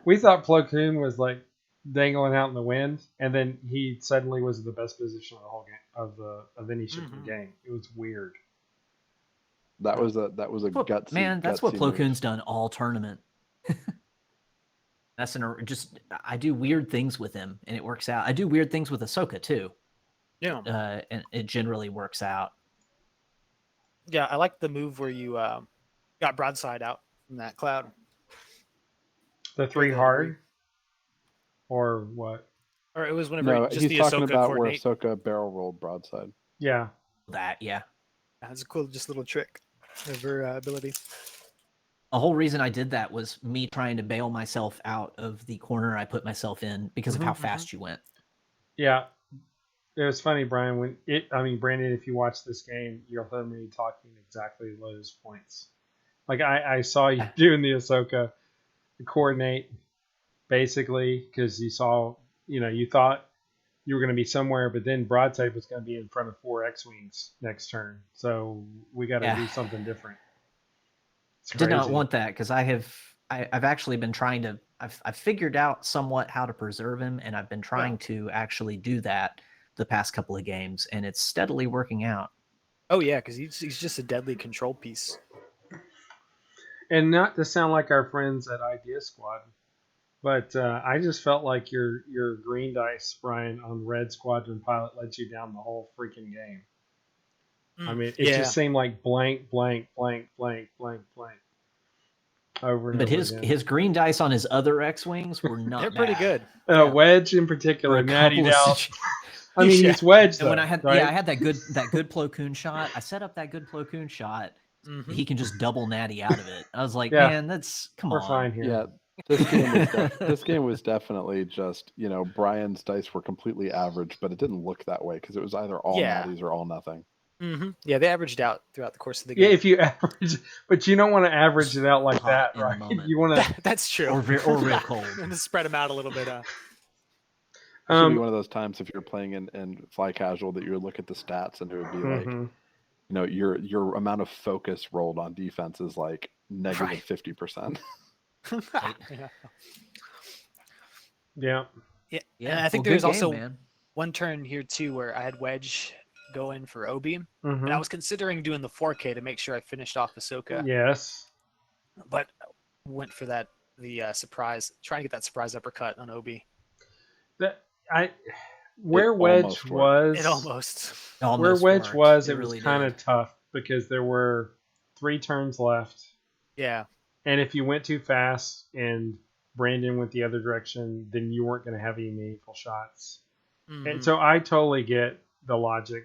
Speaker 1: we thought Plo Koon was like dangling out in the wind, and then he suddenly was in the best position of the whole game of any ship in the game. It was weird.
Speaker 2: That was a
Speaker 4: That's what
Speaker 2: gutsy
Speaker 4: Plo
Speaker 2: move.
Speaker 4: Koon's done all tournament. I do weird things with him and it works out. I do weird things with Ahsoka too.
Speaker 3: Yeah.
Speaker 4: And it generally works out.
Speaker 3: Yeah, I like the move where you got broadside out from that cloud.
Speaker 1: The
Speaker 3: Or
Speaker 1: 3
Speaker 3: the
Speaker 1: hard,
Speaker 3: debris.
Speaker 1: or what?
Speaker 3: Or it was whenever
Speaker 2: No,
Speaker 3: just
Speaker 2: he's
Speaker 3: the
Speaker 2: talking
Speaker 3: Ahsoka
Speaker 2: about where
Speaker 3: coordinate.
Speaker 2: Ahsoka barrel rolled broadside.
Speaker 1: Yeah.
Speaker 4: Yeah.
Speaker 3: That's a cool, just little trick of her ability.
Speaker 4: The whole reason I did that was me trying to bail myself out of the corner I put myself in because of how fast you went.
Speaker 1: Yeah. It was funny, Brian. Brandon, if you watch this game, you'll hear me talking exactly those points. Like I saw you doing the Ahsoka coordinate, basically, because you saw, you thought you were going to be somewhere, but then broadside was going to be in front of 4 X-wings next turn. So we got to do something different. It's
Speaker 4: I did not
Speaker 1: crazy.
Speaker 4: want that because I've actually been trying to. I've figured out somewhat how to preserve him, and I've been trying to actually do that the past couple of games, and it's steadily working out.
Speaker 3: Oh yeah, because he's just a deadly control piece.
Speaker 1: And not to sound like our friends at Idea Squad, but I just felt like your green dice, Brian, on Red Squadron Pilot led you down the whole freaking game. I mean, it just seemed like blank, blank, blank, blank, blank, blank, over and
Speaker 4: But
Speaker 1: over again.
Speaker 4: his green dice on his other X-wings were not
Speaker 3: They're pretty good.
Speaker 1: Wedge in particular, nattied out. I mean, he's Wedge though.
Speaker 4: And when I had
Speaker 1: right?
Speaker 4: I had that good Plo Koon shot. I set up that good Plo Koon shot. He can just double natty out of it. I was like, man, that's
Speaker 1: we're fine here.
Speaker 2: Yeah, this game was definitely just, Brian's dice were completely average, but it didn't look that way because it was either all natties or all nothing.
Speaker 3: Yeah, they averaged out throughout the course of the game.
Speaker 1: Yeah, if you average, but you don't want to average it out like that, right? You want to.
Speaker 3: That's true.
Speaker 4: Or real cold.
Speaker 3: And to spread them out a little bit.
Speaker 2: It should be one of those times if you're playing in fly casual that you would look at the stats and it would be like, your amount of focus rolled on defense is like negative 50%.
Speaker 1: Yeah.
Speaker 3: And I think there's also one turn here too where I had Wedge go in for Obi, and I was considering doing the 4K to make sure I finished off Ahsoka.
Speaker 1: Yes.
Speaker 3: But went for the surprise, trying to get that surprise uppercut on Obi.
Speaker 1: Where Wedge was, it was kind of tough because there were 3 turns left.
Speaker 3: Yeah.
Speaker 1: And if you went too fast and Brandon went the other direction, then you weren't going to have any meaningful shots. And so I totally get the logic.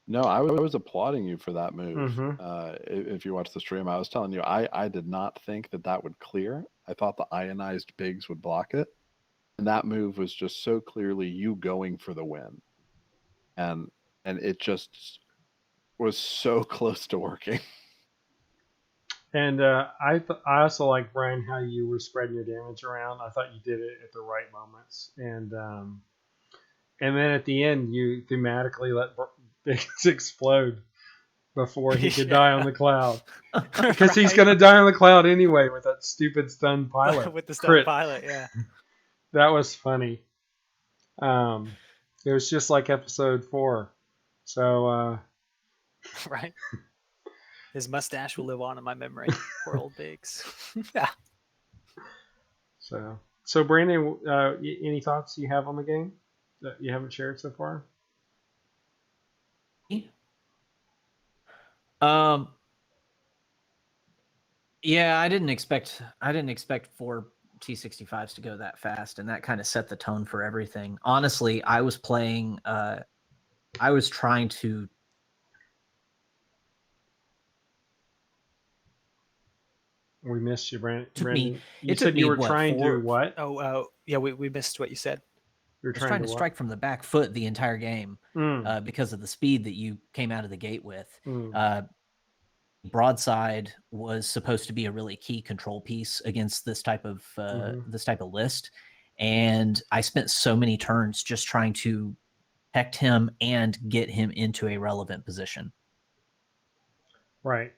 Speaker 2: No, I was applauding you for that move. If you watch the stream, I was telling you, I did not think that would clear. I thought the ionized Biggs would block it. And that move was just so clearly you going for the win. And it just was so close to working.
Speaker 1: And I also like, Brian, how you were spreading your damage around. I thought you did it at the right moments. And then at the end, you thematically let Biggs explode before he could die on the cloud. Because he's going to die on the cloud anyway with that stupid stunned pilot.
Speaker 3: With the stunned pilot, yeah.
Speaker 1: That was funny. It was just like episode 4. So,
Speaker 3: right. His mustache will live on in my memory. Poor old Biggs. Yeah.
Speaker 1: So Brandon, any thoughts you have on the game that you haven't shared so far?
Speaker 4: Yeah, I didn't expect 4 T65s to go that fast, and that kind of set the tone for everything. Honestly, I was trying to
Speaker 1: We missed you,
Speaker 4: took me
Speaker 1: Brandon. You
Speaker 4: it took
Speaker 1: said you
Speaker 4: me
Speaker 1: were
Speaker 4: what
Speaker 1: trying to
Speaker 4: four
Speaker 1: what?
Speaker 3: Yeah, we missed what you said.
Speaker 1: You were
Speaker 4: I was
Speaker 1: trying
Speaker 4: trying
Speaker 1: to
Speaker 4: to
Speaker 1: what?
Speaker 4: strike from the back foot the entire game
Speaker 1: Mm,
Speaker 4: because of the speed that you came out of the gate with.
Speaker 1: mm,
Speaker 4: Broadside was supposed to be a really key control piece against
Speaker 1: mhm.
Speaker 4: this type of list, and I spent so many turns just trying to protect him and get him into a relevant position.
Speaker 1: Right.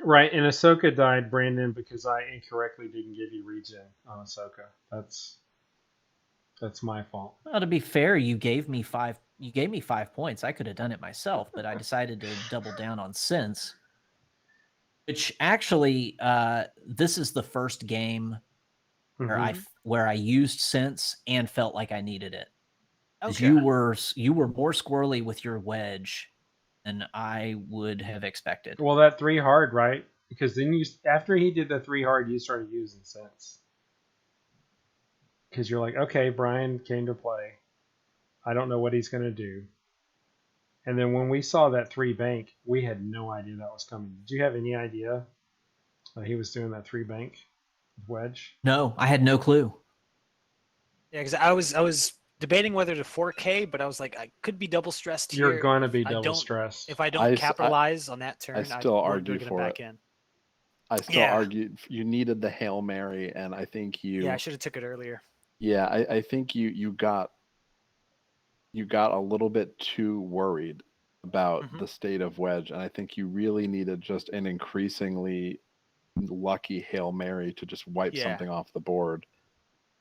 Speaker 1: Right. And Ahsoka died, Brandon, because I incorrectly didn't give you regen on Ahsoka. That's my fault.
Speaker 4: Well, to be fair, you gave me 5 points. I could have done it myself, but I decided to double down on sense. Which actually, this is the first game
Speaker 1: Mhm.
Speaker 4: where I used sense and felt like I needed it. Because
Speaker 3: Okay.
Speaker 4: you were more squirrely with your wedge than I would have expected.
Speaker 1: Well, that 3 hard, right? Because then after he did the 3 hard, you started using sense. Because you're like, okay, Brien came to play. I don't know what he's going to do. And then when we saw that 3 bank, we had no idea that was coming. Did you have any idea that he was doing that 3 bank with wedge?
Speaker 4: No, I had no clue.
Speaker 3: Yeah, because I was debating whether to 4K, but I was like, I could be double stressed
Speaker 1: You're
Speaker 3: here.
Speaker 1: going to
Speaker 3: If
Speaker 1: be
Speaker 3: I
Speaker 1: double
Speaker 3: don't,
Speaker 1: stressed.
Speaker 3: if I don't capitalize on that
Speaker 2: I
Speaker 3: turn, I
Speaker 2: still
Speaker 3: weren't
Speaker 2: argue
Speaker 3: going to
Speaker 2: for
Speaker 3: back
Speaker 2: it.
Speaker 3: in.
Speaker 2: I still
Speaker 3: Yeah.
Speaker 2: argue you needed the Hail Mary, and I think
Speaker 3: Yeah, I should have took it earlier.
Speaker 2: Yeah, I think you got a little bit too worried about
Speaker 3: Mhm.
Speaker 2: the state of wedge, and I think you really needed just an increasingly lucky Hail Mary to just wipe
Speaker 3: Yeah.
Speaker 2: something off the board.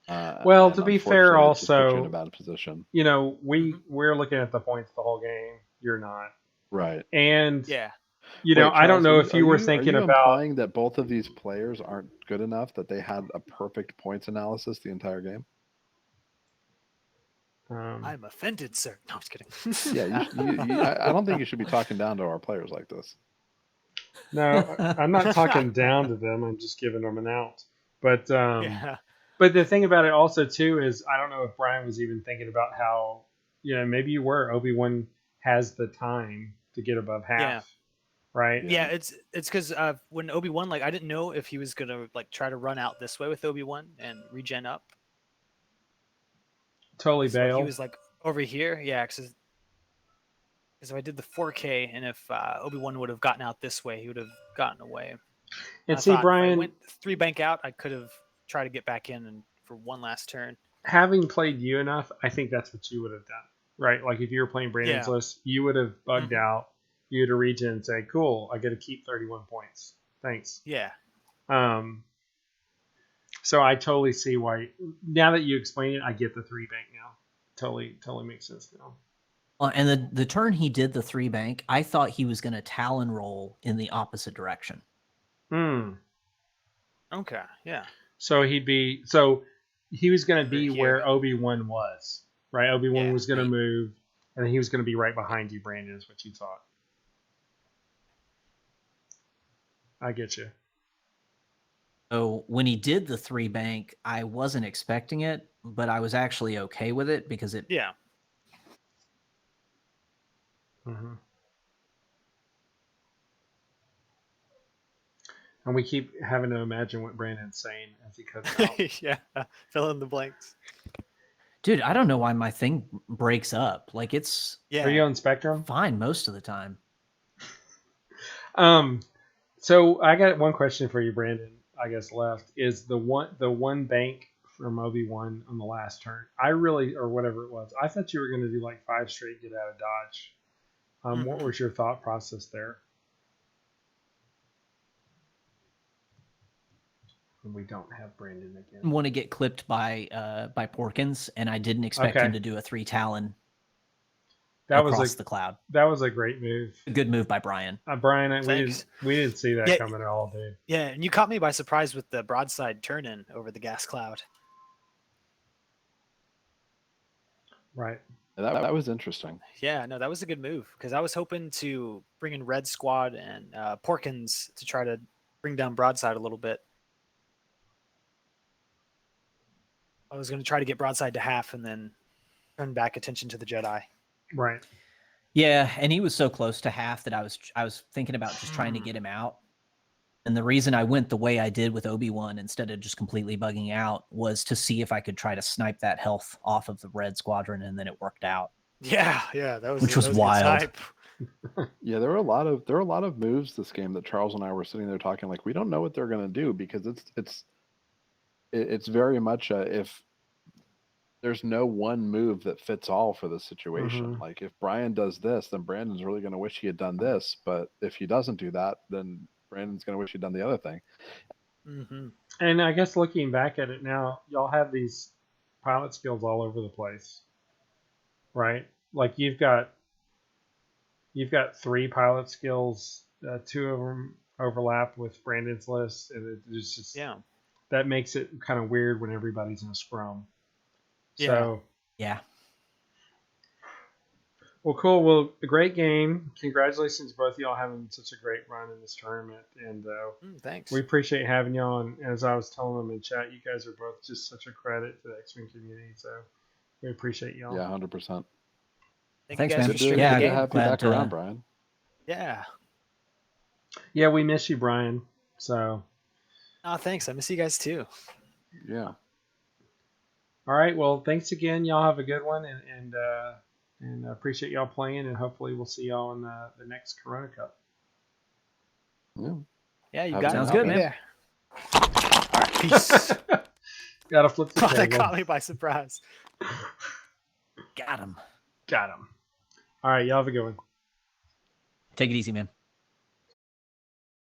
Speaker 1: Well,
Speaker 2: And
Speaker 1: to be fair,
Speaker 2: unfortunately, it just put you in a
Speaker 1: also,
Speaker 2: bad position.
Speaker 1: you know,
Speaker 3: Mhm.
Speaker 1: we're looking at the points the whole game. You're not.
Speaker 2: Right.
Speaker 1: And,
Speaker 3: Yeah.
Speaker 1: I
Speaker 2: Wait,
Speaker 1: don't
Speaker 2: Travis,
Speaker 1: know if you were thinking
Speaker 2: are you
Speaker 1: about.
Speaker 2: implying that both of these players aren't good enough that they had a perfect points analysis the entire game?
Speaker 3: I'm offended, sir. No, I'm just kidding.
Speaker 2: Yeah, I don't think you should be talking down to our players like this.
Speaker 1: No, I'm not talking down to them. I'm just giving them an out. But
Speaker 3: Yeah.
Speaker 1: but the thing about it also too is I don't know if Brien was even thinking about how maybe you were Obi-Wan has the time to get above half,
Speaker 3: Yeah.
Speaker 1: right?
Speaker 3: Yeah, it's because when Obi-Wan, like, I didn't know if he was gonna like try to run out this way with Obi-Wan and regen up.
Speaker 1: Totally
Speaker 3: So he
Speaker 1: bail.
Speaker 3: was like over here, yeah, because if I did the 4K and if Obi-Wan would have gotten out this way, he would have gotten away.
Speaker 1: And
Speaker 3: I
Speaker 1: see,
Speaker 3: thought if I
Speaker 1: Brien,
Speaker 3: went 3 bank out, I could have tried to get back in and for one last turn.
Speaker 1: having played you enough, I think that's what you would have done, right? Like if you were playing Brandon's
Speaker 3: Yeah.
Speaker 1: list, you would have bugged
Speaker 3: Mhm.
Speaker 1: out. You would have regen and say, "Cool, I get to keep 31 points. Thanks."
Speaker 3: Yeah.
Speaker 1: Um, so I totally see why. Now that you explain it, I get the 3 bank now. Totally makes sense now.
Speaker 4: Well, and the turn he did the 3 bank, I thought he was going to Talon roll in the opposite direction.
Speaker 1: Hmm.
Speaker 3: Okay. Yeah.
Speaker 1: So he was going to
Speaker 3: Over
Speaker 1: be
Speaker 3: here.
Speaker 1: where Obi-Wan was, right? Obi-Wan
Speaker 3: Yeah.
Speaker 1: was going to
Speaker 4: Right.
Speaker 1: move, and he was going to be right behind you, Brandon, is what you thought. I get you.
Speaker 4: So when he did the 3 bank, I wasn't expecting it, but I was actually okay with it because it.
Speaker 3: Yeah.
Speaker 1: Mm-hmm. And we keep having to imagine what Brandon's saying as he cuts out.
Speaker 3: Yeah. Fill in the blanks.
Speaker 4: Dude, I don't know why my thing breaks up. Like it's
Speaker 3: Yeah.
Speaker 1: Are you on Spectrum?
Speaker 4: fine most of the time.
Speaker 1: So I got one question for you, Brandon. I guess left is the one bank from Obi-Wan on the last turn. Or whatever it was. I thought you were going to do like 5 straight get out of dodge. What
Speaker 3: Mhm.
Speaker 1: was your thought process there? And we don't have Brandon again.
Speaker 4: Want to get clipped by Porkins, and I didn't expect
Speaker 1: Okay.
Speaker 4: him to do a 3 Talon
Speaker 1: That was
Speaker 4: across the cloud.
Speaker 1: a great move.
Speaker 4: A good move by Brien.
Speaker 1: Brien,
Speaker 3: Thanks.
Speaker 1: we didn't see that
Speaker 3: Yeah.
Speaker 1: coming at all, dude.
Speaker 3: Yeah, and you caught me by surprise with the broadside turn-in over the gas cloud.
Speaker 1: Right.
Speaker 2: That was interesting.
Speaker 3: Yeah, no, that was a good move because I was hoping to bring in Red Squad and Porkins to try to bring down Broadside a little bit. I was going to try to get Broadside to half and then turn back attention to the Jedi.
Speaker 1: Right.
Speaker 4: Yeah, and he was so close to half that I was thinking about just trying to get him out. And the reason I went the way I did with Obi-Wan instead of just completely bugging out was to see if I could try to snipe that health off of the Red Squadron, and then it worked out.
Speaker 3: Yeah, that was
Speaker 4: Which was
Speaker 3: a good
Speaker 4: wild.
Speaker 3: snipe.
Speaker 2: Yeah, there were a lot of moves this game that Charles and I were sitting there talking like we don't know what they're going to do because it's very much if there's no one move that fits all for the situation.
Speaker 1: Mhm.
Speaker 2: Like if Brien does this, then Brandon's really going to wish he had done this, but if he doesn't do that, then Brandon's going to wish he'd done the other thing.
Speaker 3: Mm-hmm.
Speaker 1: And I guess looking back at it now, y'all have these pilot skills all over the place, right? Like you've got 3 pilot skills, 2 of them overlap with Brandon's list, and it's just that makes it kind of weird when everybody's in a scrum. So
Speaker 4: Yeah.
Speaker 1: well, cool. Well, a great game. Congratulations, both of y'all having such a great run in this tournament, and
Speaker 3: Thanks.
Speaker 1: we appreciate having y'all. And as I was telling them in chat, you guys are both just such a credit to the X-Wing community. So we appreciate y'all.
Speaker 2: Yeah, 100%.
Speaker 3: Thanks,
Speaker 4: man.
Speaker 3: for
Speaker 2: Good
Speaker 3: streaming
Speaker 4: Yeah,
Speaker 3: the
Speaker 2: to
Speaker 3: game.
Speaker 2: have you
Speaker 4: glad
Speaker 2: back
Speaker 4: to-
Speaker 2: around, Brien.
Speaker 3: Yeah.
Speaker 1: Yeah, we miss you, Brien. So
Speaker 3: Oh, thanks. I miss you guys too.
Speaker 2: Yeah.
Speaker 1: all right. Well, thanks again. Y'all have a good one, and appreciate y'all playing. And hopefully, we'll see y'all in the next Corona Cup.
Speaker 2: Yeah.
Speaker 3: Yeah, you
Speaker 2: Have
Speaker 3: got
Speaker 2: a
Speaker 3: it.
Speaker 4: Sounds
Speaker 3: I'll
Speaker 4: good,
Speaker 3: be
Speaker 4: man.
Speaker 3: there. All right, peace.
Speaker 1: Gotta flip the
Speaker 3: Oh, that
Speaker 1: table.
Speaker 3: caught me by surprise.
Speaker 4: Got him.
Speaker 1: Got him. All right, y'all have a good one.
Speaker 4: Take it easy, man.